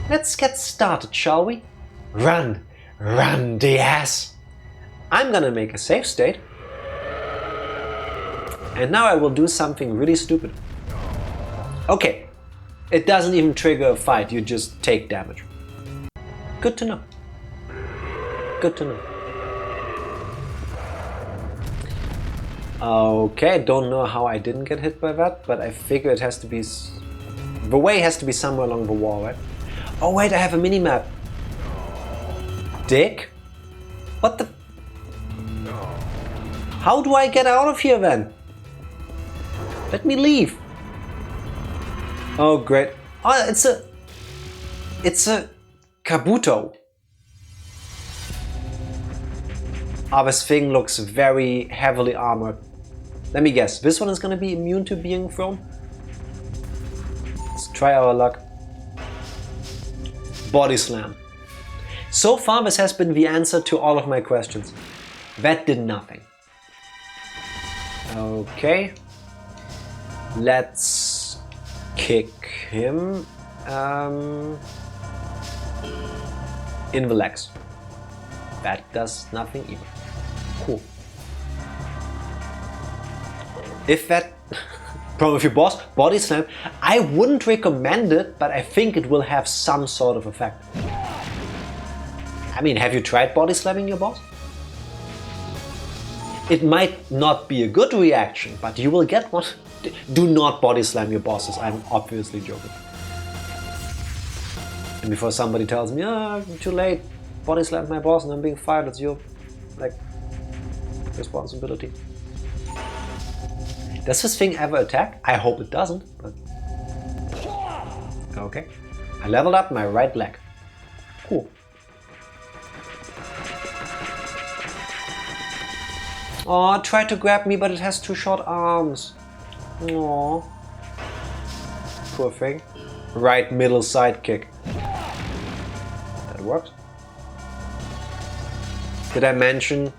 Let's get started, shall we? Run, run, Diaz. I'm gonna make a save state. And now I will do something really stupid. Okay, it doesn't even trigger a fight, you just take damage. Good to know. Good to know. Okay, don't know how I didn't get hit by that, but I figure it has to be... The way has to be somewhere along the wall, right? Oh wait, I have a mini-map. Dick? What the... How do I get out of here then? Let me leave. Oh great. Oh, it's a Kabuto. Oh, this thing looks very heavily armored. Let me guess, this one is gonna be immune to being thrown? Let's try our luck. Body slam. So far this has been the answer to all of my questions. That did nothing. Okay. Let's kick him in the legs. That does nothing either. Cool. If that problem with your boss, body slam, I wouldn't recommend it, but I think it will have some sort of effect. I mean, have you tried body slamming your boss? It might not be a good reaction, but you will get one. Do not body slam your bosses, I'm obviously joking. And before somebody tells me, oh, too late, body slammed my boss and I'm being fired, it's your, like, responsibility. Does this thing ever attack? I hope it doesn't, but... Okay. I leveled up my right leg. Cool. Oh, it tried to grab me, but it has too short arms. Aww. Poor thing. Right middle sidekick. That works. Did I mention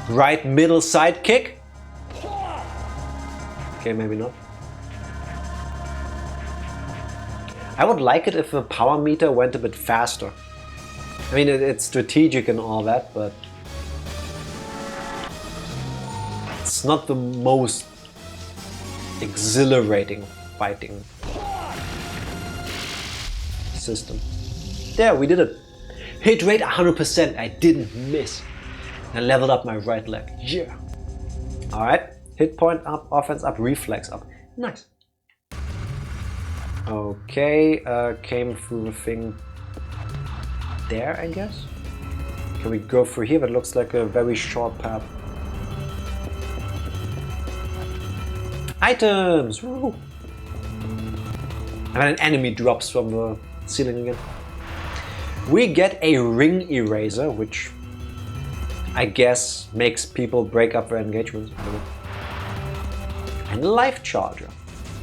right middle sidekick? Okay, maybe not. I would like it if the power meter went a bit faster. I mean, it's strategic and all that, but it's not the most exhilarating fighting system. There, we did it. Hit rate 100%, I didn't miss. I leveled up my right leg, yeah. Alright, hit point up, offense up, reflex up. Nice. Okay, came through the thing there, I guess. Can we go through here? That looks like a very short path. Items! Woo! And then an enemy drops from the ceiling again. We get a ring eraser, which I guess makes people break up their engagements. And a life charger.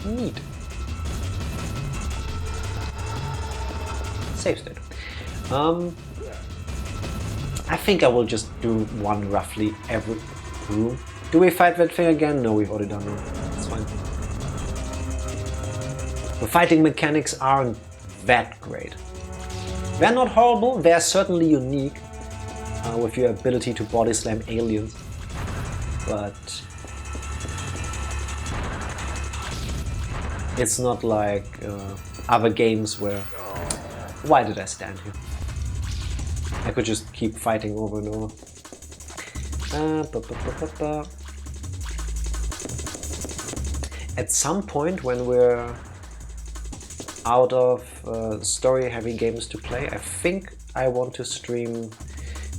Neat. Save state. I think I will just do one roughly every room. Do we fight that thing again? No, we've already done it. It's fine. The fighting mechanics aren't that great. They're not horrible, they're certainly unique with your ability to body slam aliens. But it's not like other games where... Why did I stand here? I could just keep fighting over and over. At some point when we're out of story-heavy games to play, I think I want to stream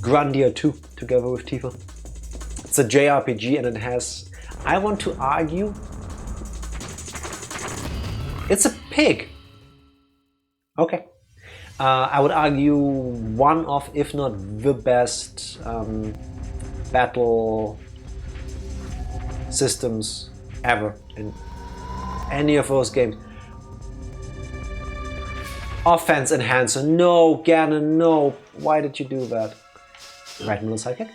Grandia 2 together with Tifa. It It's a JRPG and it has, I want to argue, it's a pig. Okay. I would argue one of, if not the best battle systems ever in any of those games. Offense enhancer. No, Ganon, no. Why did you do that? Right middle sidekick.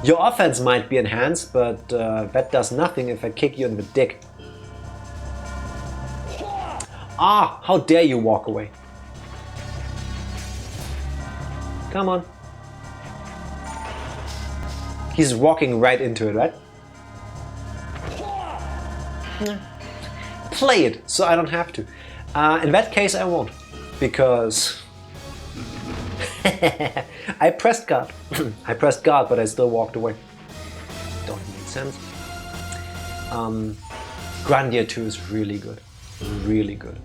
Your offense might be enhanced, but that does nothing if I kick you in the dick. Ah, how dare you walk away. Come on. He's walking right into it, right? Play it, so I don't have to. In that case, I won't. Because... I pressed guard. I pressed guard, but I still walked away. Don't make sense. Grandia 2 is really good. Really good.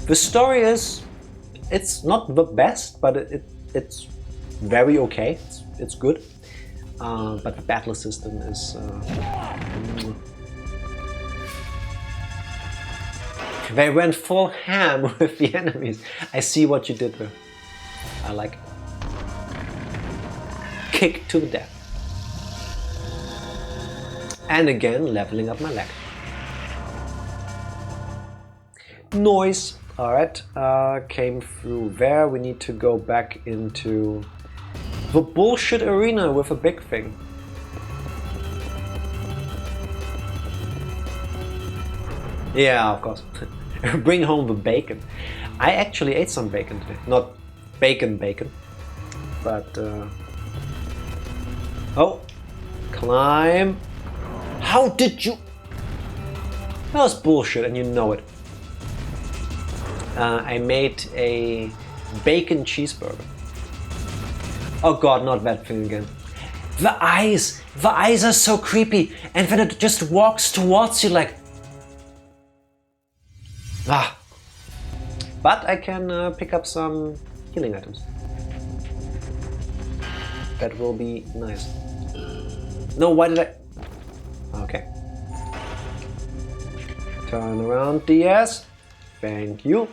The story is... It's not the best, but it's very okay. It's good. But the battle system is... They went full ham with the enemies. I see what you did there. I like it. Kick to the death. And again, leveling up my leg. Noise. Alright, came through there. We need to go back into the bullshit arena with a big thing. Yeah, of course. Bring home the bacon. I actually ate some bacon today. Not bacon, but oh, climb. How did you? That was bullshit, and you know it. I made a bacon cheeseburger. Oh god, not that thing again. The eyes are so creepy, and then it just walks towards you like. Ah. But I can pick up some healing items. That will be nice. No, why did I? Okay. Turn around, Diaz. Thank you.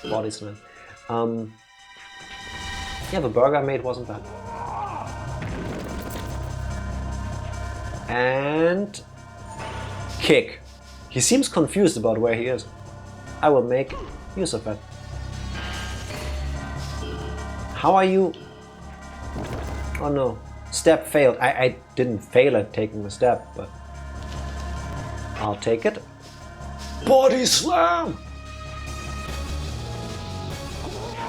Body slam. Yeah, the burger I made wasn't bad. And kick. He seems confused about where he is. I will make use of that. How are you? Oh no. Step failed. I didn't fail at taking the step, but I'll take it. Body slam!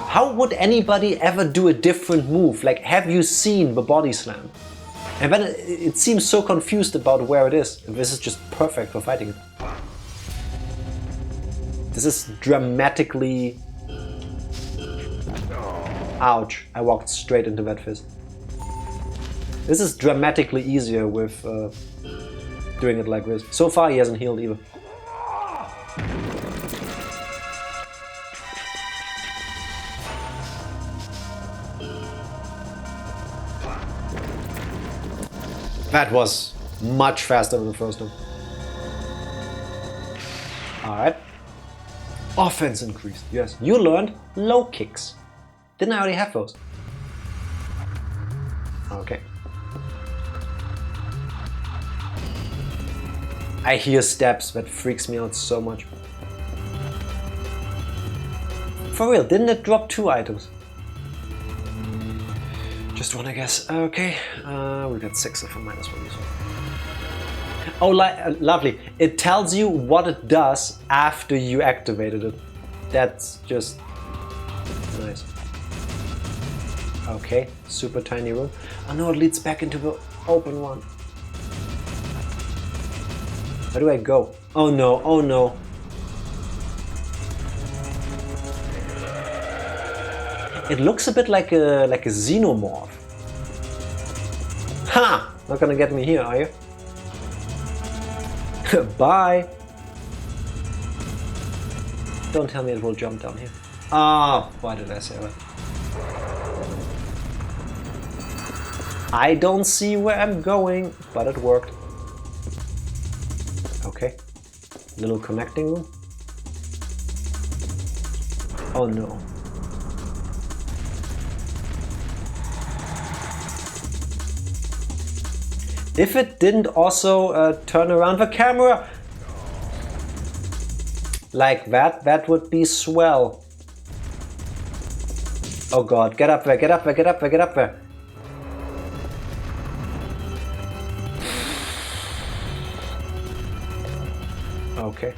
How would anybody ever do a different move? Like, have you seen the body slam? And then it seems so confused about where it is. This is just perfect for fighting it. This is dramatically... Ouch, I walked straight into that fist. This is dramatically easier with doing it like this. So far he hasn't healed either. That was much faster than the first one. Alright. Offense increased, yes. You learned low kicks. Didn't I already have those? Okay. I hear steps, that freaks me out so much. For real, didn't it drop 2 items? Just one, I guess. Okay, we got 6 of them, minus 1 this one. Oh, lovely. It tells you what it does after you activated it. That's just nice. Okay, super tiny room. Oh no, it leads back into the open one. Where do I go? Oh no, oh no. It looks a bit like a xenomorph. Ha! Not gonna get me here, are you? Bye! Don't tell me it will jump down here. Ah, why did I say that? I don't see where I'm going, but it worked. Okay. Little connecting room. Oh no. If it didn't also turn around the camera like that, that would be swell. Oh god, get up there, get up there, get up there, get up there. Okay.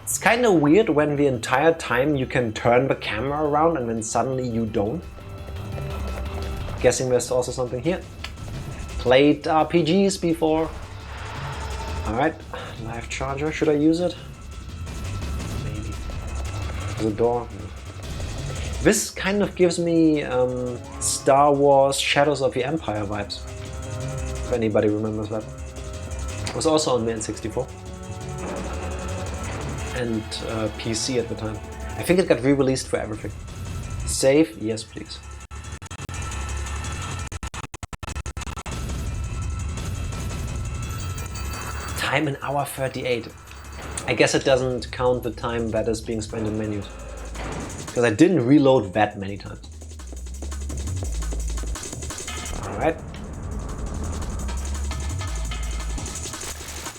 It's kind of weird when the entire time you can turn the camera around and then suddenly you don't. Guessing there's also something here. Played RPGs before. Alright, live charger, should I use it? Maybe. The door. This kind of gives me Star Wars Shadows of the Empire vibes. If anybody remembers that. It was also on the N64. And PC at the time. I think it got re-released for everything. Save? Yes, please. Time an hour 38. I guess it doesn't count the time that is being spent in menus. Because I didn't reload that many times. Alright.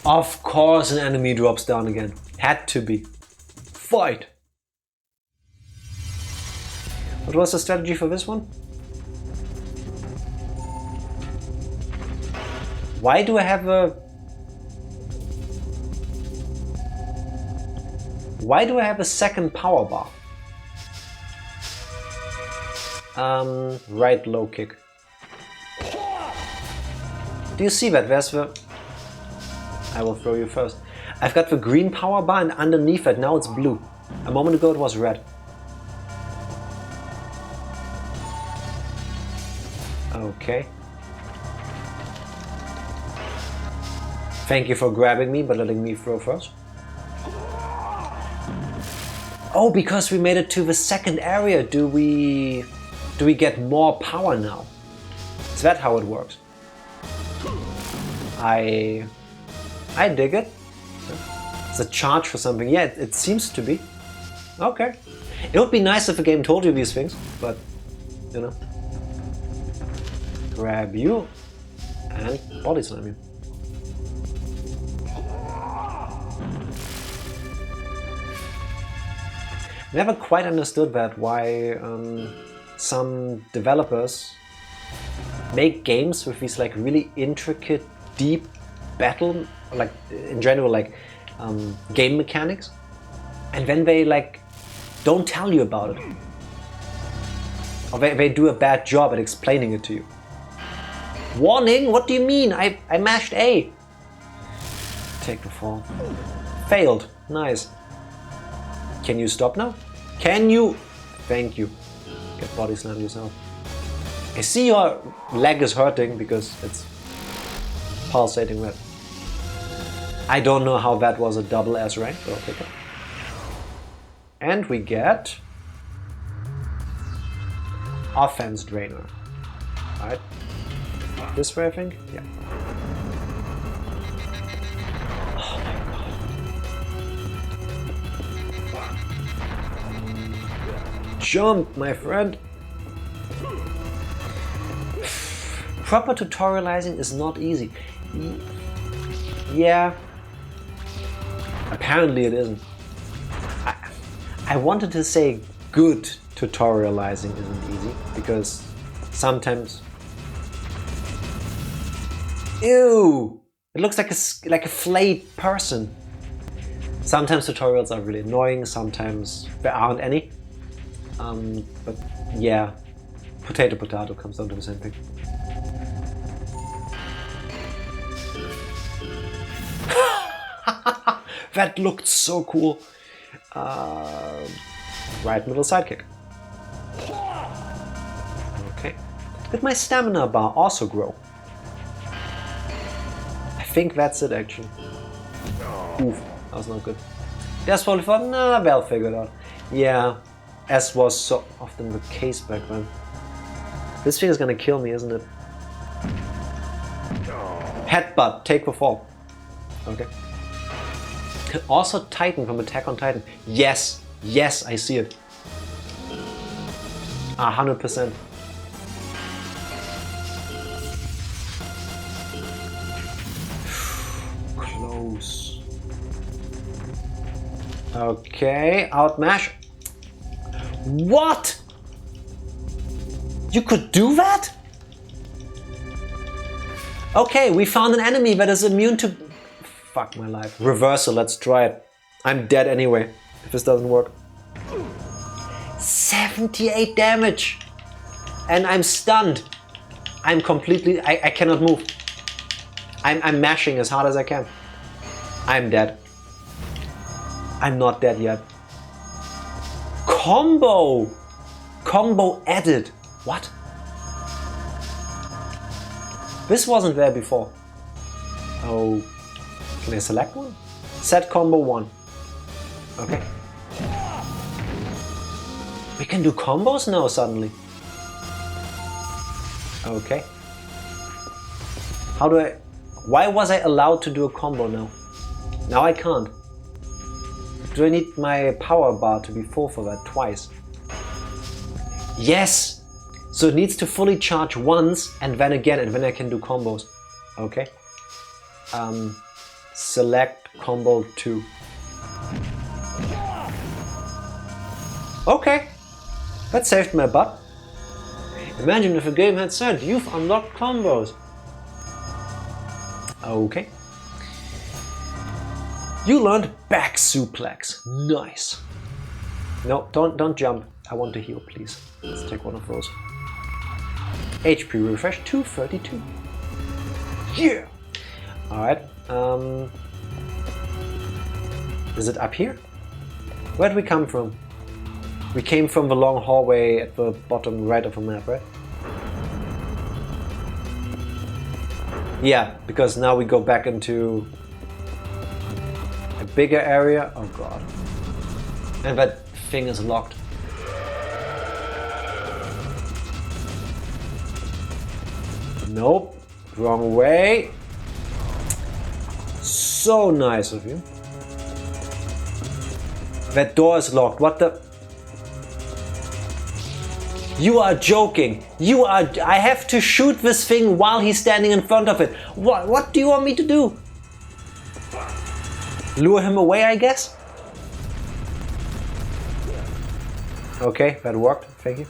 Of course an enemy drops down again. Had to be. Fight! What was the strategy for this one? Why do I have a... Why do I have a second power bar? Right low kick. Do you see that? There's the... I will throw you first. I've got the green power bar and underneath it now it's blue. A moment ago it was red. Okay. Thank you for grabbing me but letting me throw first. Oh, because we made it to the second area, do we get more power now? Is that how it works? I dig it. It's a charge for something. Yeah, it seems to be. Okay. It would be nice if the game told you these things, but you know. Grab you and body slam you. Never quite understood that, why some developers make games with these like really intricate, deep battle, like in general, like game mechanics, and then they like don't tell you about it, or they do a bad job at explaining it to you. Warning, what do you mean? I mashed A. Take the fall. Failed. Nice. Can you stop now? Can you? Thank you. Get body slammed yourself. I see your leg is hurting because it's pulsating red. I don't know how that was a double S rank, but I'll take it. And we get offense drainer. Alright. This way, I think? Yeah. Oh my god. Jump, my friend! Proper tutorializing is not easy. Yeah. Apparently it isn't. I wanted to say good tutorializing isn't easy, because sometimes... Ew! It looks like a flayed person. Sometimes tutorials are really annoying, sometimes there aren't any. But yeah, potato comes down to the same thing. That looked so cool. Right middle sidekick. Okay. Did my stamina bar also grow? I think that's it actually. Oof, that was not good. There's probably thought, nah, they'll figure it out. Yeah, as was so often the case back then. This thing is gonna kill me, isn't it? Headbutt, take the fall. Okay. Also Titan from Attack on Titan. Yes, yes, I see it. 100%. Close. Okay, outmash. What? You could do that? Okay, we found an enemy that is immune to... Fuck my life. Reversal, let's try it. I'm dead anyway, if this doesn't work. 78 damage! And I'm stunned. I'm completely... I cannot move. I'm mashing as hard as I can. I'm dead. I'm not dead yet. Combo! Combo added. What? This wasn't there before. Oh, can I select one? Set combo 1. Okay. We can do combos now suddenly. Okay. How do I... Why was I allowed to do a combo now? Now I can't. Do I need my power bar to be full for that twice? Yes! So it needs to fully charge once and then again, and then I can do combos. Okay. Select combo 2. Okay. That saved my butt. Imagine if the game had said, you've unlocked combos. Okay. You learned back suplex. Nice. No, don't jump. I want to heal, please. Let's take one of those. HP refresh 232. Yeah. All right. Is it up here? Where did we come from? We came from the long hallway at the bottom right of the map, right? Yeah, because now we go back into a bigger area. Oh god. And that thing is locked. Nope. Wrong way. So nice of you. That door is locked. What the... You are joking. You are... I have to shoot this thing while he's standing in front of it. What do you want me to do? Lure him away, I guess? Okay, that worked. Thank you.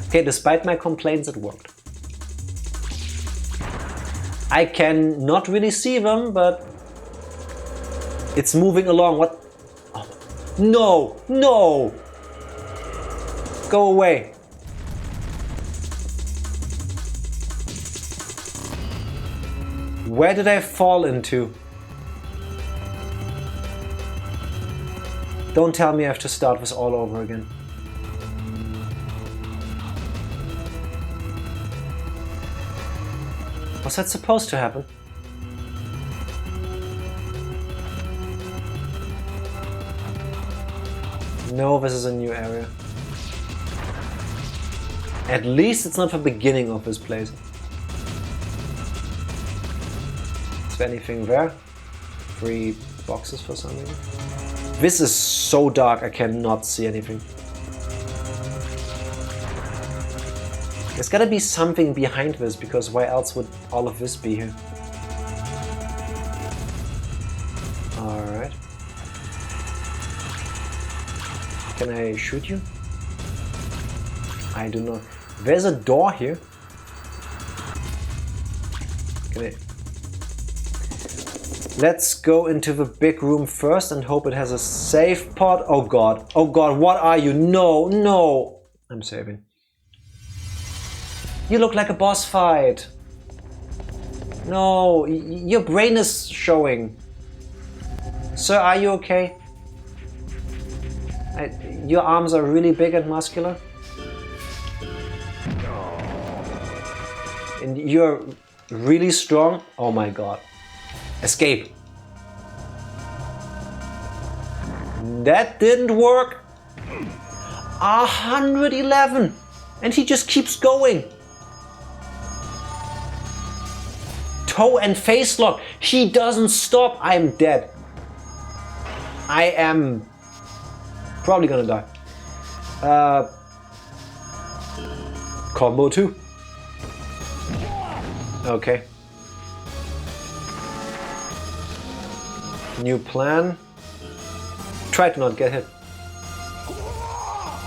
Okay, despite my complaints, it worked. I can not really see them, but it's moving along. What? Oh. No! No! Go away. Where did I fall into? Don't tell me I have to start this all over again. Was that supposed to happen? No, this is a new area. At least it's not the beginning of this place. Is there anything there? 3 boxes for some reason. This is so dark I cannot see anything. There's gotta be something behind this, because why else would all of this be here? Alright. Can I shoot you? I do not. There's a door here. Can I... Let's go into the big room first and hope it has a save pod. Oh god. Oh god, what are you? No, no. I'm saving. You look like a boss fight. No, your brain is showing. Sir, are you okay? Your arms are really big and muscular. And you're really strong. Oh my god. Escape. That didn't work. 111. And he just keeps going. Toe and face lock. He doesn't stop. I'm dead. I am probably gonna die. Combo 2. Okay. New plan. Try to not get hit.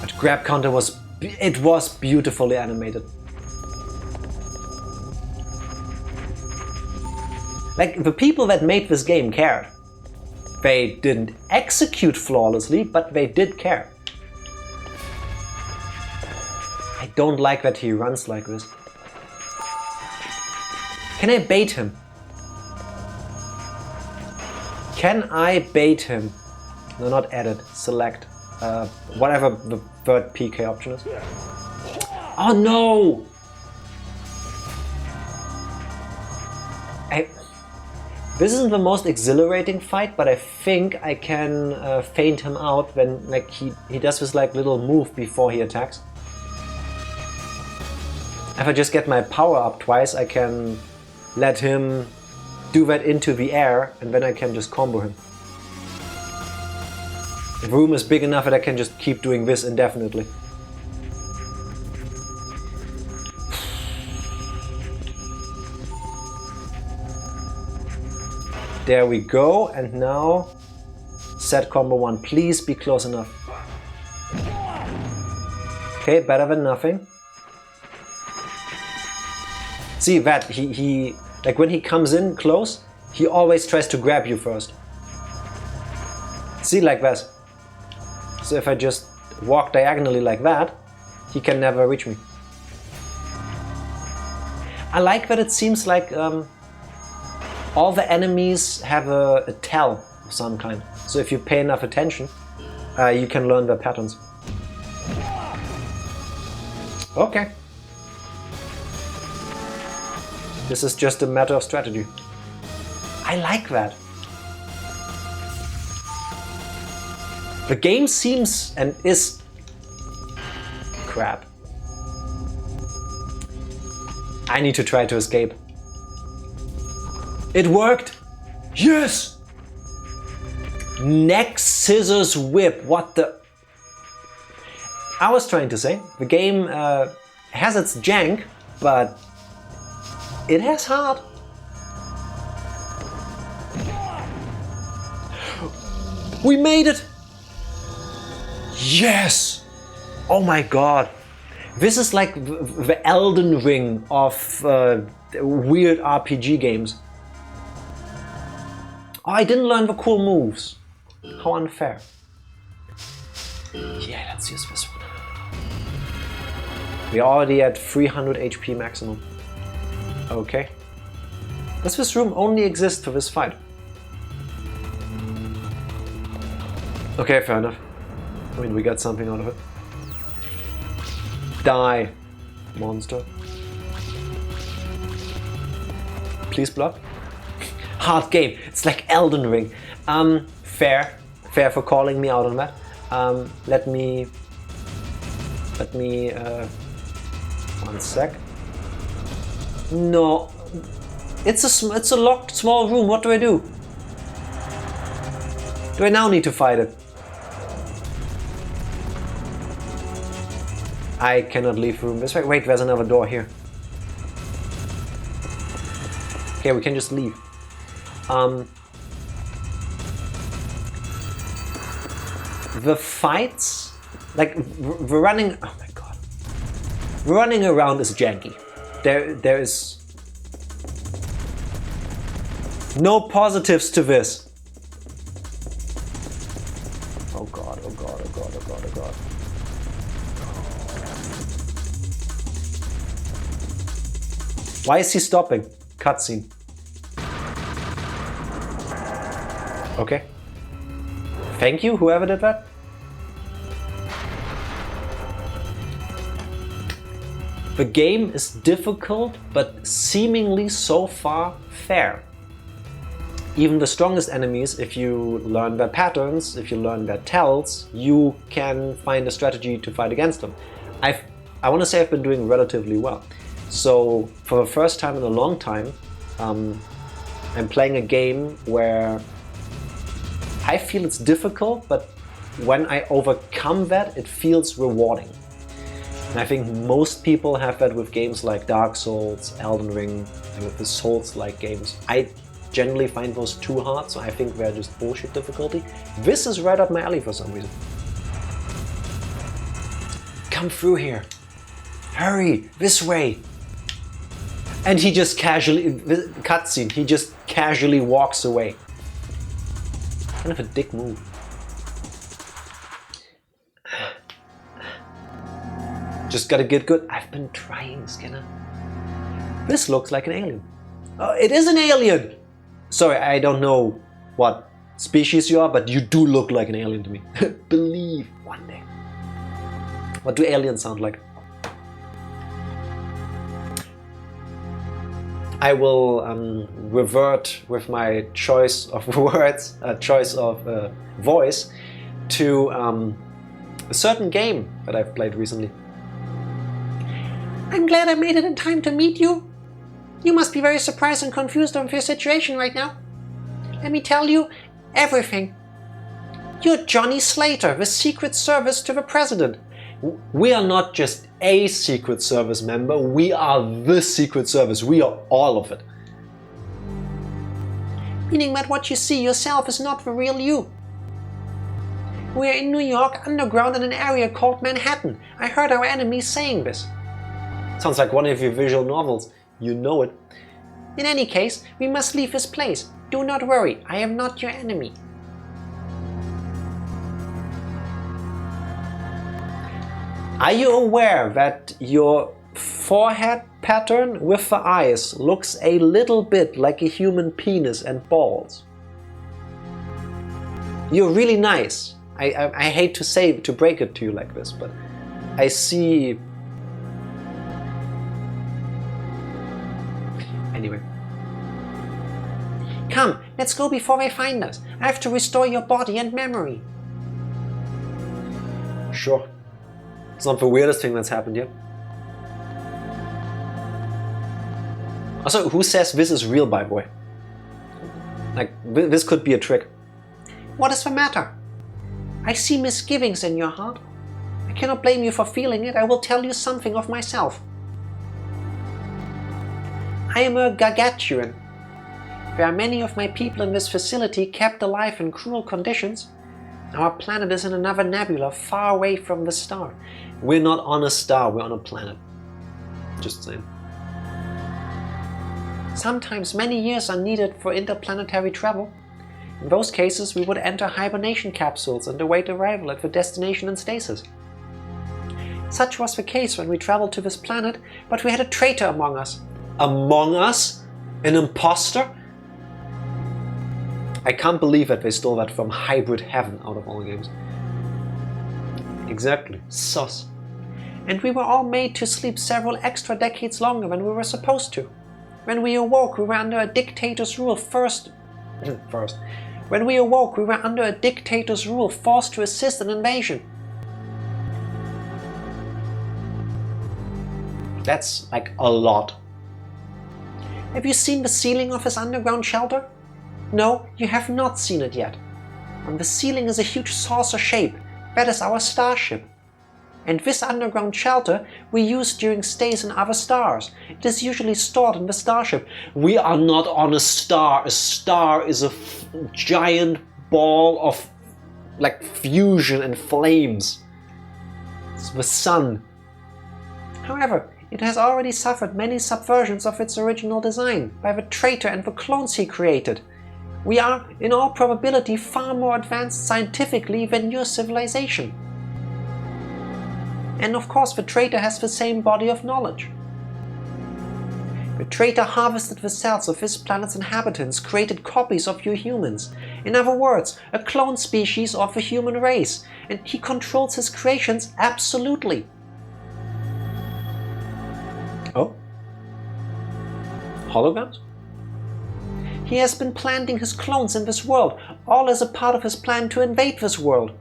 But grab counter was beautifully animated. Like, the people that made this game cared. They didn't execute flawlessly, but they did care. I don't like that he runs like this. Can I bait him? Can I bait him? No, not edit. Select. Whatever the third PK option is. Oh no! This isn't the most exhilarating fight, but I think I can feint him out when like he does this like little move before he attacks. If I just get my power up twice, I can let him do that into the air, and then I can just combo him. The room is big enough that I can just keep doing this indefinitely. There we go, and now set combo 1. Please be close enough. Okay, better than nothing. See that he like when he comes in close, he always tries to grab you first. See, like this. So if I just walk diagonally like that, he can never reach me. I like that it seems like all the enemies have a tell of some kind. So if you pay enough attention, you can learn their patterns. Okay. This is just a matter of strategy. I like that. The game seems and is crap. I need to try to escape. It worked! Yes! Neck scissors whip. What the? I was trying to say, the game has its jank, but it has heart. We made it! Yes! Oh my god. This is like the Elden Ring of weird RPG games. Oh, I didn't learn the cool moves. How unfair. Yeah, let's use this one. We're already at 300 HP maximum. Okay. Does this room only exist for this fight? Okay, fair enough. I mean, we got something out of it. Die, monster. Please block. Hard game. It's like Elden Ring. Fair for calling me out on that. Let me. One sec. No, it's a locked small room. What do I do? Do I now need to fight it? I cannot leave the room this way. Wait, there's another door here. Okay, we can just leave. The fights, like the running. Oh my god, running around is janky. There is no positives to this. Oh god, oh god, oh god, oh god, oh god. Why is he stopping? Cutscene. Okay. Thank you, whoever did that. The game is difficult, but seemingly so far fair. Even the strongest enemies, if you learn their patterns, if you learn their tells, you can find a strategy to fight against them. I want to say I've been doing relatively well. So for the first time in a long time, I'm playing a game where I feel it's difficult, but when I overcome that, it feels rewarding. And I think most people have that with games like Dark Souls, Elden Ring, and with the Souls-like games. I generally find those too hard, so I think they're just bullshit difficulty. This is right up my alley for some reason. Come through here. Hurry, this way. And he just casually, cutscene, he just casually walks away. Kind of a dick move. Just gotta get good. I've been trying, Skinner. This looks like an alien. Oh, it is an alien! Sorry, I don't know what species you are, but you do look like an alien to me. Believe one day. What do aliens sound like? I will revert with my choice of words, choice of voice, to a certain game that I've played recently. I'm glad I made it in time to meet you. You must be very surprised and confused of your situation right now. Let me tell you everything. You're Johnny Slater, the Secret Service to the President. We are not just a Secret Service member, we are the Secret Service. We are all of it. Meaning that what you see yourself is not the real you. We're in New York, underground in an area called Manhattan. I heard our enemies saying this. Sounds like one of your visual novels. You know it. In any case, we must leave this place. Do not worry, I am not your enemy. Are you aware that your forehead pattern with the eyes looks a little bit like a human penis and balls? You're really nice. I hate to break it to you like this, but I see... Anyway. Come, let's go before they find us. I have to restore your body and memory. Sure. It's not the weirdest thing that's happened yet. Also, who says this is real, by the way? Like, this could be a trick. What is the matter? I see misgivings in your heart. I cannot blame you for feeling it. I will tell you something of myself. I am a gargantuan. There are many of my people in this facility kept alive in cruel conditions. Our planet is in another nebula far away from the star. We're not on a star, we're on a planet. Just saying. Sometimes many years are needed for interplanetary travel. In those cases, we would enter hibernation capsules and await arrival at the destination in stasis. Such was the case when we traveled to this planet, but we had a traitor among us. Among us? An imposter? I can't believe that they stole that from Hybrid Heaven out of all games. Exactly. Sus. And we were all made to sleep several extra decades longer than we were supposed to. When we awoke, we were under a dictator's rule When we awoke, we were under a dictator's rule, forced to assist an invasion. That's like a lot. Have you seen the ceiling of his underground shelter? No, you have not seen it yet. On the ceiling is a huge saucer shape. That is our starship. And this underground shelter we use during stays in other stars. It is usually stored in the starship. We are not on a star. A star is a giant ball of like fusion and flames. It's the sun. However, it has already suffered many subversions of its original design by the traitor and the clones he created. We are, in all probability, far more advanced scientifically than your civilization. And of course, the traitor has the same body of knowledge. The traitor harvested the cells of his planet's inhabitants, created copies of you humans. In other words, a clone species of the human race, and he controls his creations absolutely. Oh? Holograms? He has been planting his clones in this world, all as a part of his plan to invade this world.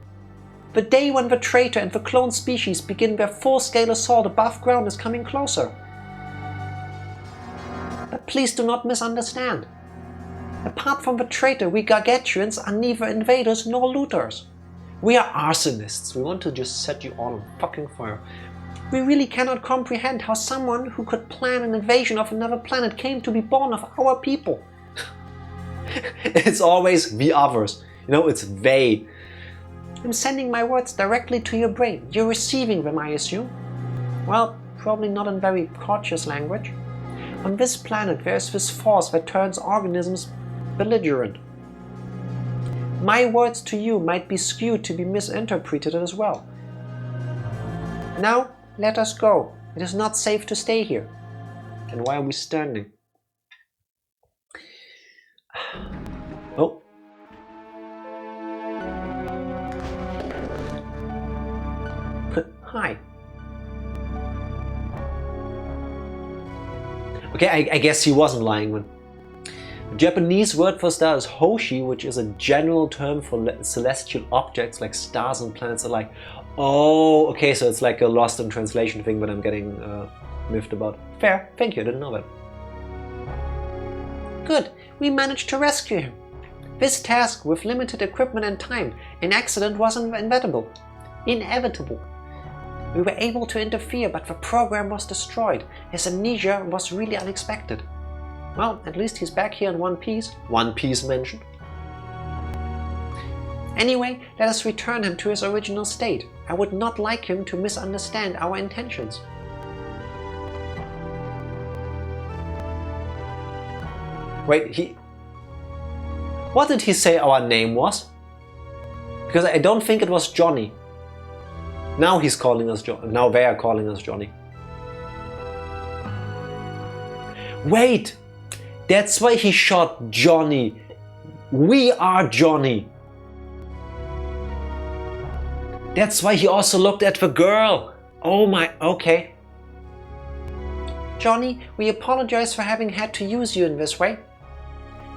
The day when the traitor and the clone species begin their full-scale assault above ground is coming closer. But please do not misunderstand. Apart from the traitor, we gargantuans are neither invaders nor looters. We are arsonists. We want to just set you all on fucking fire. We really cannot comprehend how someone who could plan an invasion of another planet came to be born of our people. It's always the others. You know, it's they. I'm sending my words directly to your brain. You're receiving them, I assume? Well, probably not in very cautious language. On this planet, there's this force that turns organisms belligerent. My words to you might be skewed to be misinterpreted as well. Now, let us go. It is not safe to stay here. And why are we standing? Oh. Hi. Okay, I guess he wasn't lying when. The Japanese word for star is Hoshi, which is a general term for celestial objects like stars and planets alike. Oh, okay, so it's like a lost in translation thing that I'm getting miffed about. Fair, thank you, I didn't know that. Good, we managed to rescue him. This task, with limited equipment and time, an accident was inevitable. We were able to interfere, but the program was destroyed. His amnesia was really unexpected. Well, at least he's back here in one piece. One Piece mentioned. Anyway, let us return him to his original state. I would not like him to misunderstand our intentions. Wait, what did he say our name was? Because I don't think it was Johnny. Now he's calling us Johnny. Now they are calling us Johnny. Wait! That's why he shot Johnny. We are Johnny. That's why he also looked at the girl. Oh my, okay. Johnny, we apologize for having had to use you in this way.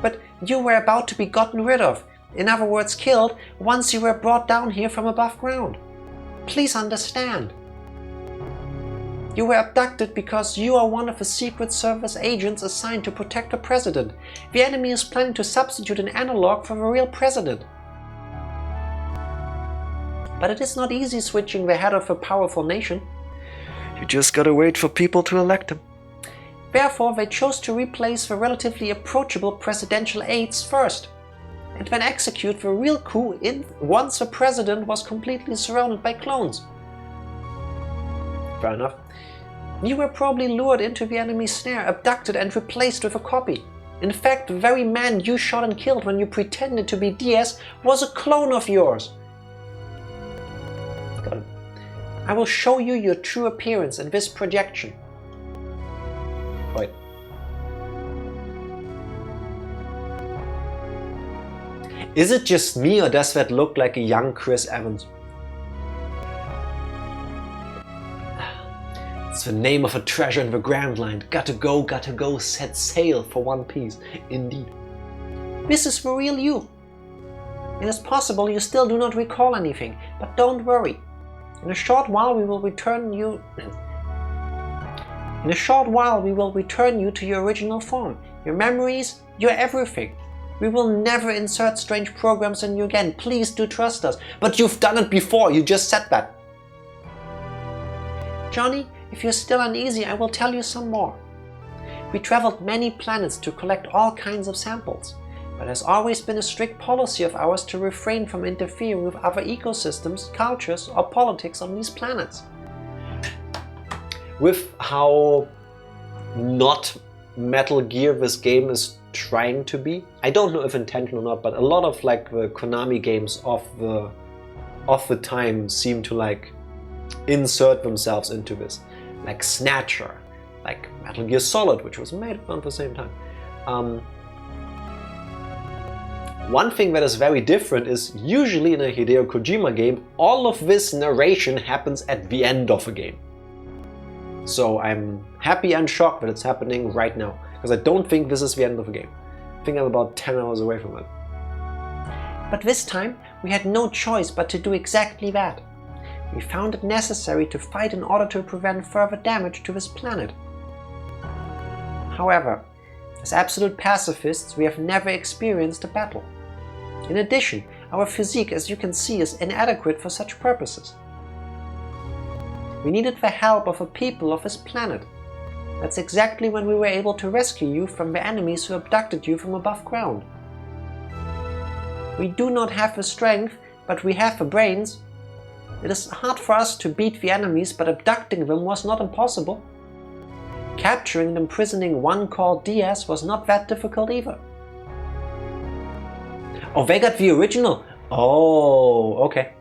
But you were about to be gotten rid of. In other words, killed once you were brought down here from above ground. Please understand. You were abducted because you are one of the Secret Service agents assigned to protect the president. The enemy is planning to substitute an analog for the real president. But it is not easy switching the head of a powerful nation. You just gotta wait for people to elect him. Therefore, they chose to replace the relatively approachable presidential aides first, and then execute the real coup once the president was completely surrounded by clones. Fair enough. You were probably lured into the enemy's snare, abducted and replaced with a copy. In fact, the very man you shot and killed when you pretended to be Diaz was a clone of yours. Got it. I will show you your true appearance in this projection. Wait. Is it just me, or does that look like a young Chris Evans? It's the name of a treasure in the Grand Line. Gotta go, set sail for One Piece. Indeed. This is the real you. It is possible you still do not recall anything, but don't worry. In a short while we will return you to your original form, your memories, your everything. We will never insert strange programs in you again. Please do trust us. But you've done it before, you just said that. Johnny, if you're still uneasy, I will tell you some more. We traveled many planets to collect all kinds of samples, but it has always been a strict policy of ours to refrain from interfering with other ecosystems, cultures, or politics on these planets. With how not Metal Gear this game is trying to be, I don't know if intentional or not, but a lot of like the Konami games of the time seem to like insert themselves into this, like Snatcher, like Metal Gear Solid, which was made around the same time. One thing that is very different is usually in a Hideo Kojima game, all of this narration happens at the end of a game. So I'm happy and shocked that it's happening right now, because I don't think this is the end of the game. I think I'm about 10 hours away from it. But this time we had no choice but to do exactly that. We found it necessary to fight in order to prevent further damage to this planet. However, as absolute pacifists, we have never experienced a battle. In addition, our physique, as you can see, is inadequate for such purposes. We needed the help of the people of this planet. That's exactly when we were able to rescue you from the enemies who abducted you from above ground. We do not have the strength, but we have the brains. It is hard for us to beat the enemies, but abducting them was not impossible. Capturing and imprisoning one called Diaz was not that difficult either. Oh, they got the original? Oh, okay.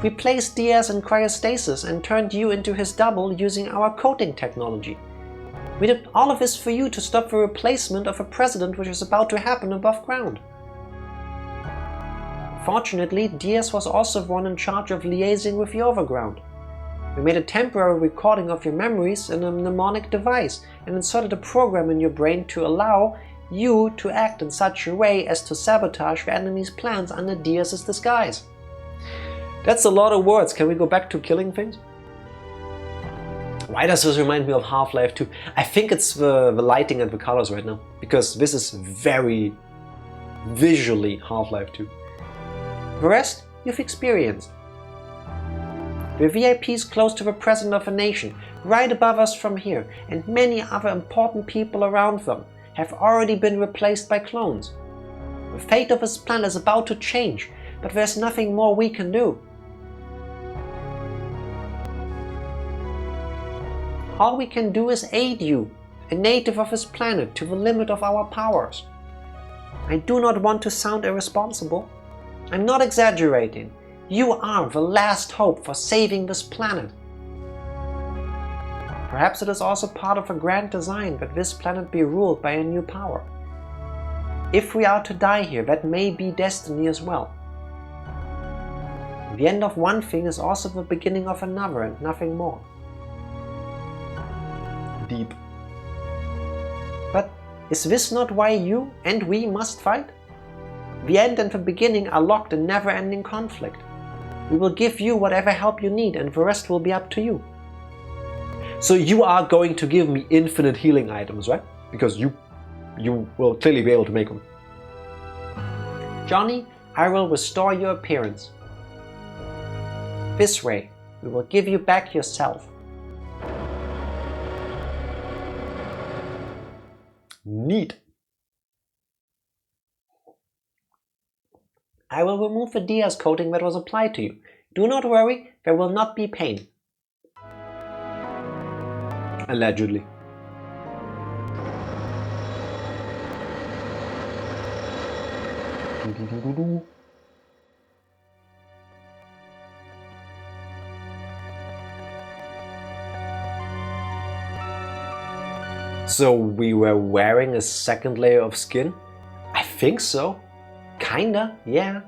We placed Diaz in cryostasis and turned you into his double using our coating technology. We did all of this for you to stop the replacement of a president which is about to happen above ground. Fortunately, Diaz was also the one in charge of liaising with the overground. We made a temporary recording of your memories in a mnemonic device and inserted a program in your brain to allow you to act in such a way as to sabotage the enemy's plans under Diaz's disguise. That's a lot of words. Can we go back to killing things? Why does this remind me of Half-Life 2? I think it's the lighting and the colors right now, because this is very visually Half-Life 2. The rest you've experienced. We're VIPs close to the President of a nation, right above us from here, and many other important people around them have already been replaced by clones. The fate of this planet is about to change, but there's nothing more we can do. All we can do is aid you, a native of this planet, to the limit of our powers. I do not want to sound irresponsible. I'm not exaggerating. You are the last hope for saving this planet. Perhaps it is also part of a grand design that this planet be ruled by a new power. If we are to die here, that may be destiny as well. The end of one thing is also the beginning of another and nothing more. Deep. But is this not why you and we must fight? The end and the beginning are locked in never-ending conflict. We will give you whatever help you need and the rest will be up to you. So you are going to give me infinite healing items, right? Because you will clearly be able to make them. Johnny, I will restore your appearance. This way, we will give you back yourself. Neat. I will remove the Diaz coating that was applied to you. Do not worry, there will not be pain. Allegedly. So we were wearing a second layer of skin? I think so. Kinda, yeah.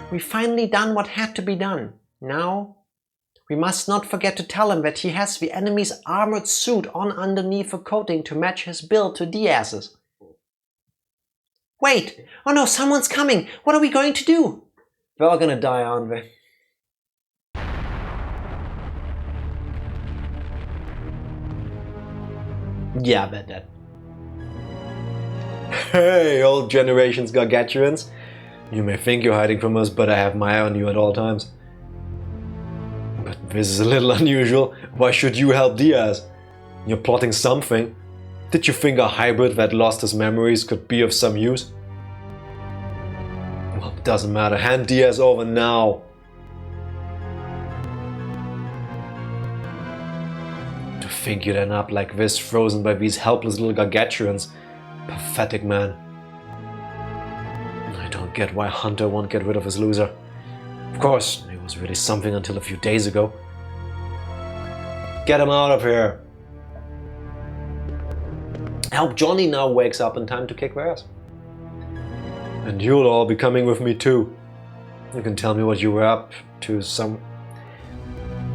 We finally done what had to be done. Now, we must not forget to tell him that he has the enemy's armored suit on underneath the coating to match his build to Diaz's. Wait! Oh no, someone's coming! What are we going to do? We're all gonna die, aren't we? Yeah, I bet that. Hey, old generation's gargantuans. You may think you're hiding from us, but I have my eye on you at all times. But this is a little unusual. Why should you help Diaz? You're plotting something. Did you think a hybrid that lost his memories could be of some use? Well, it doesn't matter. Hand Diaz over now. To think you'd end up like this, frozen by these helpless little gargantuans. Pathetic man. I don't get why Hunter won't get rid of his loser. Of course, he was really something until a few days ago. Get him out of here. I hope Johnny now wakes up in time to kick their ass. And you'll all be coming with me too. You can tell me what you were up to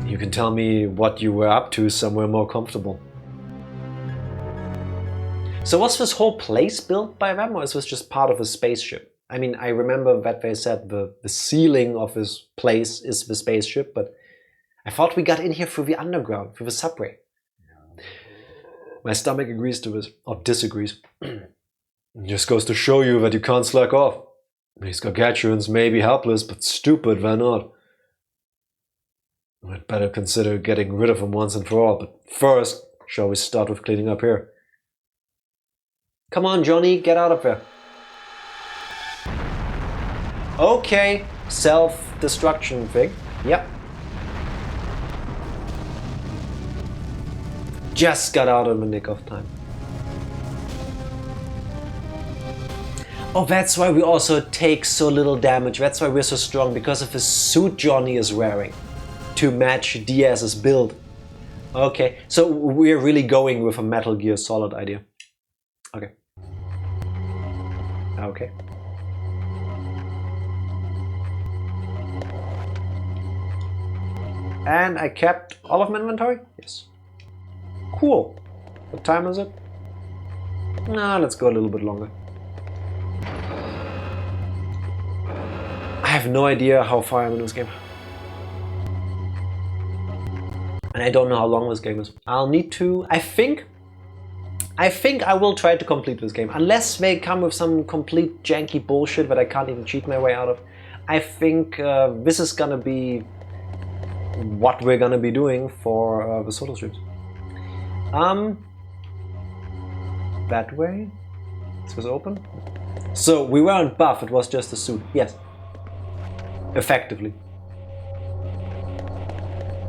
You can tell me what you were up to somewhere more comfortable. So was this whole place built by them, or is this just part of a spaceship? I mean, I remember that they said the ceiling of this place is the spaceship, but I thought we got in here through the underground, through the subway. My stomach agrees to this, or disagrees. Just goes to show you that you can't slack off. These gargantuans may be helpless, but stupid they're not. I'd better consider getting rid of them once and for all, but first, shall we start with cleaning up here? Come on, Johnny, get out of there. Okay, self-destruction thing. Yep. Just got out in the nick of time. Oh, that's why we also take so little damage. That's why we're so strong, because of the suit Johnny is wearing to match Diaz's build. Okay, so we're really going with a Metal Gear Solid idea. Okay. Okay. And I kept all of my inventory? Yes. Cool. What time is it? Nah, let's go a little bit longer. I have no idea how far I'm in this game. And I don't know how long this game is. I'll need to... I think I will try to complete this game. Unless they come with some complete janky bullshit that I can't even cheat my way out of. I think this is gonna be what we're gonna be doing for the solo streams. That way? Is this open? So we weren't buff, it was just a suit. Yes. Effectively.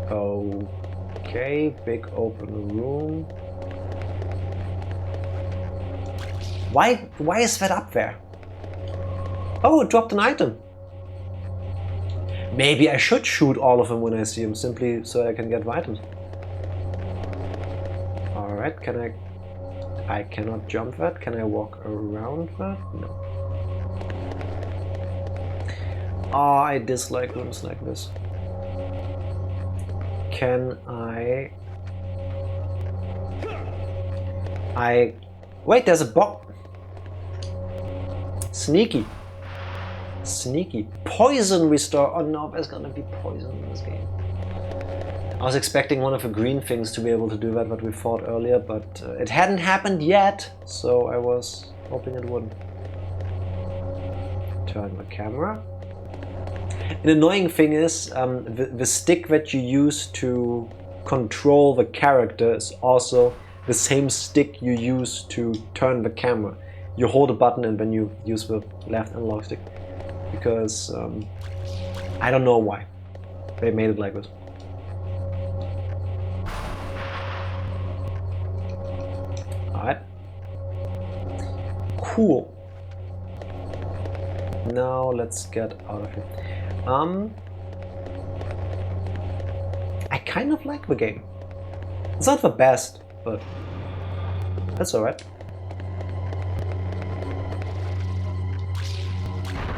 Okay, big open room. Why is that up there? Oh, it dropped an item. Maybe I should shoot all of them when I see them, simply so I can get the items. Alright, can I cannot jump that. Can I walk around that? No. Oh, I dislike rooms like this. Can I... Wait, there's a box. Sneaky. Sneaky. Poison restore. Oh no, there's gonna be poison in this game. I was expecting one of the green things to be able to do that, what we fought earlier, but it hadn't happened yet, so I was hoping it wouldn't. Turn the camera. An annoying thing is, the stick that you use to control the character is also the same stick you use to turn the camera. You hold a button and then you use the left analog stick. Because, I don't know why they made it like this. Alright. Cool. Now let's get out of here. I kind of like the game. It's not the best, but that's alright.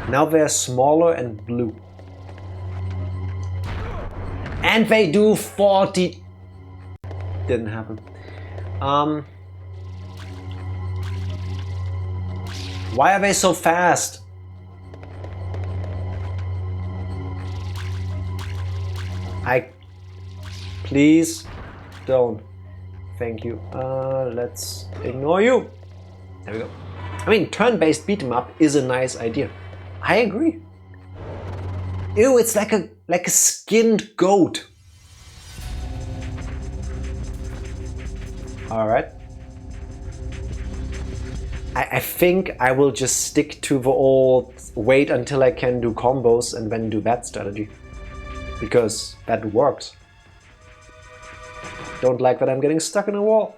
Now they're smaller and blue. And they do 40... Didn't happen. Why are they so fast? Please don't. Thank you. Let's ignore you. There we go. I mean, turn-based beat 'em up is a nice idea. I agree. Ew, it's like a skinned goat. Alright. I think I will just stick to the old wait until I can do combos and then do that strategy. Because that works. Don't like that I'm getting stuck in a wall.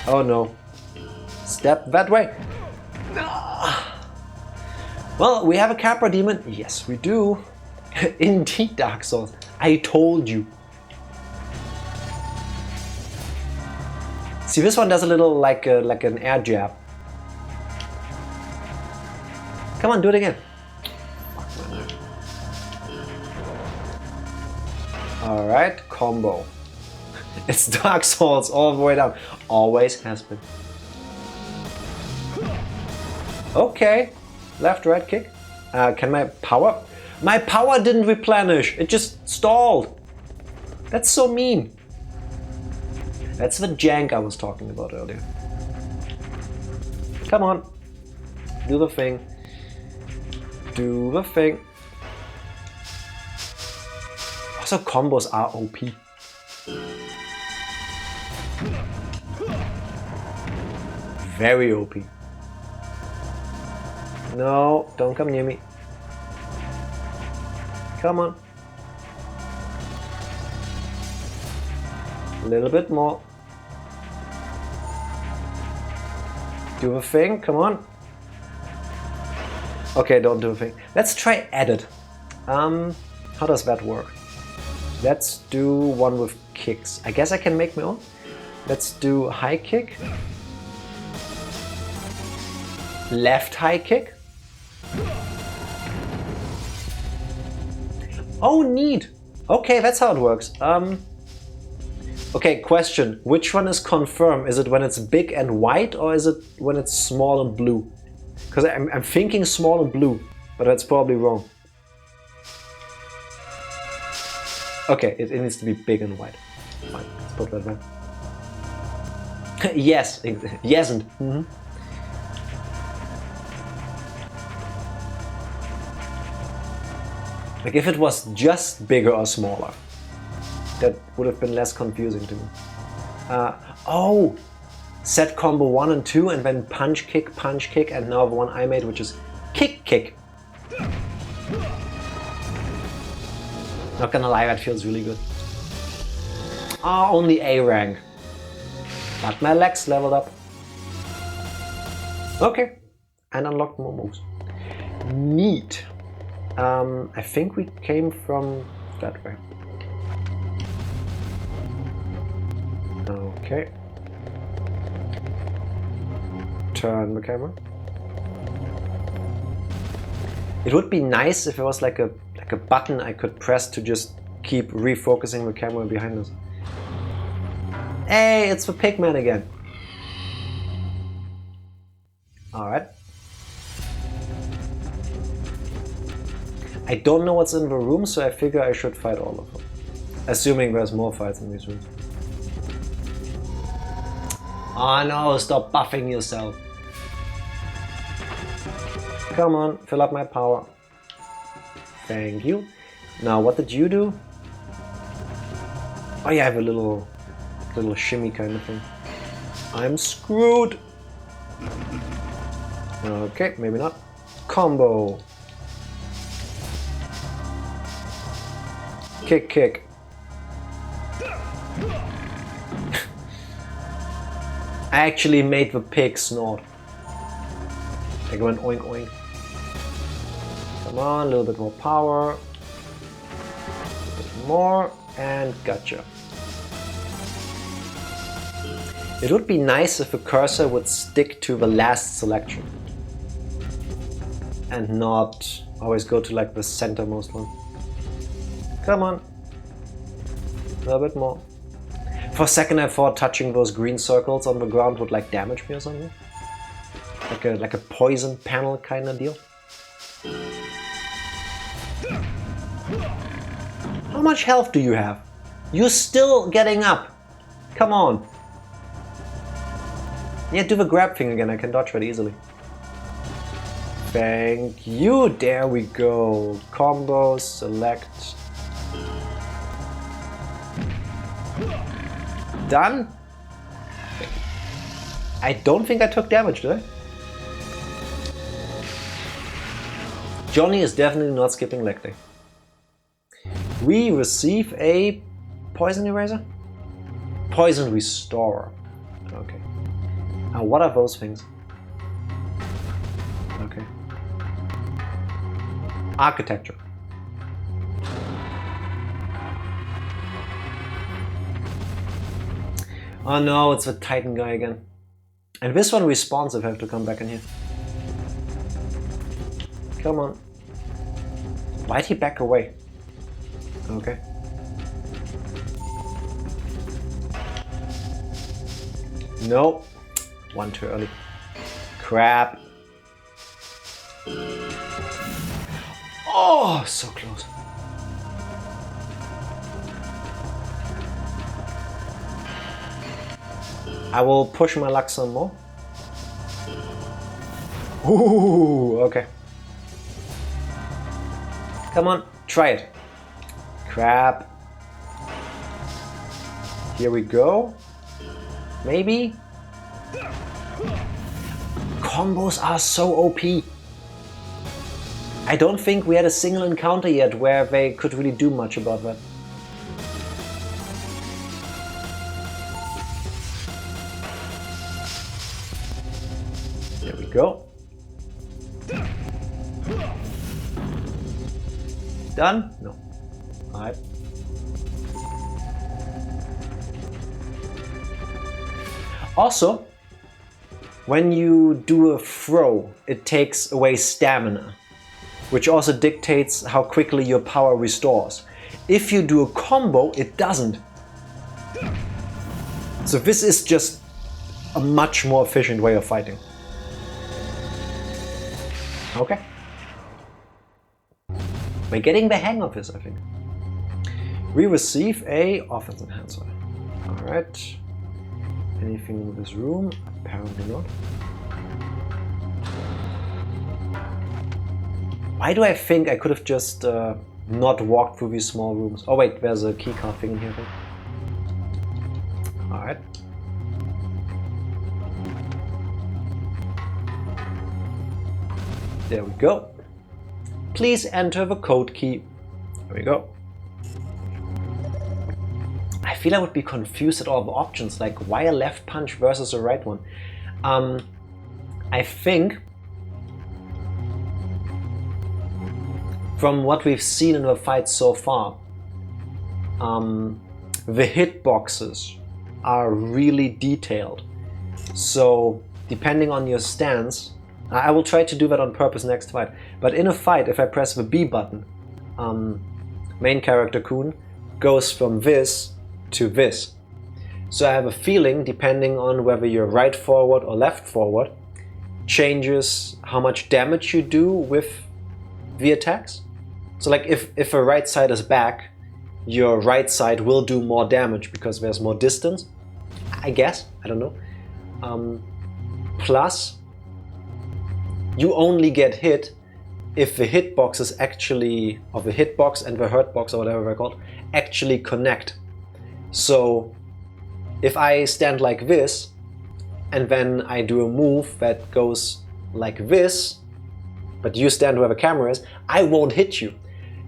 Oh no. Step that way. Well, we have a Capra demon. Yes, we do. Indeed, Dark Souls. I told you. See, this one does a little like an air jab. Come on, do it again. Alright, combo. It's Dark Souls all the way down. Always has been. Okay. Left, right kick. Can my power? My power didn't replenish. It just stalled. That's so mean. That's the jank I was talking about earlier. Come on. Do the thing. Do the thing. Also, combos are OP. Very OP. No, don't come near me. Come on. A little bit more. Do the thing, come on. Okay, don't do a thing. Let's try edit. How does that work? Let's do one with kicks. I guess I can make my own. Let's do high kick. Left high kick. Oh, neat. Okay, that's how it works. Okay, question. Which one is confirmed? Is it when it's big and white, or is it when it's small and blue? Because I'm thinking small and blue, but that's probably wrong. Okay, it needs to be big and white. Fine, let's put that there. Yes, yesn't. Mm-hmm. Like if it was just bigger or smaller, that would have been less confusing to me. Oh! Set combo 1 and 2 and then punch kick, and now the one I made, which is kick kick. Not gonna lie, that feels really good. Ah, only A rank. But my legs leveled up. Okay, and unlocked more moves. Neat. I think we came from that way. Okay. Turn the camera. It would be nice if there was like a button I could press to just keep refocusing the camera behind us. Hey, it's the pigman again. Alright. I don't know what's in the room, so I figure I should fight all of them. Assuming there's more fights in these rooms. Oh no, stop buffing yourself. Come on, fill up my power. Thank you. Now, what did you do? Oh yeah, I have a little shimmy kind of thing. I'm screwed. Okay, maybe not. Combo. Kick, kick. I actually made the pig snort. I went oink oink. Come on, a little bit more power. A bit more, and gotcha. It would be nice if the cursor would stick to the last selection. And not always go to like the centermost one. Come on. A little bit more. For a second I thought touching those green circles on the ground would like damage me or something. Like a poison panel kind of deal. How much health do you have? You're still getting up. Come on. Yeah, do the grab thing again. I can dodge that easily. Thank you. There we go. Combo, select. Done. I don't think I took damage, did I? Johnny is definitely not skipping leg day. We receive a poison eraser? Poison restorer. Okay. Now what are those things? Okay. Architecture. Oh no, it's the Titan guy again. And this one respawns if I have to come back in here. Come on. Why'd he back away? Okay. No. One too early. Crap. Oh, so close. I will push my luck some more. Ooh, okay. Come on, try it. Crap. Here we go. Maybe? Combos are so OP. I don't think we had a single encounter yet where they could really do much about that. There we go. Done? No. Alright. Also, when you do a throw, it takes away stamina, which also dictates how quickly your power restores. If you do a combo, it doesn't. So this is just a much more efficient way of fighting. Okay. We're getting the hang of this, I think. We receive a offense enhancer. Alright. Anything in this room? Apparently not. Why do I think I could have just not walked through these small rooms? Oh wait, there's a keycard thing in here. Alright. There we go. Please enter the code key. There we go. I feel I would be confused at all the options, like why a left punch versus a right one. I think from what we've seen in the fight so far, the hitboxes are really detailed. So depending on your stance, I will try to do that on purpose next fight. But in a fight, if I press the B button, main character Kun goes from this to this. So I have a feeling, depending on whether you're right forward or left forward, changes how much damage you do with the attacks. So like if a right side is back, your right side will do more damage because there's more distance. I guess, I don't know. Plus, you only get hit if the hitbox is actually, or the hitbox and the hurtbox or whatever they're called, actually connect. So if I stand like this and then I do a move that goes like this, but you stand where the camera is, I won't hit you.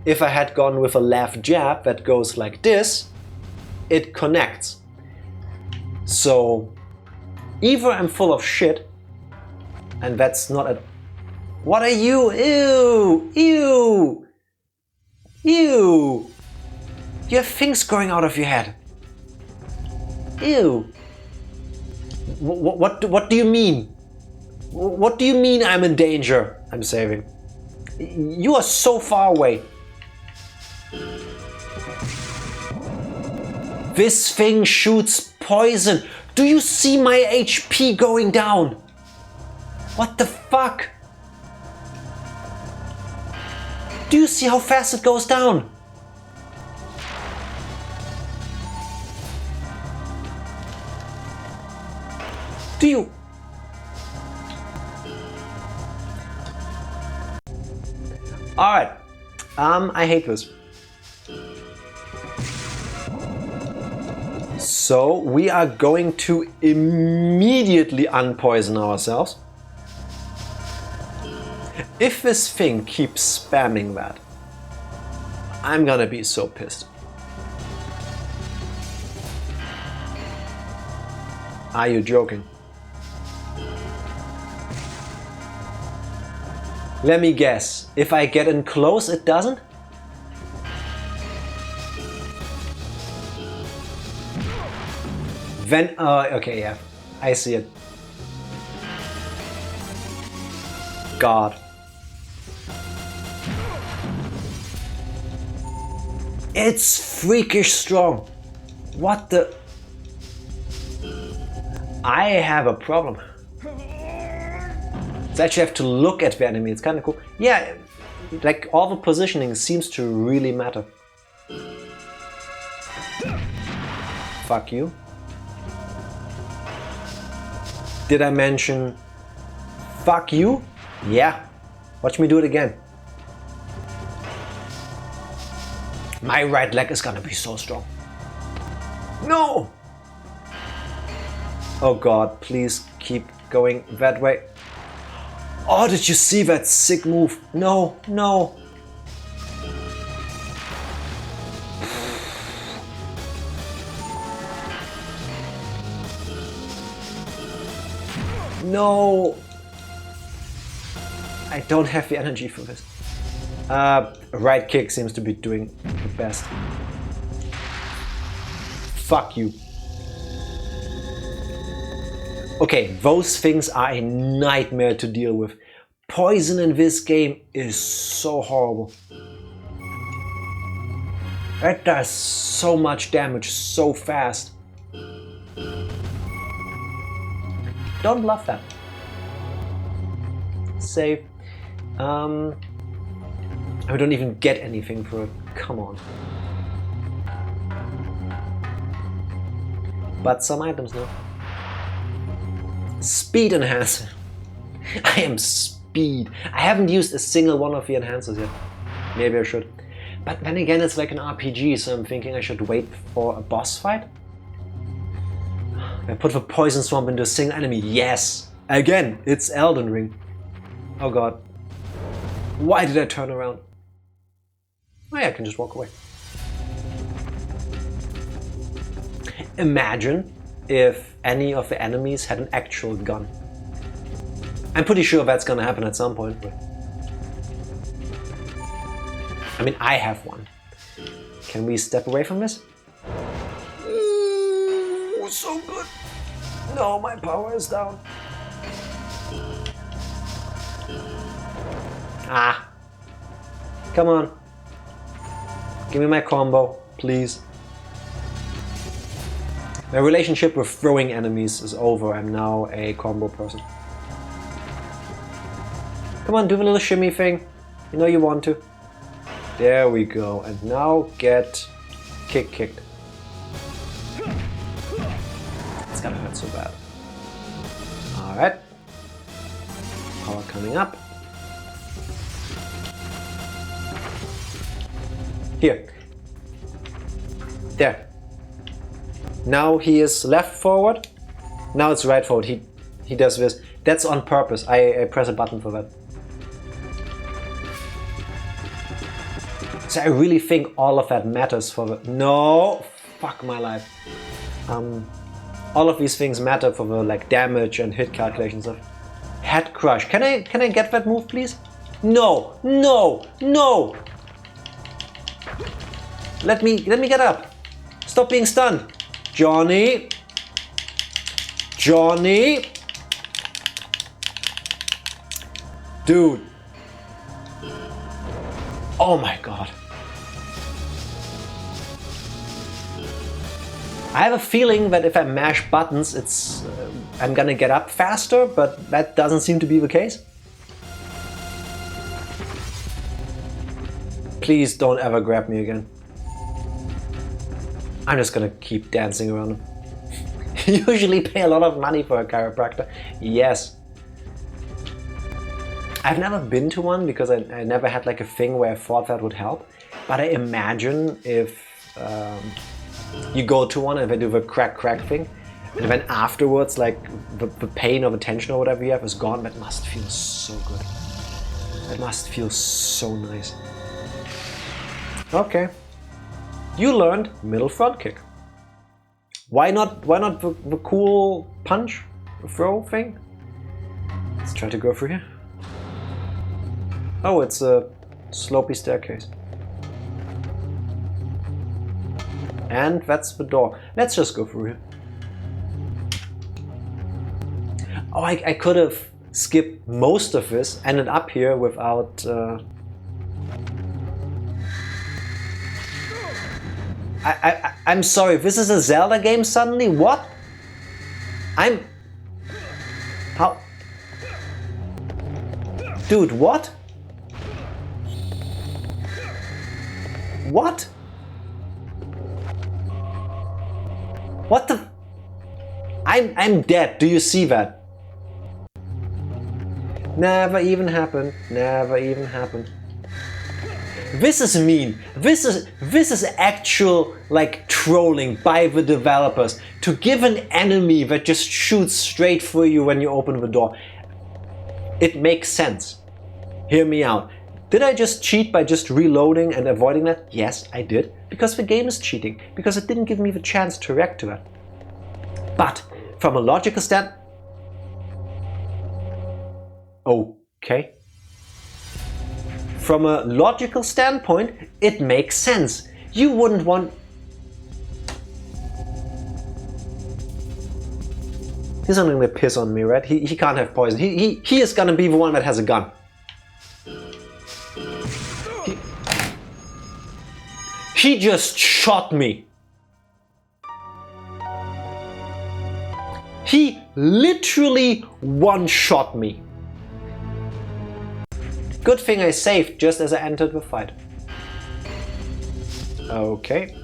If I had gone with a left jab that goes like this, it connects. So either I'm full of shit, and that's not at... What are you? Ew! Ew! Ew! You have things growing out of your head. Ew! What do you mean? What do you mean I'm in danger? I'm saving. You are so far away. This thing shoots poison. Do you see my HP going down? What the fuck? Do you see how fast it goes down? Do you? Alright. I hate this. So we are going to immediately unpoison ourselves. If this thing keeps spamming that, I'm gonna be so pissed. Are you joking? Let me guess, if I get in close, it doesn't? Okay, yeah. I see it. God. It's freakish strong. What the? I have a problem. So I actually have to look at the enemy. It's kind of cool. Yeah, like all the positioning seems to really matter. Fuck you. Did I mention fuck you? Yeah. Watch me do it again. My right leg is gonna be so strong. No! Oh god, please keep going that way. Oh, did you see that sick move? No, no. No. I don't have the energy for this. Right kick seems to be doing the best. Fuck you. Okay, those things are a nightmare to deal with. Poison in this game is so horrible. That does so much damage so fast. Don't bluff that. Save. I don't even get anything for it. Come on. But some items though. Speed enhancer. I am speed. I haven't used a single one of the enhancers yet. Maybe I should. But then again, it's like an RPG, so I'm thinking I should wait for a boss fight. I put the poison swamp into a single enemy. Yes! Again, it's Elden Ring. Oh god. Why did I turn around? Oh yeah, I can just walk away. Imagine if any of the enemies had an actual gun. I'm pretty sure that's gonna happen at some point. But I mean, I have one. Can we step away from this? Ooh, so good. No, my power is down. Ah. Come on. Give me my combo, please. My relationship with throwing enemies is over. I'm now a combo person. Come on, do the little shimmy thing. You know you want to. There we go. And now get kicked. It's gonna hurt so bad. Alright. Power coming up. Here. There. Now he is left forward. Now it's right forward. He does this. That's on purpose. I press a button for that. So I really think all of that matters for the... No! Fuck my life. All of these things matter for the like damage and hit calculations of Head Crush. Can I get that move, please? No! No! No! Let me get up. Stop being stunned. Johnny. Johnny. Dude. Oh my god. I have a feeling that if I mash buttons, it's I'm gonna get up faster, but that doesn't seem to be the case. Please don't ever grab me again. I'm just gonna keep dancing around him. Usually pay a lot of money for a chiropractor. Yes. I've never been to one because I never had like a thing where I thought that would help. But I imagine if you go to one and they do the crack thing, and then afterwards like the pain or the tension or whatever you have is gone, that must feel so good. That must feel so nice. Okay. You learned middle front kick. Why not the cool punch throw thing? Let's try to go through here. Oh, it's a slopey staircase. And that's the door. Let's just go through here. Oh, I could have skipped most of this, ended up here without... I'm sorry, this is a Zelda game suddenly? What? How? Dude, what? What? What the? I'm dead. Do you see that? Never even happened. Never even happened. This is mean. This is actual like trolling by the developers to give an enemy that just shoots straight for you when you open the door. It makes sense. Hear me out. Did I just cheat by just reloading and avoiding that? Yes, I did. Because the game is cheating. Because it didn't give me the chance to react to that. But from a logical stand... Okay. From a logical standpoint, it makes sense. You wouldn't want... He's only gonna piss on me, right? He can't have poison. He is gonna be the one that has a gun. He just shot me. He literally one-shot me. Good thing I saved just as I entered the fight. Okay.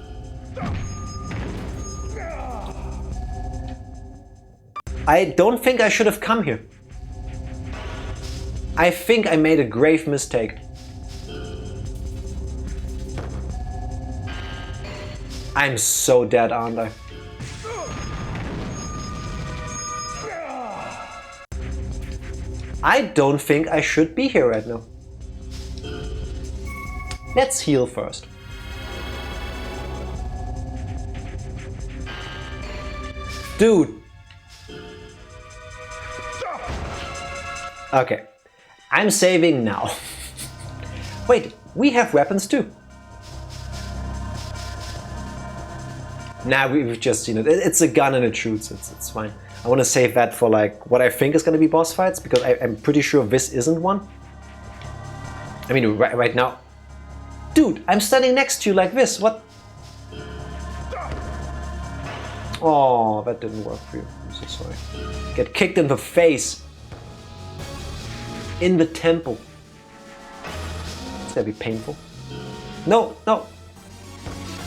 I don't think I should have come here. I think I made a grave mistake. I'm so dead, aren't I? I don't think I should be here right now. Let's heal first. Dude. Okay. I'm saving now. Wait, we have weapons too. Nah, we've just seen it. It's a gun and it shoots. It's fine. I want to save that for like what I think is going to be boss fights, because I'm pretty sure this isn't one. I mean, right now... Dude, I'm standing next to you like this. What? Oh, that didn't work for you. I'm so sorry. Get kicked in the face. In the temple. It's gonna be painful. No, no.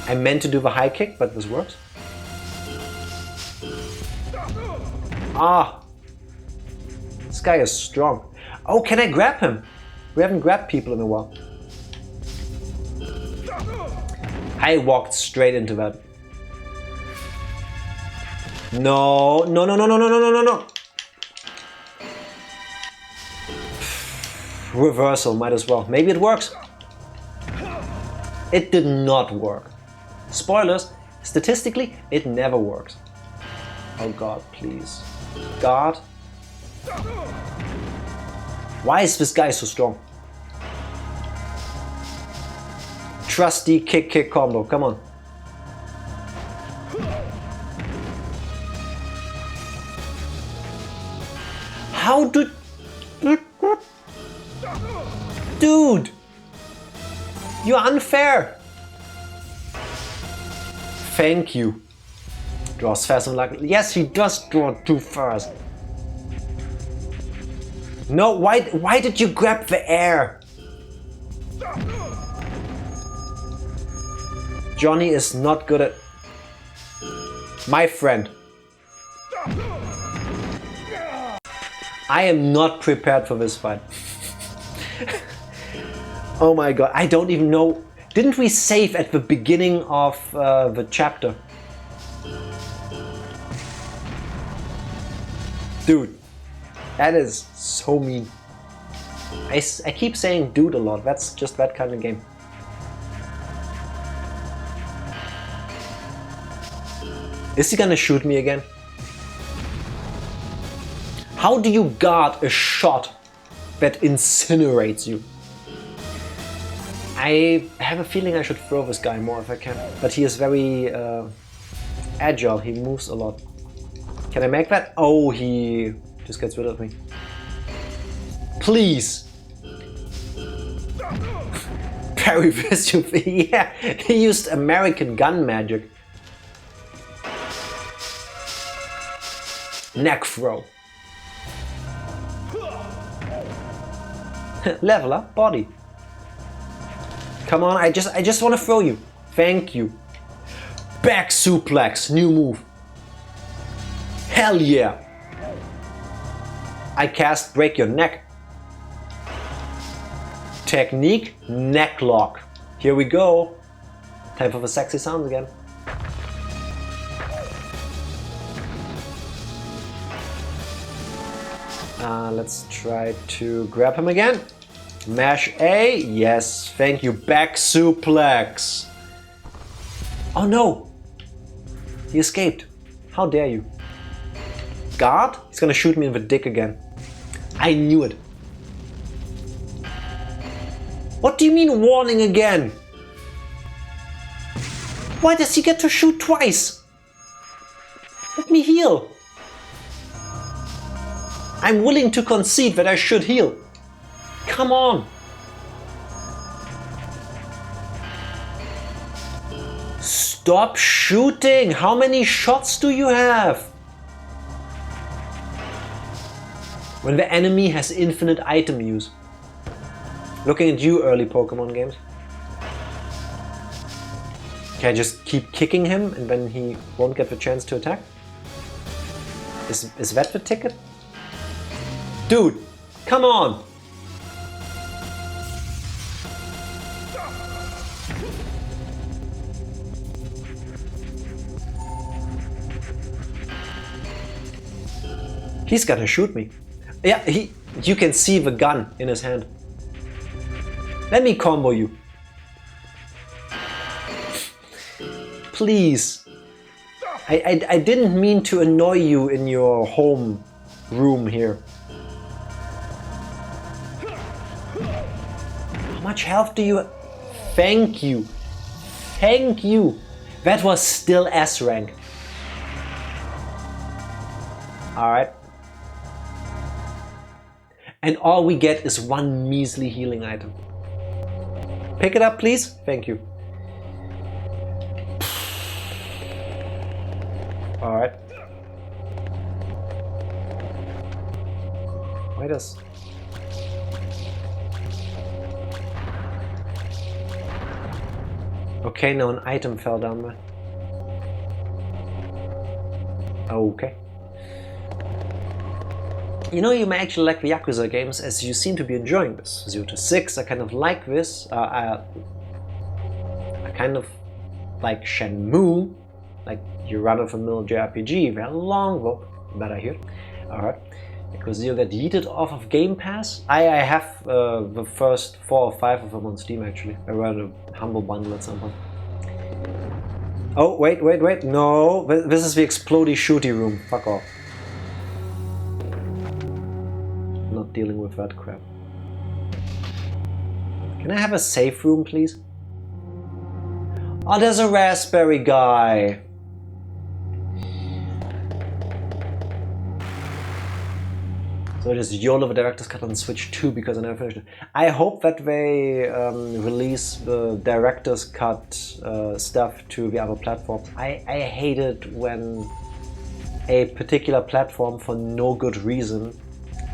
I meant to do the high kick, but this works. Ah! This guy is strong. Oh, can I grab him? We haven't grabbed people in a while. I walked straight into that. No, no, no, no, no, no, no, no, no, no. Reversal, might as well. Maybe it works. It did not work. Spoilers, statistically, it never works. Oh God, please. God. Why is this guy so strong? Trusty kick combo, come on. How did... Dude! You're unfair! Thank you. Draws fast and like... Yes, he does draw too fast. No, why did you grab the air? Johnny is not good at... My friend. I am not prepared for this fight. Oh my God, I don't even know. Didn't we save at the beginning of the chapter? Dude, that is so mean. I keep saying dude a lot, that's just that kind of game. Is he gonna shoot me again? How do you guard a shot that incinerates you? I have a feeling I should throw this guy more if I can, but he is very agile, he moves a lot. Can I make that? Oh, he Just gets rid of me. Please! Parry fist, yeah, he used American gun magic. Neck throw. Level up body. Come on, I just want to throw you. Thank you. Back suplex, new move. Hell yeah. I cast break your neck. Technique, neck lock. Here we go. Time for the sexy sounds again. Let's try to grab him again. Mash A, yes, thank you. Back suplex. Oh no! He escaped. How dare you? Guard? He's gonna shoot me in the dick again. I knew it. What do you mean warning again? Why does he get to shoot twice? Let me heal. I'm willing to concede that I should heal. Come on. Stop shooting. How many shots do you have? When the enemy has infinite item use. Looking at you, early Pokemon games. Can I just keep kicking him and then he won't get the chance to attack? Is that the ticket? Dude, come on! He's gonna shoot me. Yeah, you can see the gun in his hand. Let me combo you. Please. I didn't mean to annoy you in your home room here. How much health do you... Thank you. Thank you. That was still S rank. Alright. And all we get is one measly healing item. Pick it up, please. Thank you. Alright. Why does... Okay, now an item fell down there. Okay. You know, you may actually like the Yakuza games as you seem to be enjoying this. 0 to 6, I kind of like this. I kind of like Shenmue, like your run-of-the-mill JRPG. Very long though, but I hear. Alright. Because you got yeeted off of Game Pass. I have the first 4 or 5 of them on Steam actually. I read a Humble Bundle at some point. Oh, wait, no. This is the explodey shooty room. Fuck off. Not dealing with that crap. Can I have a safe room, please? Oh, there's a raspberry guy. So it is YOLO the director's cut on Switch 2 because I never finished it. I hope that they release the director's cut stuff to the other platforms. I hate it when a particular platform for no good reason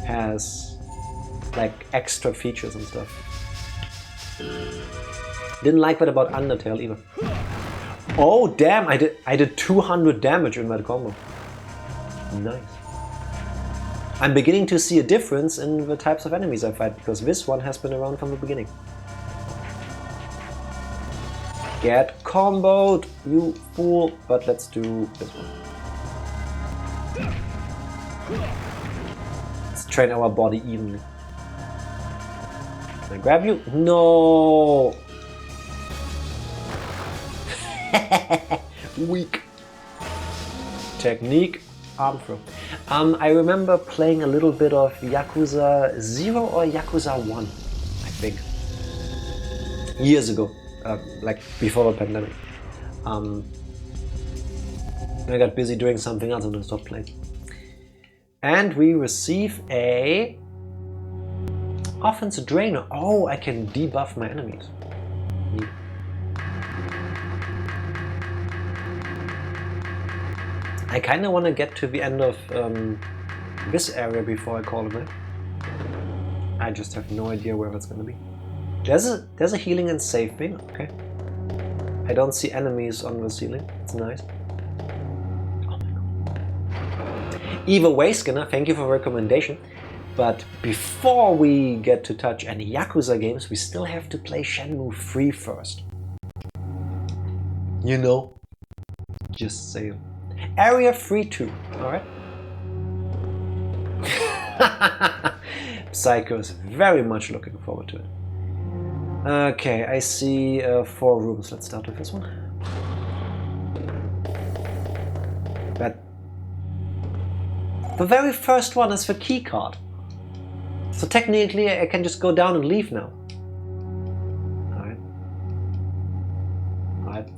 has like extra features and stuff. Didn't like that about Undertale either. Oh damn, I did 200 damage in that combo. Nice. I'm beginning to see a difference in the types of enemies I fight because this one has been around from the beginning. Get comboed, you fool! But let's do this one. Let's train our body evenly. Can I grab you? No! Weak. Technique. Arm throw. I remember playing a little bit of Yakuza 0 or Yakuza 1, I think. Years ago, like before the pandemic. I got busy doing something else and I stopped playing. And we receive a offense drainer. Oh, I can debuff my enemies. Neat. I kind of want to get to the end of this area before I call it in. I just have no idea where that's going to be. There's a healing and save thing. Okay. I don't see enemies on the ceiling. It's nice. Oh my god. Either way, Skinner, thank you for the recommendation. But before we get to touch any Yakuza games, we still have to play Shenmue 3 first. You know? Just saying. Area 3-2, alright? Psycho is very much looking forward to it. Okay, I see 4 rooms. Let's start with this one. But the very first one is the key card. So technically I can just go down and leave now. Alright. Alright.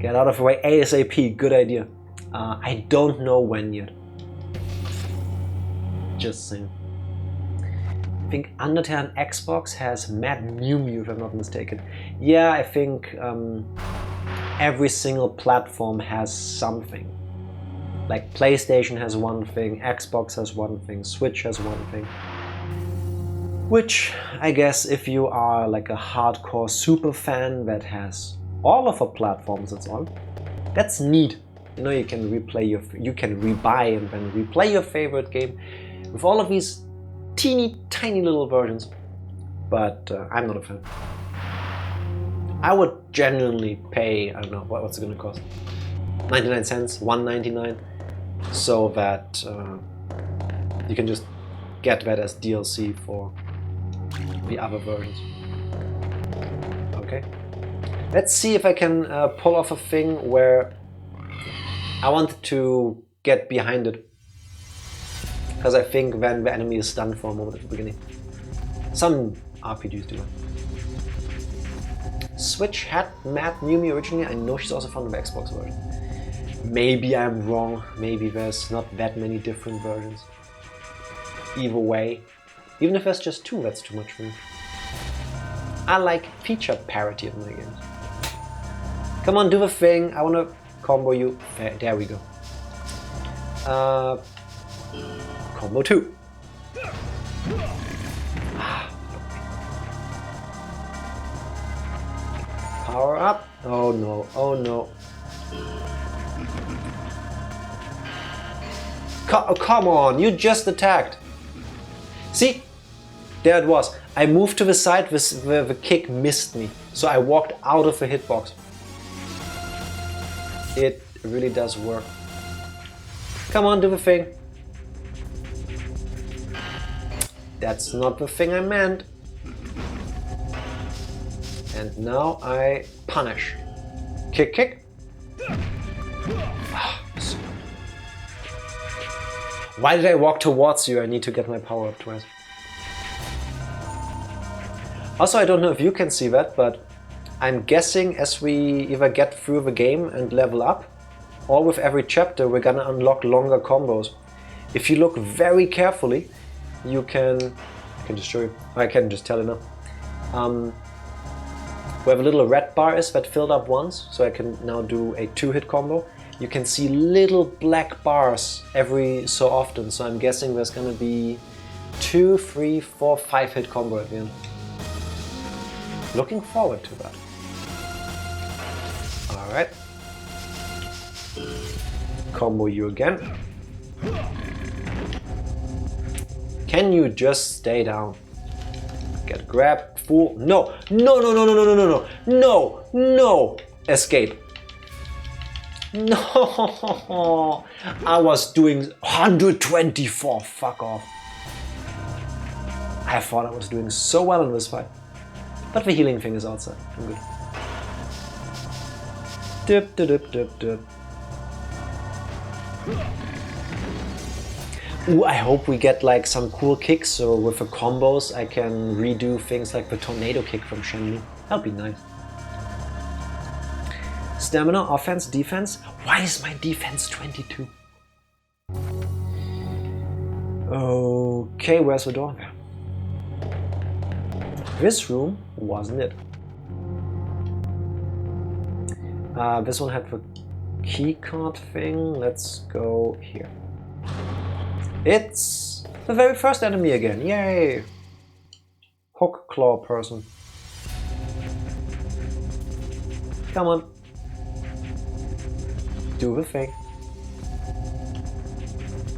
Get out of the way ASAP, good idea. I don't know when yet. Just saying. I think Undertale on Xbox has Mad Mew Mew, if I'm not mistaken. Yeah, I think every single platform has something. Like PlayStation has one thing, Xbox has one thing, Switch has one thing. Which, I guess, if you are like a hardcore super fan that has all of the platforms it's on, that's neat. You know, you can rebuy and then replay your favorite game with all of these teeny tiny little versions. But I'm not a fan. I would genuinely pay, I don't know, what's it gonna cost? 99 cents, $1.99, so that you can just get that as DLC for the other versions. Okay. Let's see if I can pull off a thing where I wanted to get behind it. Because I think then the enemy is stunned for a moment at the beginning. Some RPGs do that. Switch had Mad Mew Mew originally. I know she's also from the Xbox version. Maybe I'm wrong. Maybe there's not that many different versions. Either way, even if there's just 2, that's too much for me. I like feature parity in my games. Come on, do the thing. I want to combo you. There we go. Combo 2. Power up. Oh no, oh no. Come on, you just attacked. See? There it was. I moved to the side, the kick missed me. So I walked out of the hitbox. It really does work. Come on, do the thing. That's not the thing I meant. And now I punish. Kick, kick. Why did I walk towards you? I need to get my power up twice. Also, I don't know if you can see that, but I'm guessing as we either get through the game and level up, or with every chapter we're gonna unlock longer combos. If you look very carefully, you can... I can just show you. I can just tell you now. Where the little red bar is that filled up once, so I can now do a 2-hit combo. You can see little black bars every so often, so I'm guessing there's gonna be 2, 3, 4, 5-hit combo at the end. Looking forward to that. Alright. Combo you again. Can you just stay down? Get grabbed, fool. No! No, no, no, no, no, no, no, no! No! No! Escape. No! I was doing 124. Fuck off. I thought I was doing so well in this fight. But the healing thing is outside. I'm good. Dip, dip, dip, dip, dip. Ooh, I hope we get like some cool kicks, so with the combos I can redo things like the tornado kick from Shenmue. That'd be nice. Stamina, offense, defense. Why is my defense 22? Okay, where's the door? This room wasn't it. This one had the keycard thing. Let's go here. It's the very first enemy again. Yay! Hook claw person. Come on. Do the thing.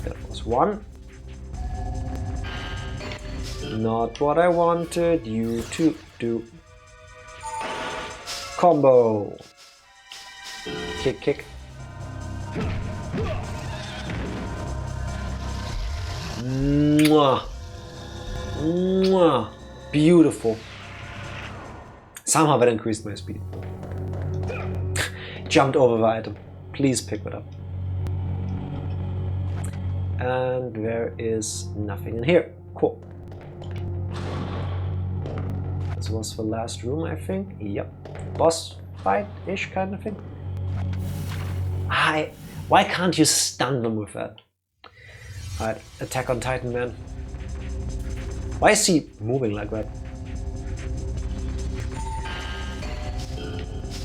That was one. Not what I wanted you to do. Combo. Kick, kick. Mwah. Mwah. Beautiful. Somehow that increased my speed. Jumped over the item. Please pick it up. And there is nothing in here. Cool. This was the last room, I think. Yep. Boss fight-ish kind of thing. Why can't you stun them with that? Alright, Attack on Titan, man. Why is he moving like that?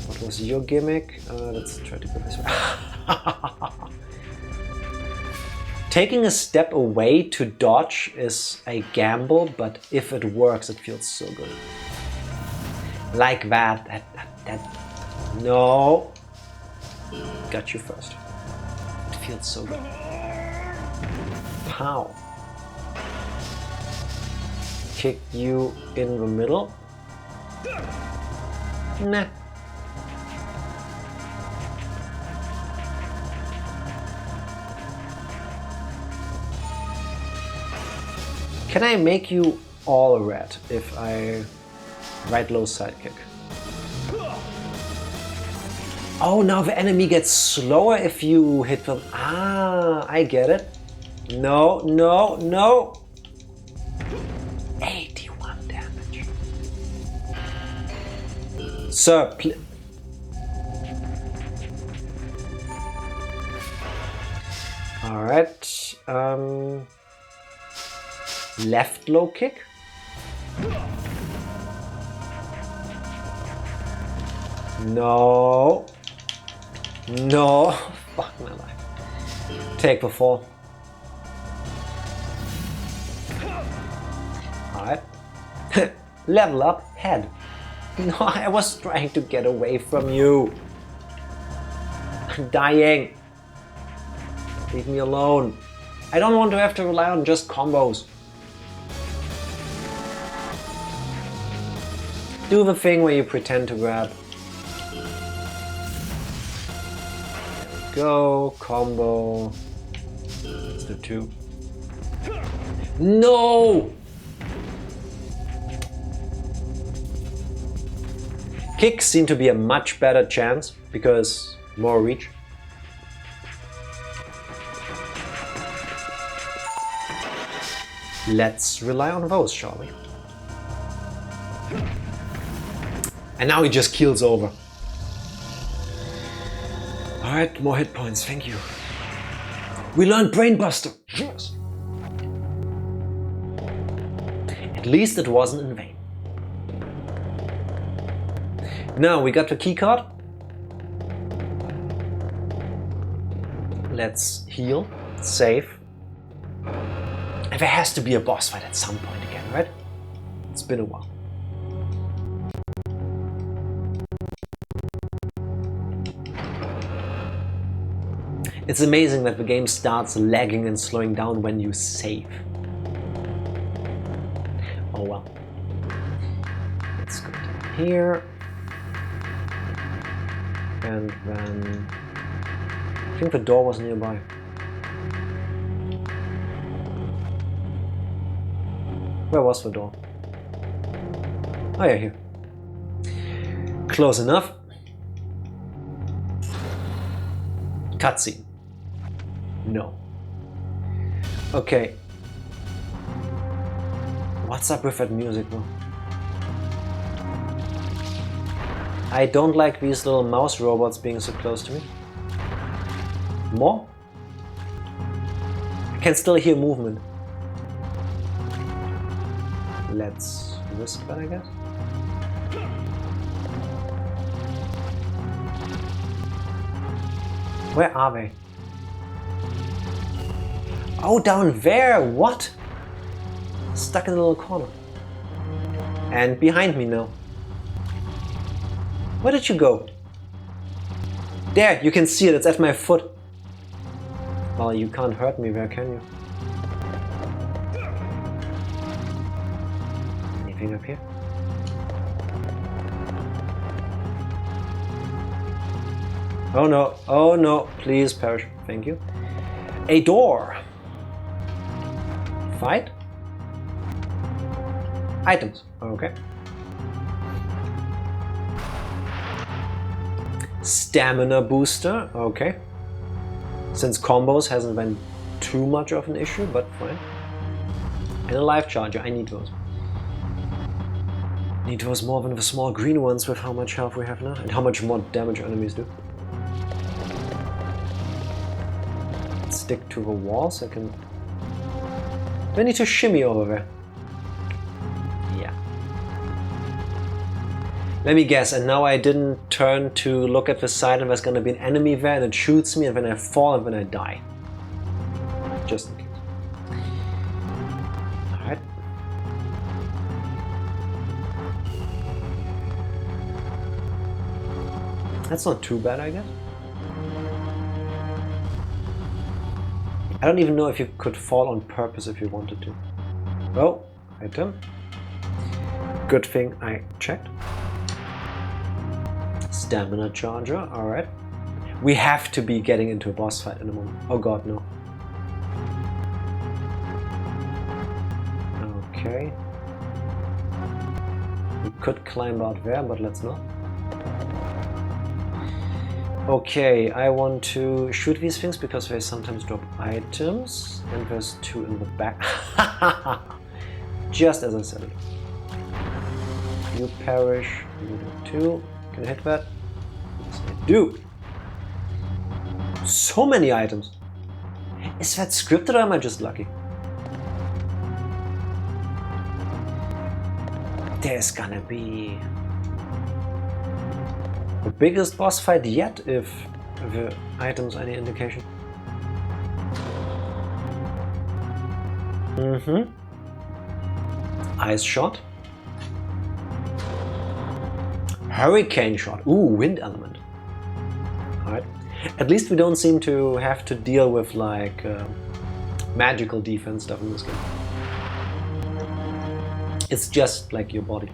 What was your gimmick? Let's try to go this way. Taking a step away to dodge is a gamble, but if it works, it feels so good. Like that. No. Got you first. It feels so good. Pow. Kick you in the middle. Nah. Can I make you all red if I right low sidekick? Oh, now the enemy gets slower if you hit them. Ah, I get it. No, no, no. 81 damage. Sir, alright. Left low kick. No. No. Fuck my life. Take the fall. Alright. Level up head. No, I was trying to get away from you. I'm dying. Leave me alone. I don't want to have to rely on just combos. Do the thing where you pretend to grab. There we go. Combo. Let's do 2. No! Kicks seem to be a much better chance because more reach. Let's rely on those, shall we? And now he just keels over. Alright, more hit points, thank you. We learned Brainbuster! Yes! At least it wasn't in vain. Now we got the keycard. Let's heal, save. And there has to be a boss fight at some point again, right? It's been a while. It's amazing that the game starts lagging and slowing down when you save. Oh well. Let's go down here. And then... I think the door was nearby. Where was the door? Oh yeah, here. Close enough. Cutscene. No. Okay. What's up with that music though? I don't like these little mouse robots being so close to me. More? I can still hear movement. Let's risk that, I guess. Where are they? Oh, down there! What? Stuck in a little corner. And behind me now. Where did you go? There, you can see it, it's at my foot. Well, you can't hurt me there, can you? Anything up here? Oh no, please perish, thank you. A door. Fight? Items, okay. Stamina booster, okay. Since combos hasn't been too much of an issue, but fine. And a life charger, I need those. Need those more than the small green ones with how much health we have now and how much more damage enemies do. Stick to the walls, I can... Do I need to shimmy over there? Yeah. Let me guess, and now I didn't turn to look at the side and there's gonna be an enemy there and it shoots me and then I fall and then I die. Just in case. Alright. That's not too bad, I guess. I don't even know if you could fall on purpose if you wanted to. Oh, item. Good thing I checked. Stamina charger, alright. We have to be getting into a boss fight in a moment. Oh god, no. Okay. We could climb out there, but let's not. Okay, I want to shoot these things because they sometimes drop items, and there's two in the back. Just as I said it. You perish, you do too. Can I hit that? Yes, I do. So many items. Is that scripted or am I just lucky? There's gonna be the biggest boss fight yet, if the items are any indication. Ice shot. Hurricane shot. Ooh, wind element. Alright. At least we don't seem to have to deal with like magical defense stuff in this game. It's just like your body.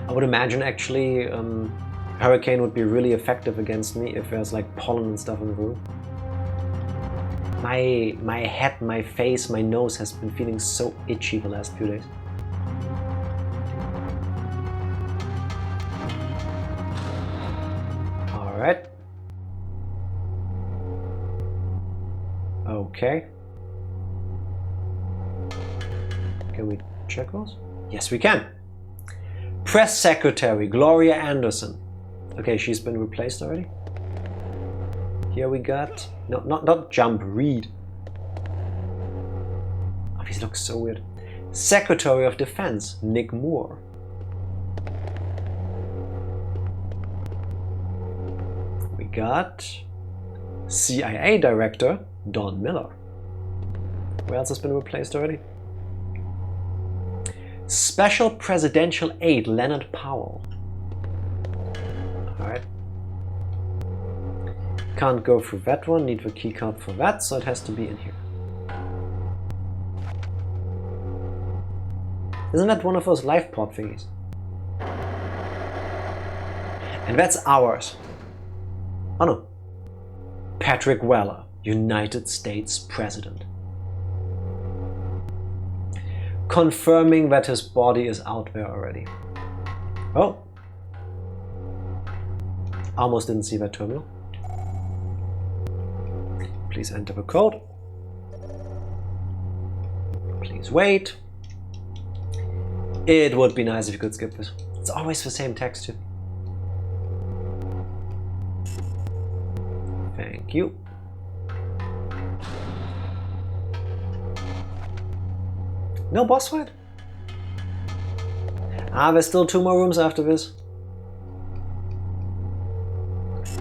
I would imagine actually Hurricane would be really effective against me if there's like pollen and stuff in the room. My head, my face, my nose has been feeling so itchy the last few days. Alright. Okay. Can we check those? Yes, we can. Press Secretary, Gloria Anderson. Okay, she's been replaced already. Here we got... No, not jump, read. Oh, these look so weird. Secretary of Defense, Nick Moore. We got... CIA Director, Don Miller. Who else has been replaced already? Special Presidential Aide, Leonard Powell. Alright. Can't go through that one, need the keycard for that, so it has to be in here. Isn't that one of those life pod thingies? And that's ours. Oh no. Patrick Weller, United States President. Confirming that his body is out there already. Oh. Almost didn't see that terminal. Please enter the code. Please wait. It would be nice if you could skip this. It's always the same text too. Thank you. No boss fight? Ah, there's still 2 more rooms after this.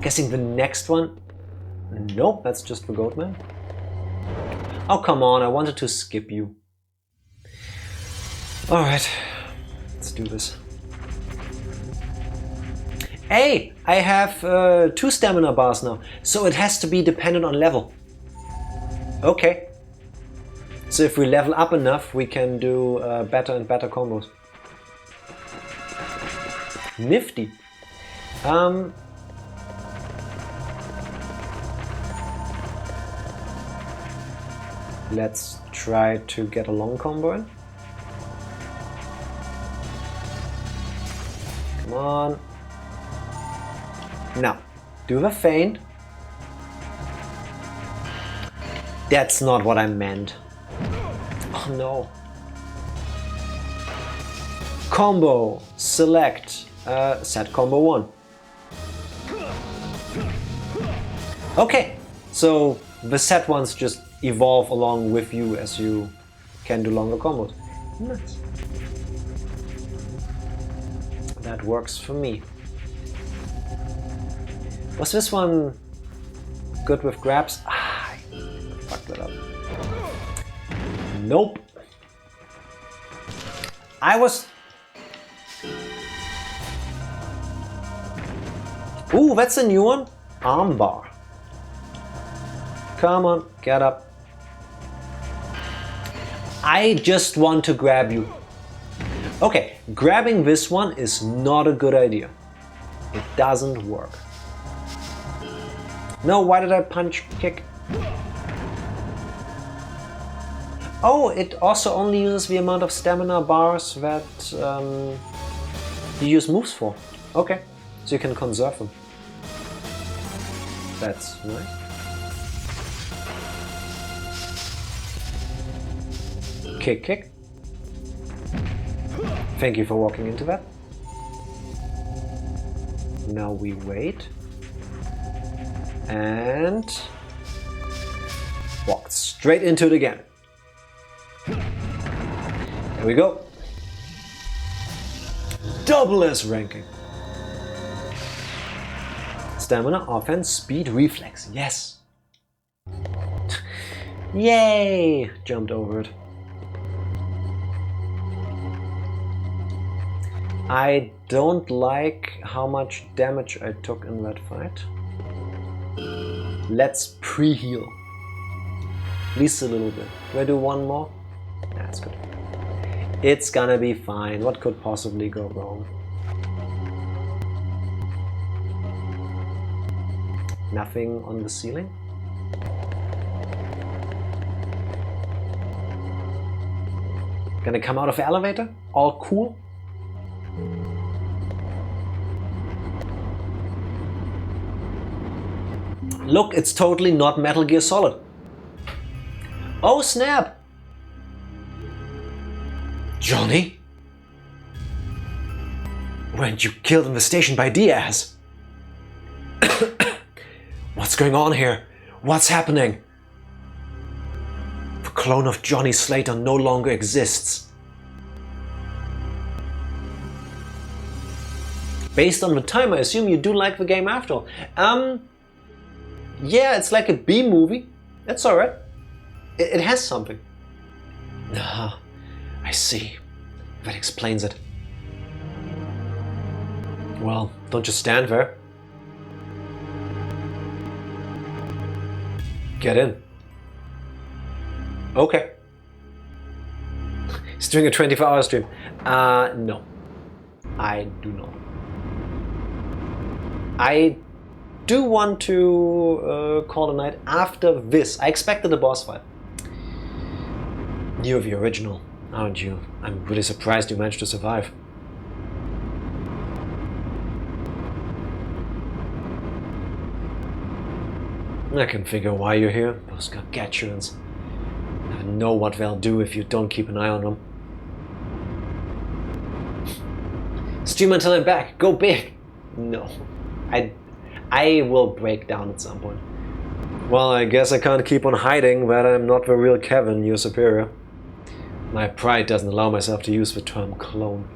Guessing the next one? Nope, that's just the goat man. Oh, come on, I wanted to skip you. Alright, let's do this. Hey, I have 2 stamina bars now, so it has to be dependent on level. Okay. So if we level up enough, we can do better and better combos. Nifty. Let's try to get a long combo in. Come on. Now, do the feint. That's not what I meant. Oh no. Combo. Select. Set combo 1. Okay, so the set ones just evolve along with you as you can do longer combos. Nice. That works for me. Was this one good with grabs? Ah, I fucked that up. Nope. I was... Ooh, that's a new one. Armbar. Come on, get up. I just want to grab you. Okay, grabbing this one is not a good idea. It doesn't work. No, why did I punch kick? Oh, it also only uses the amount of stamina bars that you use moves for. Okay, so you can conserve them. That's nice. Kick, kick. Thank you for walking into that. Now we wait. And walk straight into it again. There we go. Double S ranking. Stamina, offense, speed, reflex. Yes. Yay! Jumped over it. I don't like how much damage I took in that fight. Let's pre-heal. At least a little bit. Do I do one more? That's good. It's gonna be fine. What could possibly go wrong? Nothing on the ceiling? Gonna come out of the elevator? All cool? Look, it's totally not Metal Gear Solid. Oh snap! Johnny? Weren't you killed in the station by Diaz? What's going on here? What's happening? The clone of Johnny Slater no longer exists. Based on the time, I assume you do like the game after all. Yeah, it's like a B movie. That's alright. It has something. Ah, I see. That explains it. Well, don't just stand there. Get in. Okay. He's doing a 24-hour stream. No. I do not. I do want to call a night after this. I expected a boss fight. You're the original, aren't you? I'm really surprised you managed to survive. I can figure why you're here. Those gargantuans. I know what they'll do if you don't keep an eye on them. Stream until I'm back. Go big. No. I will break down at some point. Well, I guess I can't keep on hiding that I'm not the real Kevin, your superior. My pride doesn't allow myself to use the term clone.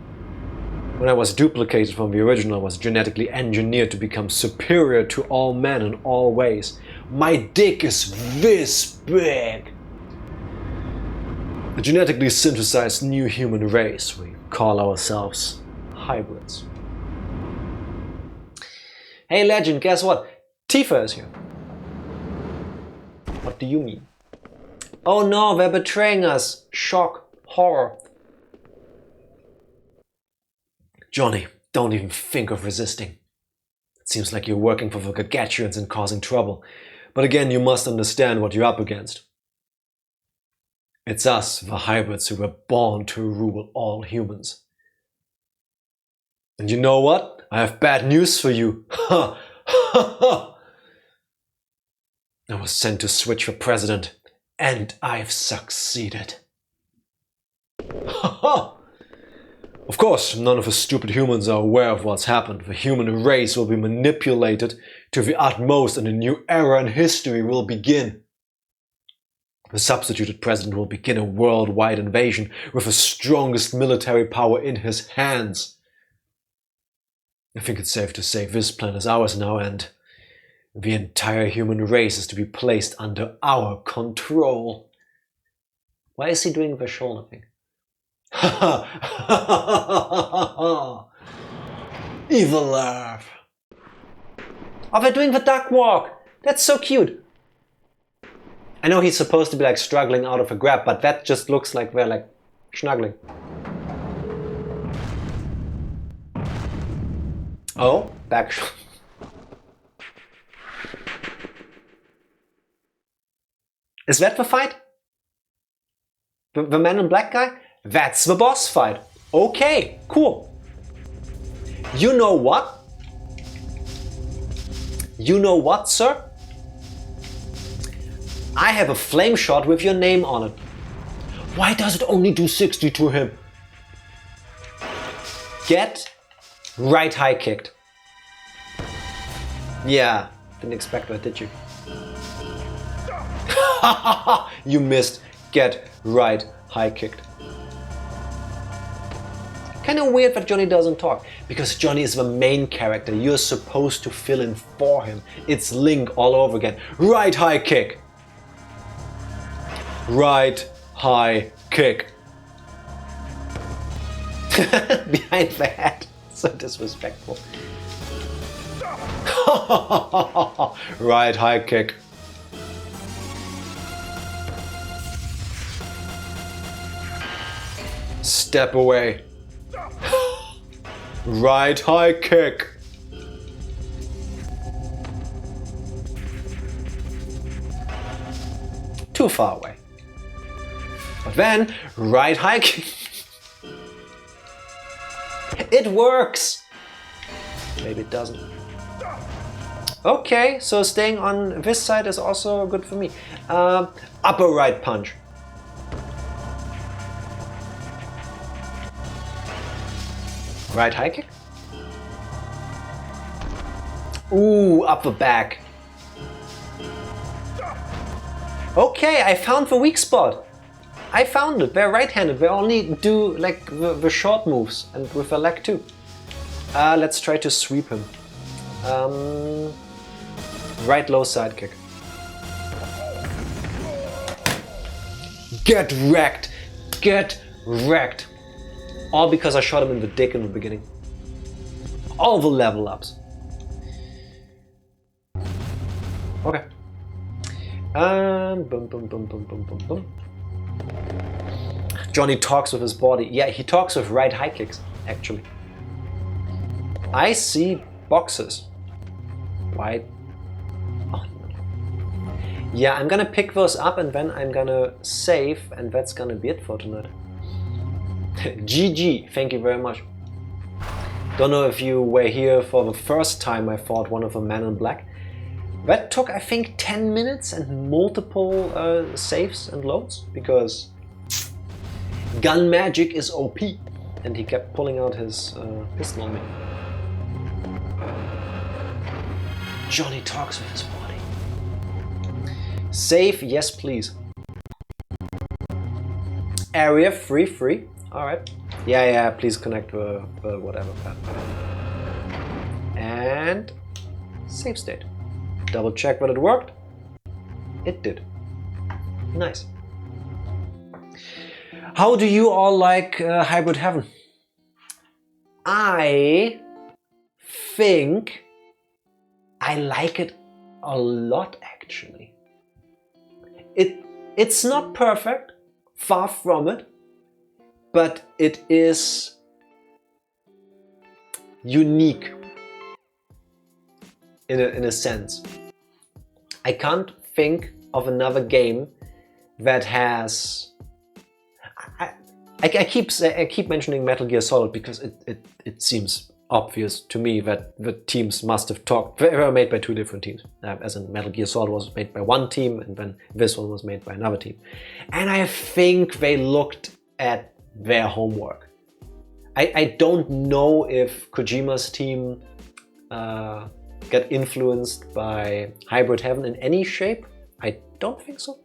When I was duplicated from the original, I was genetically engineered to become superior to all men in all ways. My dick is this big. A genetically synthesized new human race. We call ourselves hybrids. Hey legend, guess what? Tifa is here. What do you mean? Oh no, they're betraying us. Shock, horror. Johnny, don't even think of resisting. It seems like you're working for the Gargantuans and causing trouble. But again, you must understand what you're up against. It's us, the hybrids, who were born to rule all humans. And you know what? I have bad news for you. Ha! Ha! Ha! I was sent to switch for president, and I've succeeded. Ha ha! Of course, none of the stupid humans are aware of what's happened. The human race will be manipulated to the utmost, and a new era in history will begin. The substituted president will begin a worldwide invasion with the strongest military power in his hands. I think it's safe to say this planet is ours now, and the entire human race is to be placed under our control. Why is he doing the shoulder thing? Ha ha ha ha! Evil laugh. Oh, they're doing the duck walk. That's so cute. I know he's supposed to be like struggling out of a grab, but that just looks like they're like snuggling. Oh, back shot. Is that the fight? The man in black guy? That's the boss fight. Okay, cool. You know what? You know what, sir? I have a flame shot with your name on it. Why does it only do 60 to him? Get right high kicked. Yeah, didn't expect that, did you? You missed. Get right high kicked. Kind of weird that Johnny doesn't talk, because Johnny is the main character. You're supposed to fill in for him. It's Link all over again. Right high kick. Right high kick. Behind the head. So disrespectful. Right high kick. Step away. Right high kick. Too far away. But then, right high kick. It works! Maybe it doesn't. Okay, so staying on this side is also good for me. Upper right punch. Right high kick. Ooh, upper back. Okay, I found the weak spot. I found it. They're right-handed. They only do like the short moves and with a leg too. Let's try to sweep him. Right low side kick. Get wrecked. Get wrecked. All because I shot him in the dick in the beginning. All the level ups. Okay. Boom, boom, boom, boom, boom, boom, boom. Johnny talks with his body. Yeah, he talks with right high kicks, actually. I see boxes. Why? Oh, no. Yeah, I'm gonna pick those up and then I'm gonna save, and that's gonna be it for tonight. GG, thank you very much. Don't know if you were here for the first time I fought one of the men in black. That took, I think, 10 minutes and multiple saves and loads, because gun magic is OP, and he kept pulling out his pistol on me. Johnny talks with his body. Save, yes please. area free. All right. Yeah. Please connect the whatever path. And save state. Double check that it worked. It did. Nice. How do you all like Hybrid Heaven? I think I like it a lot, actually. It's not perfect, far from it, but it is unique in a sense. I can't think of another game that has. I keep mentioning Metal Gear Solid because it seems obvious to me that the teams must have talked. They were made by two different teams. As in Metal Gear Solid was made by one team, and then this one was made by another team. And I think they looked at their homework. I don't know if Kojima's team got influenced by Hybrid Heaven in any shape. I don't think so.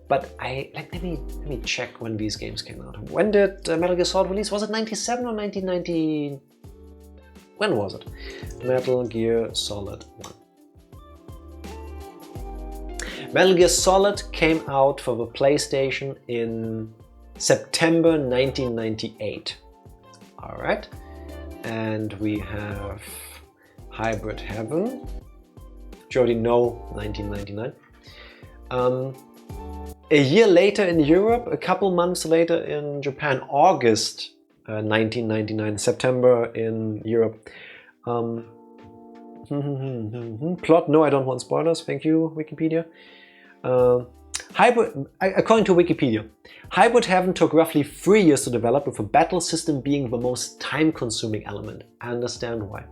But let me check when these games came out. When did Metal Gear Solid release? Was it 97 or 1990? When was it? Metal Gear Solid 1. Metal Gear Solid came out for the PlayStation in September 1998. Alright. And we have Hybrid Heaven, which you already know, 1999. A year later in Europe, a couple months later in Japan, August 1999, September in Europe. Plot, no, I don't want spoilers, thank you, Wikipedia. According to Wikipedia, Hybrid Heaven took roughly 3 years to develop, with the battle system being the most time-consuming element. I understand why.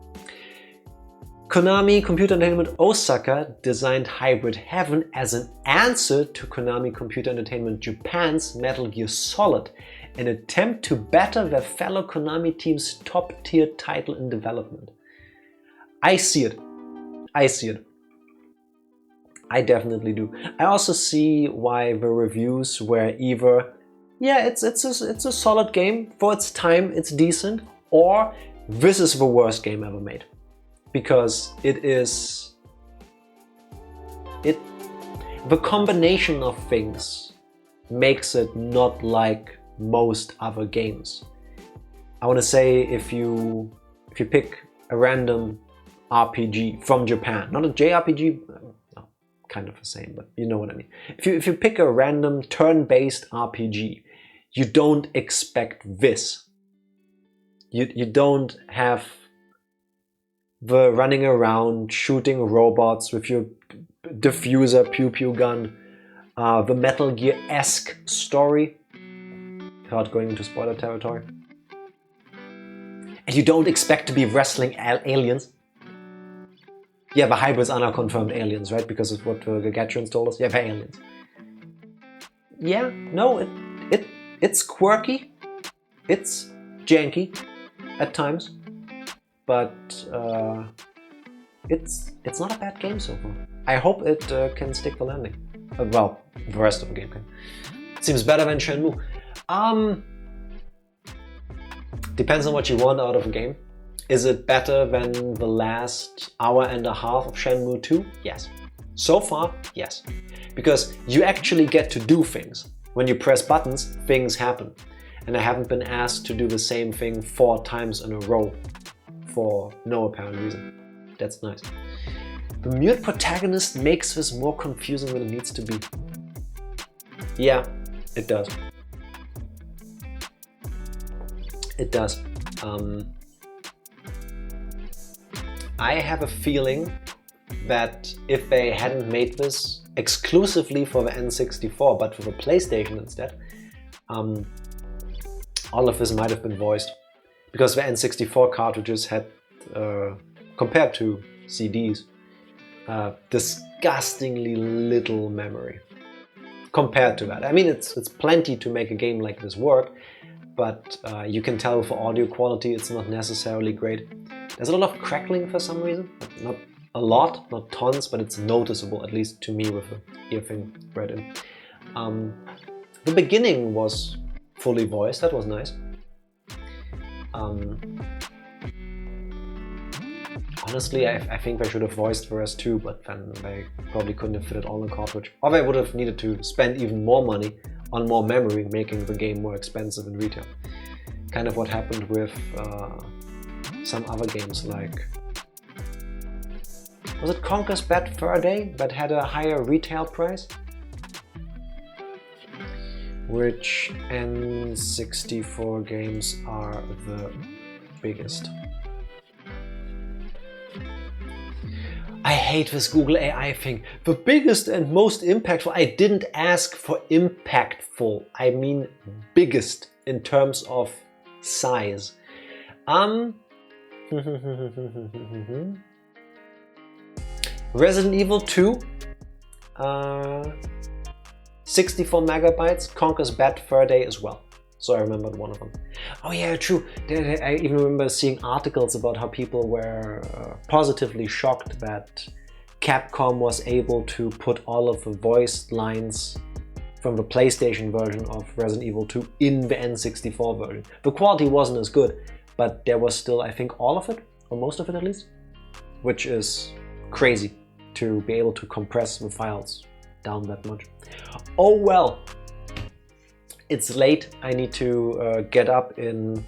Konami Computer Entertainment Osaka designed Hybrid Heaven as an answer to Konami Computer Entertainment Japan's Metal Gear Solid, an attempt to better their fellow Konami team's top-tier title in development. I see it. I definitely do. I also see why the reviews were either, yeah, it's a solid game, for its time it's decent, or this is the worst game ever made. Because the combination of things makes it not like most other games. I want to say if you pick a random RPG from Japan, not a JRPG, no, kind of the same, but you know what I mean. If you pick a random turn-based RPG, you don't expect this. You don't have the running around shooting robots with your diffuser pew gun, the Metal Gear-esque story, without going into spoiler territory. And you don't expect to be wrestling aliens. Yeah, the hybrids are now confirmed aliens, right? Because of what the Gargatrians told us. Yeah, they're aliens. Yeah, no, it's quirky, it's janky at times. But it's not a bad game so far. I hope it can stick the landing. Well, the rest of the game can. It seems better than Shenmue. Depends on what you want out of a game. Is it better than the last hour and a half of Shenmue 2? Yes. So far, yes. Because you actually get to do things. When you press buttons, things happen. And I haven't been asked to do the same thing 4 times in a row for no apparent reason. That's nice. The mute protagonist makes this more confusing than it needs to be. Yeah, it does. It does. I have a feeling that if they hadn't made this exclusively for the N64 but for the PlayStation instead, all of this might have been voiced. Because the N64 cartridges had, compared to CDs, disgustingly little memory. Compared to that. I mean, it's plenty to make a game like this work, but you can tell with the audio quality it's not necessarily great. There's a lot of crackling for some reason. Not a lot, not tons, but it's noticeable, at least to me with the ear thing bred in. The beginning was fully voiced. That was nice. Honestly, I think they should have voiced the rest too, but then they probably couldn't have fit it all in cartridge. Or they would have needed to spend even more money on more memory, making the game more expensive in retail. Kind of what happened with some other games like... Was it Conker's Bad Fur Day that had a higher retail price? Which N64 games are the biggest? I hate this Google AI thing. The biggest and most impactful. I didn't ask for impactful. I mean biggest in terms of size. Resident Evil 2. 64 megabytes. Conker's Bad Fur Day as well. So I remembered one of them. Oh yeah, true. I even remember seeing articles about how people were positively shocked that Capcom was able to put all of the voice lines from the PlayStation version of Resident Evil 2 in the N64 version. The quality wasn't as good, but there was still, I think, all of it, or most of it at least, which is crazy to be able to compress the files down that much. Oh well. It's late. I need to get up in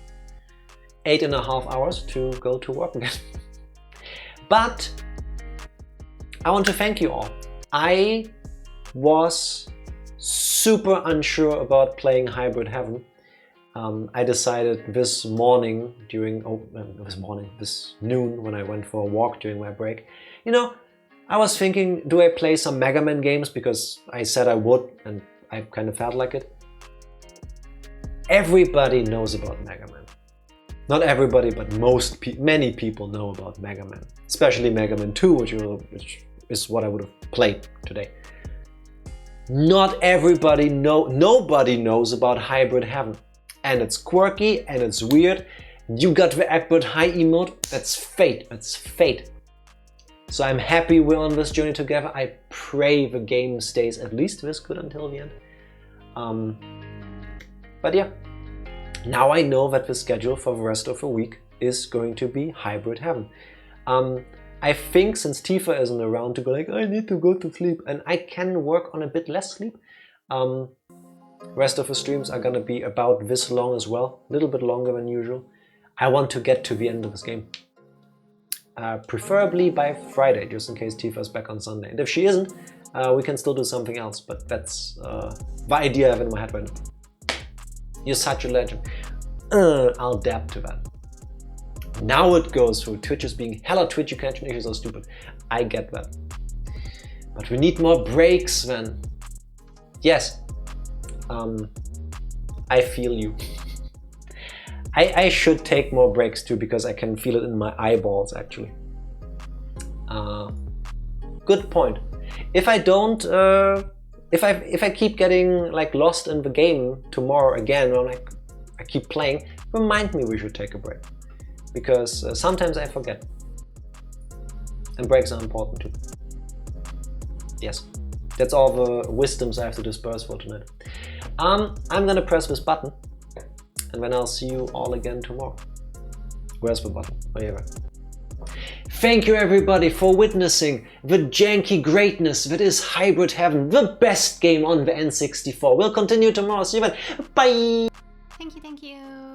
8.5 hours to go to work again. But I want to thank you all. I was super unsure about playing Hybrid Heaven. I decided this morning this noon when I went for a walk during my break. You know, I was thinking, do I play some Mega Man games? Because I said I would and I kind of felt like it. Everybody knows about Mega Man. Not everybody, but many people know about Mega Man. Especially Mega Man 2, which is what I would have played today. Not everybody nobody knows about Hybrid Heaven. And it's quirky and it's weird. You got the Egbert High emote. That's fate. That's fate. So I'm happy we're on this journey together. I pray the game stays at least this good until the end. But yeah, now I know that the schedule for the rest of the week is going to be Hybrid Heaven. I think since Tifa isn't around to go like, I need to go to sleep, and I can work on a bit less sleep. Rest of the streams are gonna be about this long as well, a little bit longer than usual. I want to get to the end of this game. Preferably by Friday, just in case Tifa's back on Sunday. And if she isn't, we can still do something else, but that's the idea I have in my head right now. You're such a legend. I'll adapt to that. Now it goes through Twitch is being hella Twitch connection issues are stupid. I get that. But we need more breaks, man. Yes. I feel you. I should take more breaks too, because I can feel it in my eyeballs actually. Good point. If I don't if I keep getting like lost in the game tomorrow again, or like I keep playing, remind me we should take a break, because sometimes I forget, and breaks are important too. Yes, that's all the wisdoms I have to disperse for tonight. I'm gonna press this button, and then I'll see you all again tomorrow. Where's the button? Oh, yeah. Thank you everybody for witnessing the janky greatness that is Hybrid Heaven, the best game on the N64. We'll continue tomorrow. See you then. Bye! Thank you, thank you.